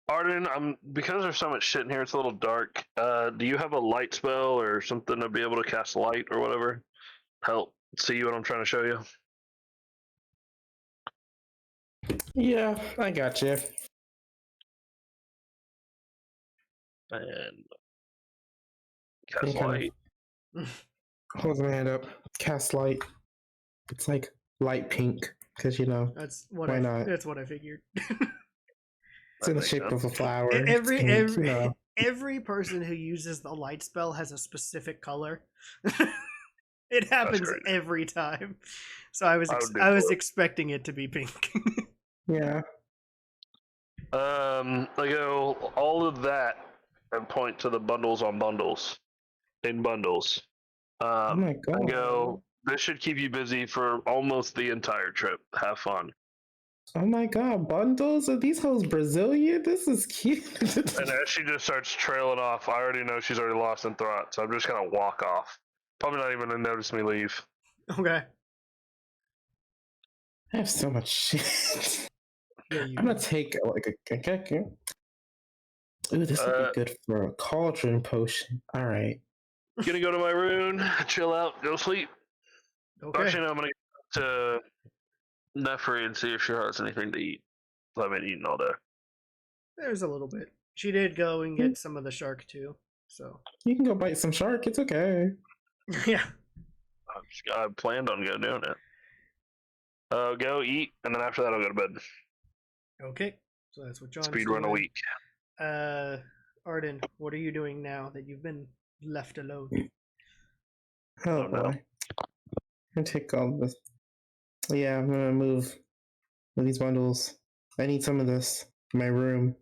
Arden, because there's so much shit in here, it's a little dark. Do you have a light spell or something to be able to cast light or whatever? Help see what I'm trying to show you. Yeah, I got you. And cast light. Hold my hand up. Cast light. It's like light pink because That's what why not? That's what I figured. It's in the shape of a flower. Every person who uses the light spell has a specific color. It happens every time. So I was expecting it to be pink. Yeah. I go all of that and point to the bundles on bundles. In bundles. Oh my god. And go, this should keep you busy for almost the entire trip. Have fun. Oh my god, bundles? Are these hoes Brazilian? This is cute. And as she just starts trailing off, I already know she's already lost in thought, so I'm just gonna walk off. Probably not even gonna notice me leave. Okay. I have so much shit. Yeah, I'm gonna take like a ooh, this would be good for a cauldron potion. Alright. Gonna go to my room, chill out, go sleep. Okay. Actually, no, I'm gonna get to Nefri and see if she has anything to eat. I've been eating all day. There's a little bit. She did go and get some of the shark too, so you can go bite some shark. It's okay. Yeah. I planned on doing it. Go eat, and then after that, I'll go to bed. Okay, so that's what John. Speed run a week. Arden, what are you doing now that you've been left alone? Oh boy. I'm gonna take all this. Yeah, I'm gonna move these bundles. I need some of this in my room.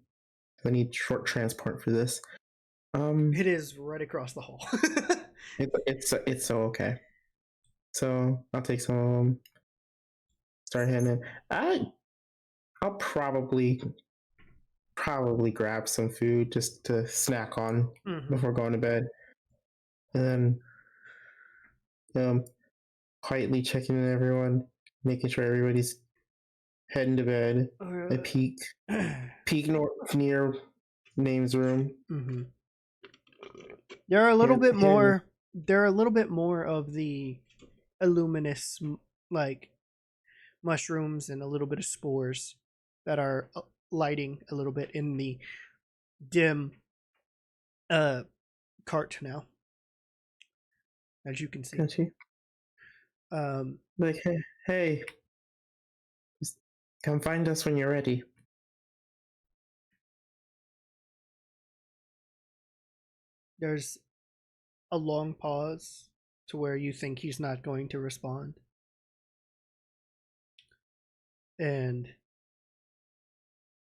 I need short transport for this. It is right across the hall. it's so okay. So I'll take some of them. Start heading in. I'll probably grab some food just to snack on before going to bed, and then quietly checking in everyone, making sure everybody's heading to bed. I peek near Name's room. There are a little bit more. There are a little bit more of the illuminous, like mushrooms and a little bit of spores that are lighting a little bit in the dim cart now, as you can see. Got you. Like, hey, just come find us when you're ready. There's a long pause to where you think he's not going to respond. And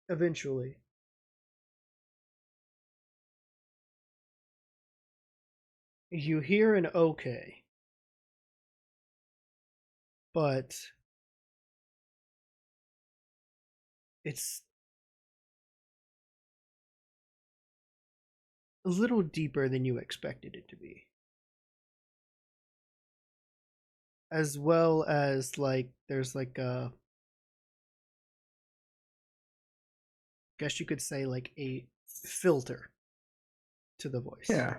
eventually, You hear an okay, but it's a little deeper than you expected it to be. As well as, like, there's like a, guess you could say, like a filter to the voice. Yeah.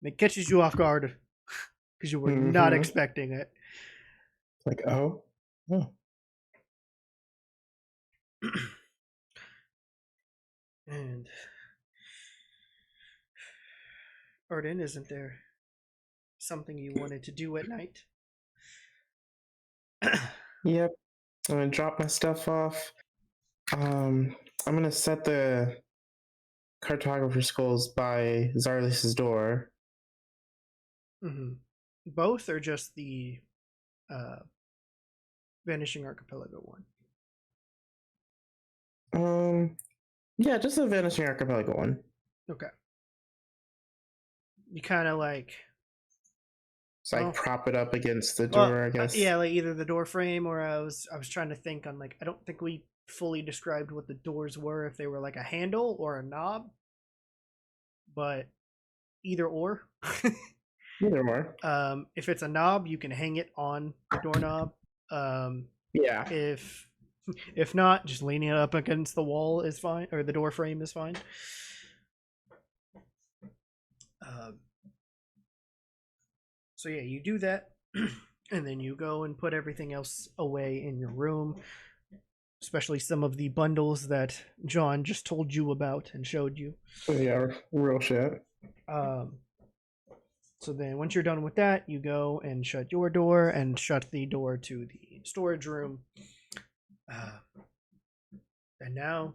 It catches you off guard because you were not expecting it. Like, oh. And Arden, isn't there something you wanted to do at night? Yep. I'm gonna drop my stuff off. I'm gonna set the cartographer skulls by Zarlis's door. Mm-hmm. Both, or just the Vanishing Archipelago one? Yeah, just the Vanishing Archipelago one. Okay. You kind of like, so prop it up against the door, I guess. Yeah, like either the door frame, or I was trying to think on, like, I don't think we fully described what the doors were, if they were like a handle or a knob, but either or. Either or. If it's a knob, you can hang it on the doorknob. Yeah. If not, just leaning it up against the wall is fine, or the door frame is fine. So yeah, you do that, and then you go and put everything else away in your room, especially some of the bundles that John just told you about and showed you. Yeah, real shit. So then once you're done with that, you go and shut your door and shut the door to the storage room. And now,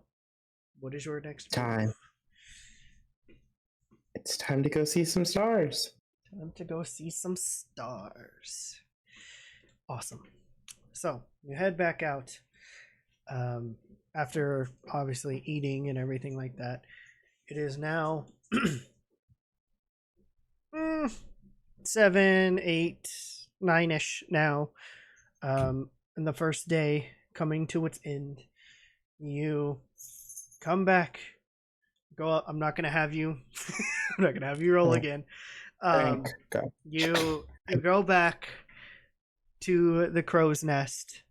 what is your next time? It's time to go see some stars. Time to go see some stars. Awesome. So you head back out after obviously eating and everything like that. It is now 7, 8, 9-ish now. And the first day coming to its end. You come back. Go up. I'm not gonna have you. I'm not gonna have you roll again. You go back to the crow's nest.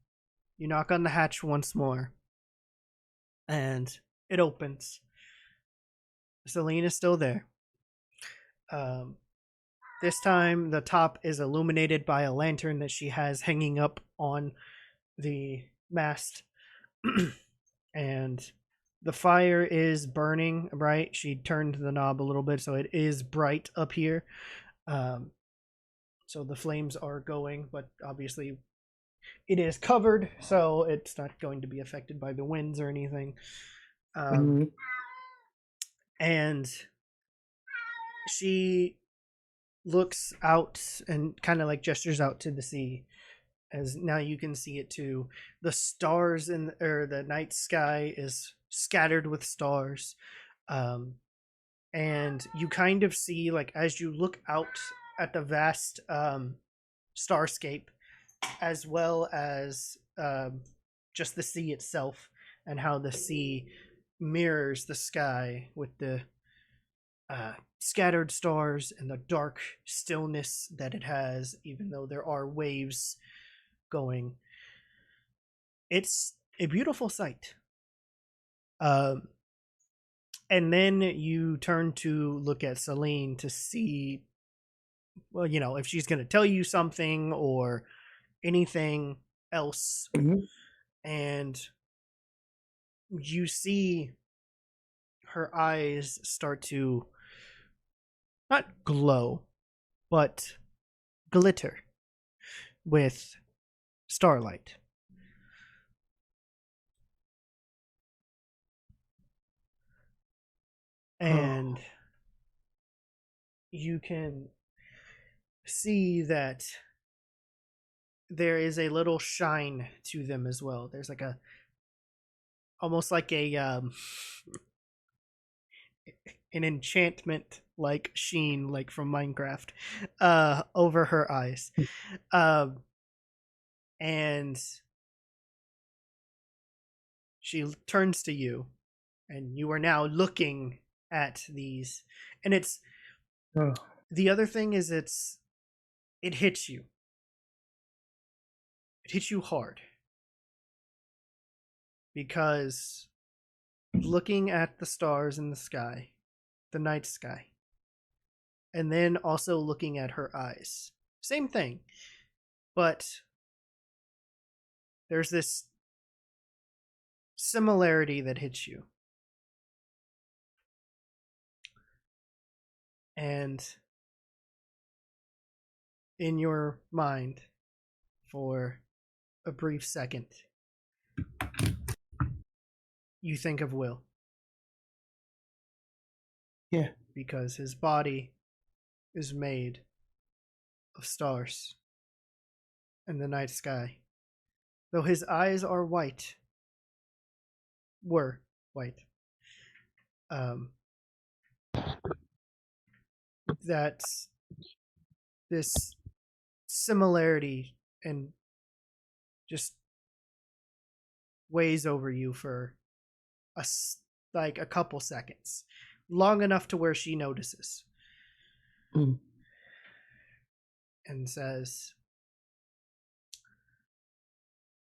You knock on the hatch once more, and it opens. Selene is still there. This time, the top is illuminated by a lantern that she has hanging up on the mast, and the fire is burning bright. She turned the knob a little bit, so it is bright up here. So the flames are going, but obviously it is covered, so it's not going to be affected by the winds or anything. And she looks out and kind of like gestures out to the sea, as now you can see it too. The stars or the night sky is scattered with stars, and you kind of see, like, as you look out at the vast starscape, as well as just the sea itself, and how the sea mirrors the sky with the scattered stars and the dark stillness that it has, even though there are waves going. It's a beautiful sight. And then you turn to look at Selene to see, well, you know, if she's going to tell you something or anything else. And you see her eyes start to not glow, but glitter with starlight. And you can see that there is a little shine to them as well. There's like a, almost like a an enchantment like sheen, like from Minecraft, over her eyes. And she turns to you, and you are now looking at these. And it's Oh, the other thing is it hits you. It hits you hard. Because looking at the stars in the sky, the night sky, and then also looking at her eyes. Same thing. But there's this similarity that hits you. And in your mind, for a brief second, you think of Will. yeah. Because his body is made of stars and the night sky. Though his eyes are white, were white. That this similarity and just weighs over you for like a couple seconds, long enough to where she notices and says,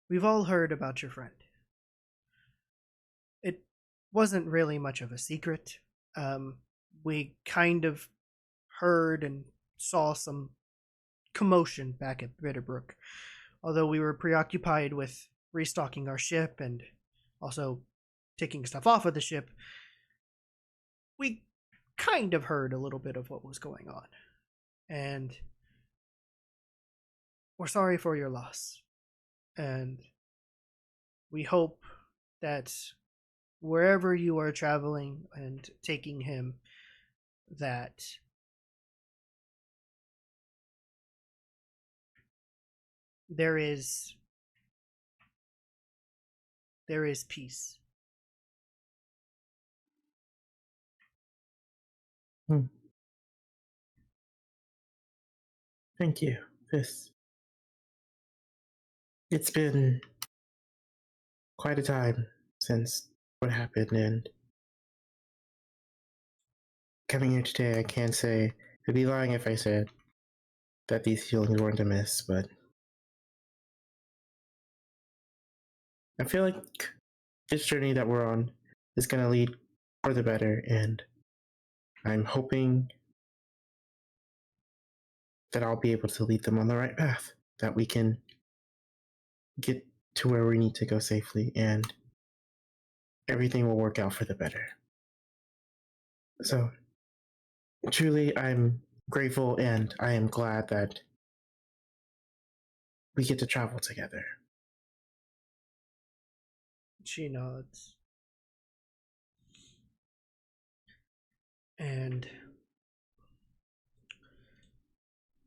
"We've all heard about your friend. It wasn't really much of a secret. We kind of heard and saw some commotion back at Bitterbrook, although we were preoccupied with restocking our ship and also taking stuff off of the ship. We kind of heard a little bit of what was going on, and we're sorry for your loss. And we hope that wherever you are traveling and taking him, that there is peace." Thank you. It's been quite a time since what happened, and coming here today, I can't say, I'd be lying if I said that these feelings weren't amiss, but I feel like this journey that we're on is going to lead for the better, and I'm hoping that I'll be able to lead them on the right path, that we can get to where we need to go safely, and everything will work out for the better. So, truly, I'm grateful and I am glad that we get to travel together. She nods. And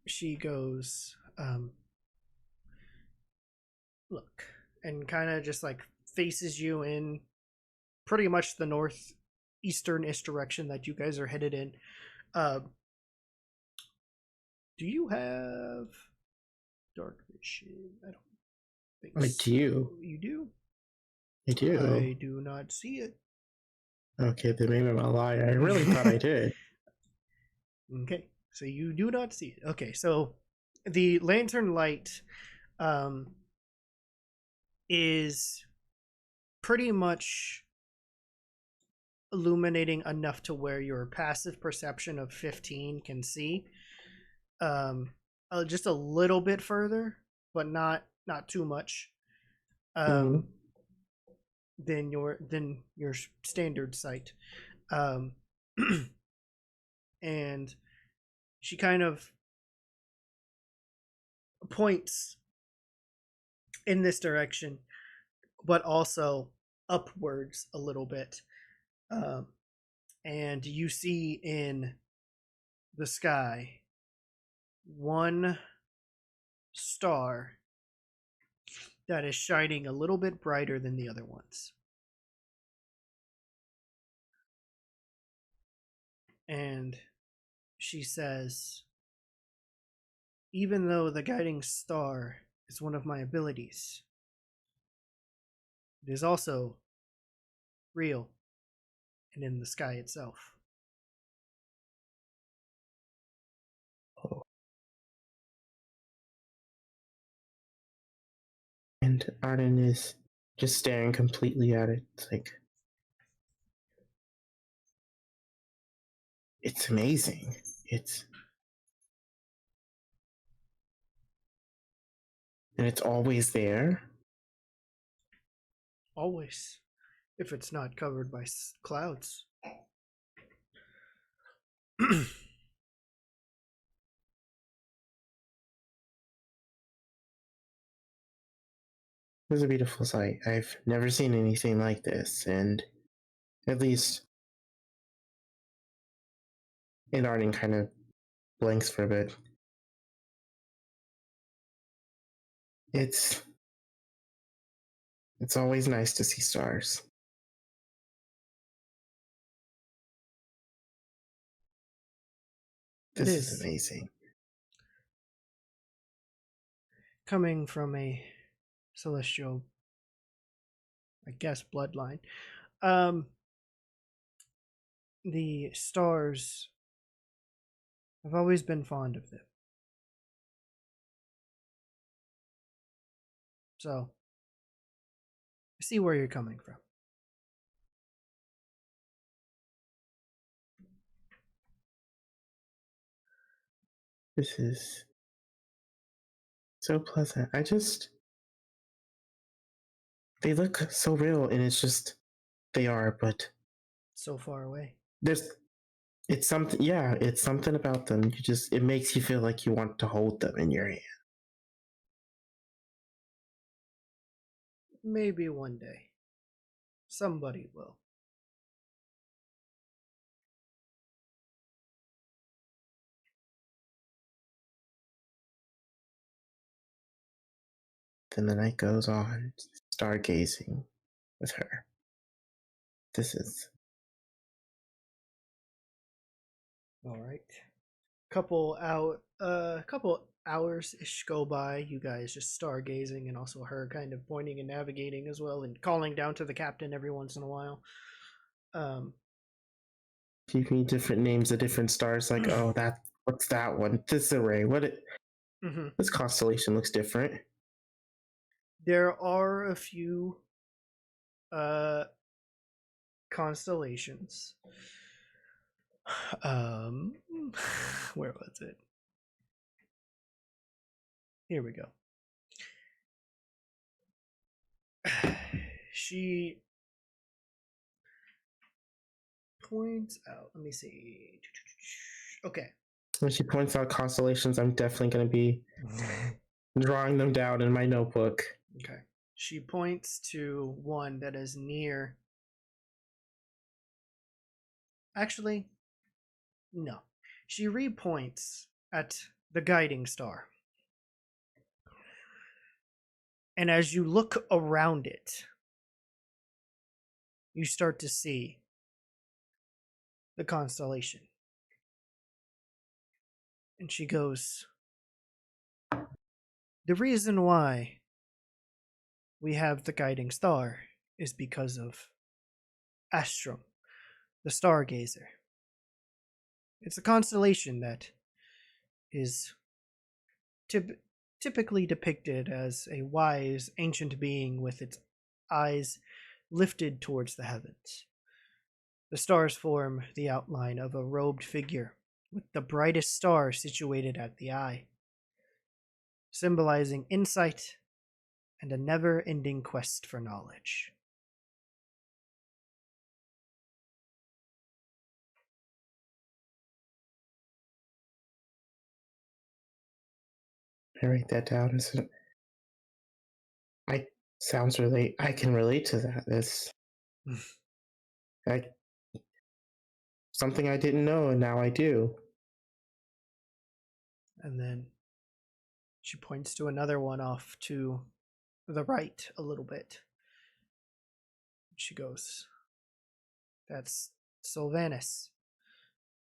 she goes, look, and kind of just like faces you in pretty much the northeastern-ish direction that you guys are headed in. Do you have dark vision? I don't think I so. do. You do? I do. I do not see it. Okay, then maybe I'm a liar. I really thought I did. Okay, so you do not see it. Okay, so the lantern light is pretty much illuminating enough to where your passive perception of 15 can see. Just a little bit further, but not too much. Than your standard sight. And she kind of points in this direction, but also upwards a little bit. And you see in the sky one star that is shining a little bit brighter than the other ones. And she says, even though the guiding star is one of my abilities, it is also real and in the sky itself. Oh. And Arden is just staring completely at it. It's like, it's amazing. And it's always there. Always, if it's not covered by clouds. It was a beautiful sight. I've never seen anything like this, and at least, and Arden kind of blanks for a bit. It's always nice to see stars. This is amazing. Coming from a celestial, I guess, bloodline, the stars, I've always been fond of them. So, I see where you're coming from. This is so pleasant. They look so real, and it's just, they are, but So far away. it's something about them. It makes you feel like you want to hold them in your hand. Maybe one day. Somebody will. Then the night goes on, stargazing with her. This is all right. Couple hours ish go by. You guys just stargazing, and also her kind of pointing and navigating as well, and calling down to the captain every once in a while. Give me different names of different stars. Like, oh, what's that one? This array. This constellation looks different. There are a few constellations. Where was it? Here we go. She points out, let me see. Okay. When she points out constellations, I'm definitely going to be drawing them down in my notebook. Okay. She points to one that is near. Actually, no. She repoints at the guiding star. And as you look around it, you start to see the constellation. And she goes, the reason why we have the guiding star is because of Astrum, the Stargazer. It's a constellation that is typically depicted as a wise, ancient being with its eyes lifted towards the heavens. The stars form the outline of a robed figure, with the brightest star situated at the eye, symbolizing insight and a never-ending quest for knowledge. I write that down. I can relate to that. That's something I didn't know, and now I do. And then she points to another one off to the right a little bit. She goes, that's Sylvanus.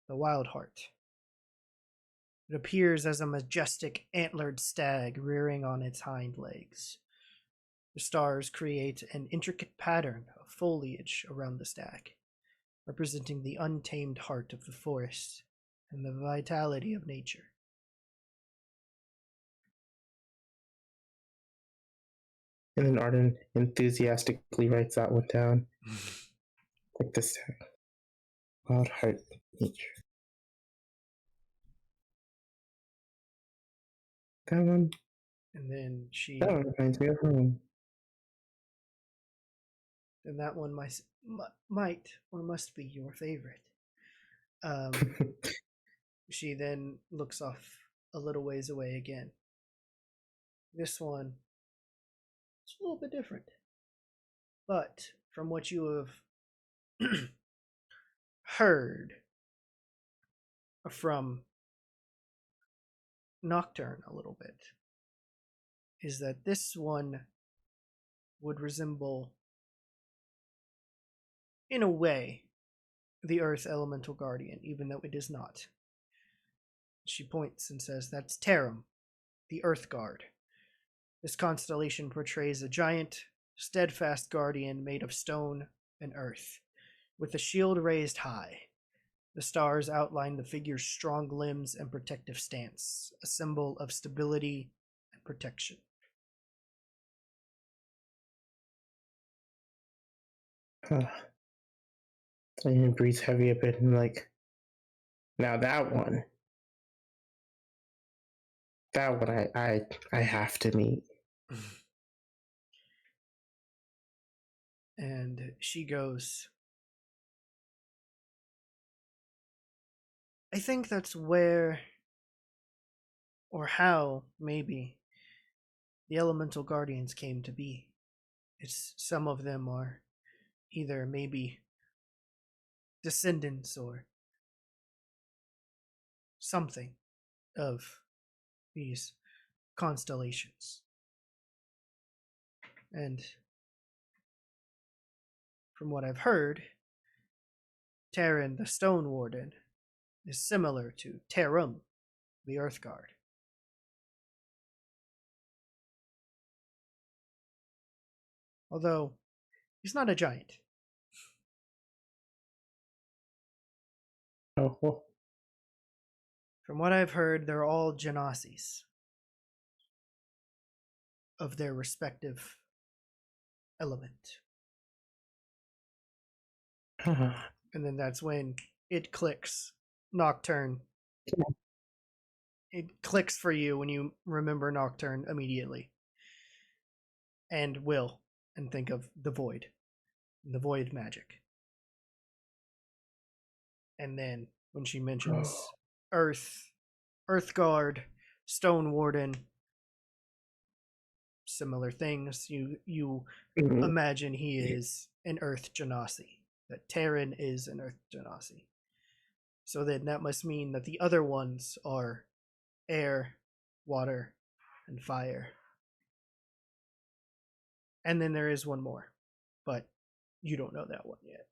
the Wild Heart. It appears as a majestic antlered stag rearing on its hind legs. The stars create an intricate pattern of foliage around the stag, representing the untamed heart of the forest and the vitality of nature. And then Arden enthusiastically writes that one down. Like this. Wild heart nature. That one. And then she. That one reminds me of home. And that one might or must be your favorite. She then looks off a little ways away again. This one is a little bit different. But from what you have heard from Nocturne a little bit, is that this one would resemble, in a way, the Earth Elemental Guardian, even though it is not. She points and says, that's Tarim, the Earth Guard. This constellation portrays a giant, steadfast guardian made of stone and earth, with a shield raised high. The stars outline the figure's strong limbs and protective stance, a symbol of stability and protection. And breathes heavy a bit and like, now that one I have to meet. And she goes, I think that's where, or how, maybe, the Elemental Guardians came to be. It's some of them are either maybe descendants or something of these constellations. And from what I've heard, Terran, the Stone Warden, is similar to Tarim, the Earth Guard. Although, he's not a giant. Oh, well. From what I've heard, they're all Genasis of their respective element. And then that's when it clicks. Nocturne. Yeah. It clicks for you when you remember Nocturne immediately. And will. And think of the Void. The Void magic. And then when she mentions Earth Guard, Stone Warden, similar things, you imagine he is an Earth Genasi. That Terran is an Earth Genasi. So then that must mean that the other ones are air, water, and fire. And then there is one more, but you don't know that one yet.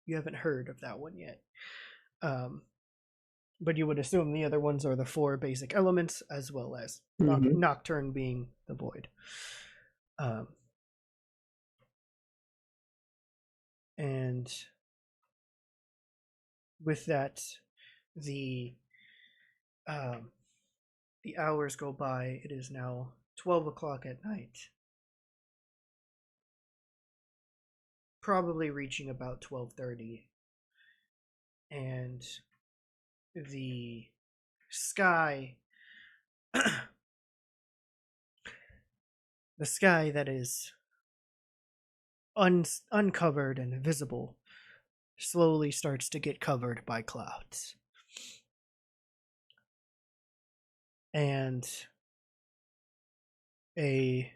You haven't heard of that one yet. But you would assume the other ones are the four basic elements, as well as Nocturne being the Void. And with that, the hours go by. It is now 12 o'clock at night. Probably reaching about 12:30. And the sky the sky that is uncovered and visible slowly starts to get covered by clouds. And a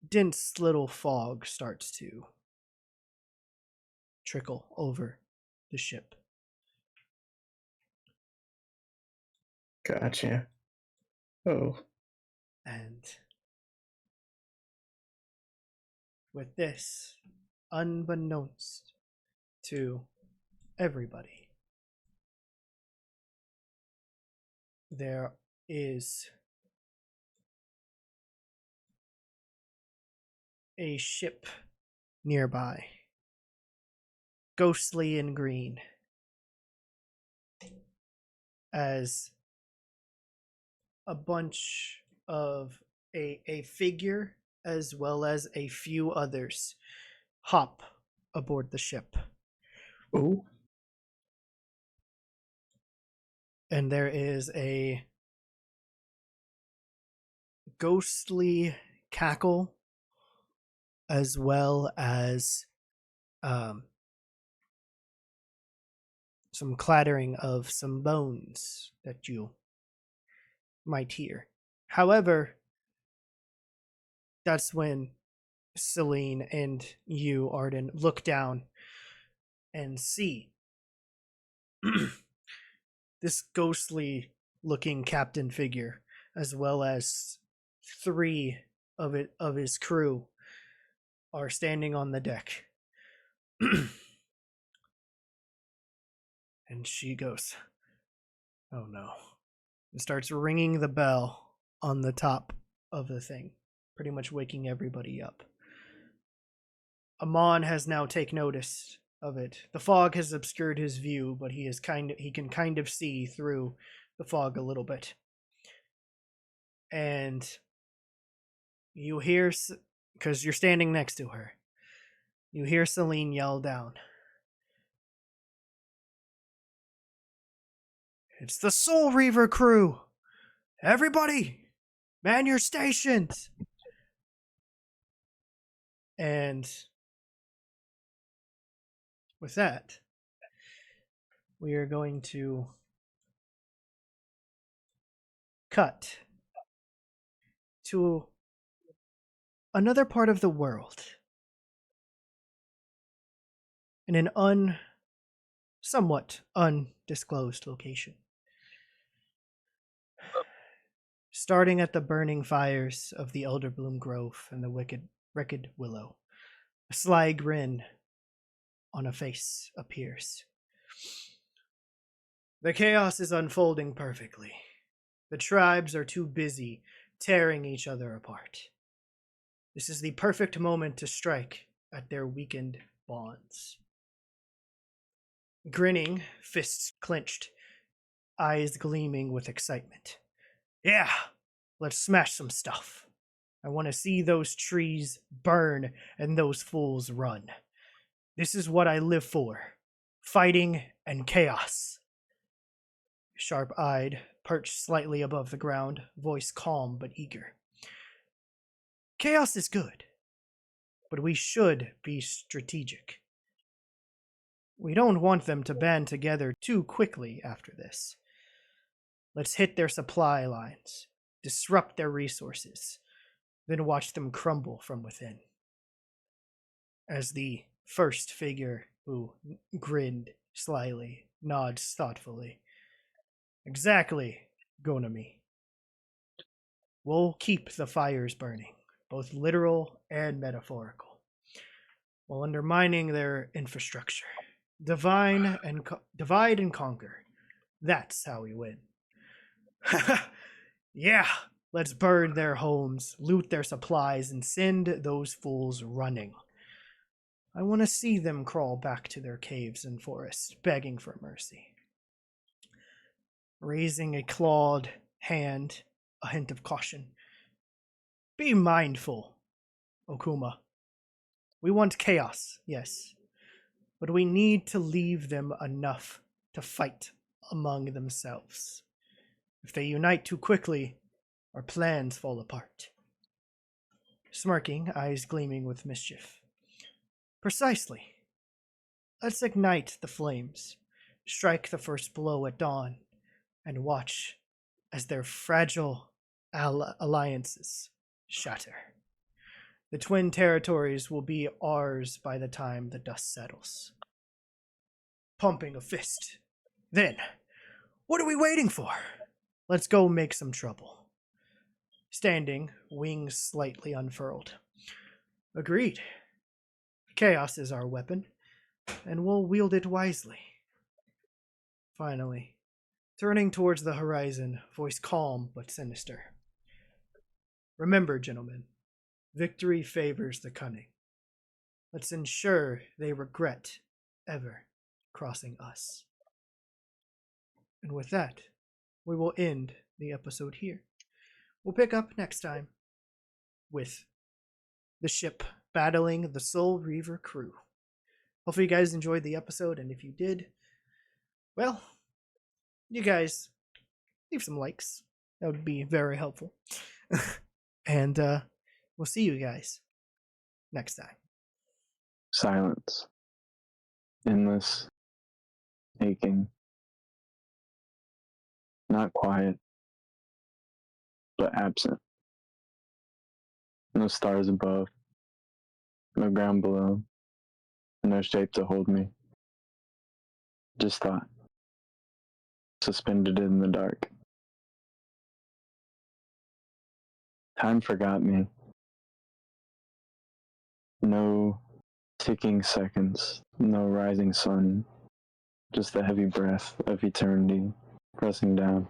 dense little fog starts to trickle over the ship. Gotcha. Oh. And with this, unbeknownst to everybody, there is a ship nearby, ghostly and green, as a bunch of a figure as well as a few others hop aboard the ship. Oh, And there is a ghostly cackle as well as some clattering of some bones that you might hear. However, that's when Selene and you, Arden, look down and see this ghostly looking captain figure, as well as three of his crew are standing on the deck. And she goes, "Oh no," and starts ringing the bell on the top of the thing, pretty much waking everybody up. Amon has now taken notice of it. The fog has obscured his view, but he can kind of see through the fog a little bit. And you hear, because you're standing next to her, you hear Selene yell down, "It's the Soul Reaver crew! Everybody, man your stations!" And with that, we are going to cut to another part of the world in an somewhat undisclosed location. Starting at the burning fires of the Elderbloom Grove and the Wicked Willow, a sly grin on a face appears. The chaos is unfolding perfectly. The tribes are too busy tearing each other apart. This is the perfect moment to strike at their weakened bonds. Grinning, fists clenched, eyes gleaming with excitement. "Yeah, let's smash some stuff. I want to see those trees burn and those fools run. This is what I live for. Fighting and chaos." Sharp-eyed, perched slightly above the ground, voice calm but eager. "Chaos is good, but we should be strategic. We don't want them to band together too quickly after this. Let's hit their supply lines, disrupt their resources, then watch them crumble from within." As the first figure, who grinned slyly, nods thoughtfully. "Exactly, Gonami. We'll keep the fires burning, both literal and metaphorical, while undermining their infrastructure. Divide and conquer. That's how we win." "Yeah, let's burn their homes, loot their supplies, and send those fools running. I want to see them crawl back to their caves and forests, begging for mercy." Raising a clawed hand, a hint of caution. "Be mindful, Okuma. We want chaos, yes, but we need to leave them enough to fight among themselves. If they unite too quickly, our plans fall apart." Smirking, eyes gleaming with mischief. "Precisely. Let's ignite the flames, strike the first blow at dawn, and watch as their fragile alliances shatter. The twin territories will be ours by the time the dust settles." Pumping a fist. "Then, what are we waiting for? Let's go make some trouble." Standing, wings slightly unfurled. "Agreed. Chaos is our weapon, and we'll wield it wisely. Finally, turning towards the horizon, voice calm but sinister. Remember, gentlemen, victory favors the cunning. Let's ensure they regret ever crossing us. And with that, we will end the episode here. We'll pick up next time with the ship battling the Soul Reaver crew. Hopefully you guys enjoyed the episode, and if you did, well, you guys leave some likes. That would be very helpful. And we'll see you guys next time. Silence. Endless. Aching. Not quiet, but absent. No stars above. No ground below. No shape to hold me. Just thought. Suspended in the dark. Time forgot me. No ticking seconds, no rising sun, just the heavy breath of eternity pressing down.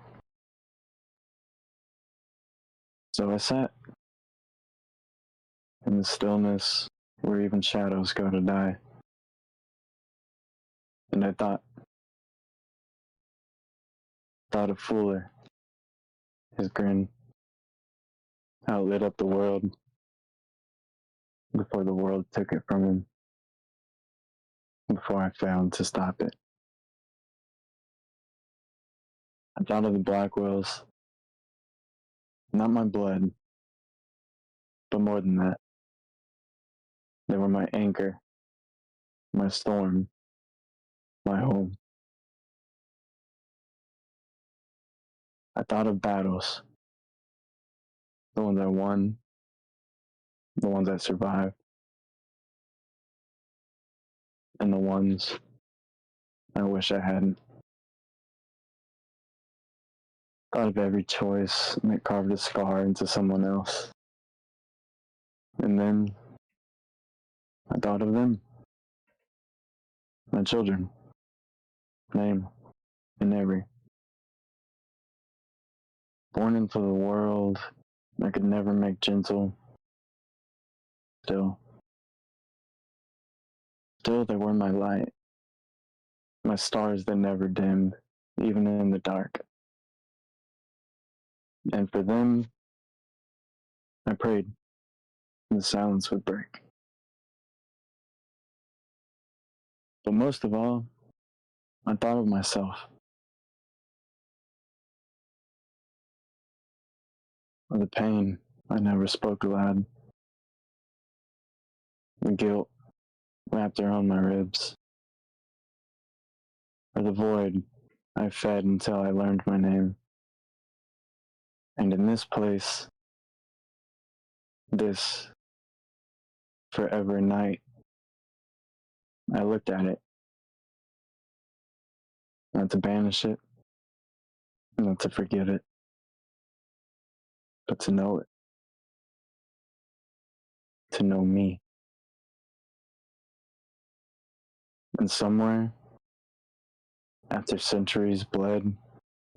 So I sat in the stillness where even shadows go to die. And I thought of Fuller, his grin, how it lit up the world before the world took it from him, before I failed to stop it. I thought of the Blackwells, not my blood, but more than that. They were my anchor, my storm, my home. I thought of battles, the ones I won, the ones I survived, and the ones I wish I hadn't. Thought of every choice that carved a scar into someone else. And then I thought of them, my children, name and every. Born into the world I could never make gentle. Still they were my light, my stars that never dimmed, even in the dark. And for them, I prayed the silence would break. But most of all, I thought of myself, of the pain I never spoke aloud, the guilt wrapped around my ribs, or the void I fed until I learned my name. And in this place, this forever night, I looked at it, not to banish it, not to forget it, but to know it, to know me. And somewhere, after centuries bled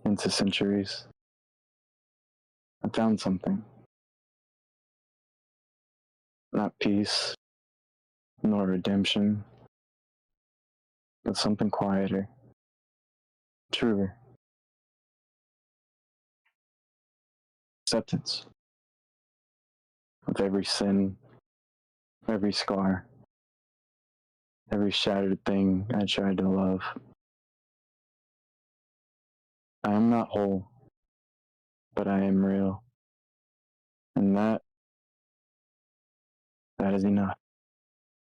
into centuries, I found something. Not peace, nor redemption, but something quieter, truer. Acceptance of every sin, every scar, every shattered thing I tried to love. I am not whole, but I am real. And that is enough.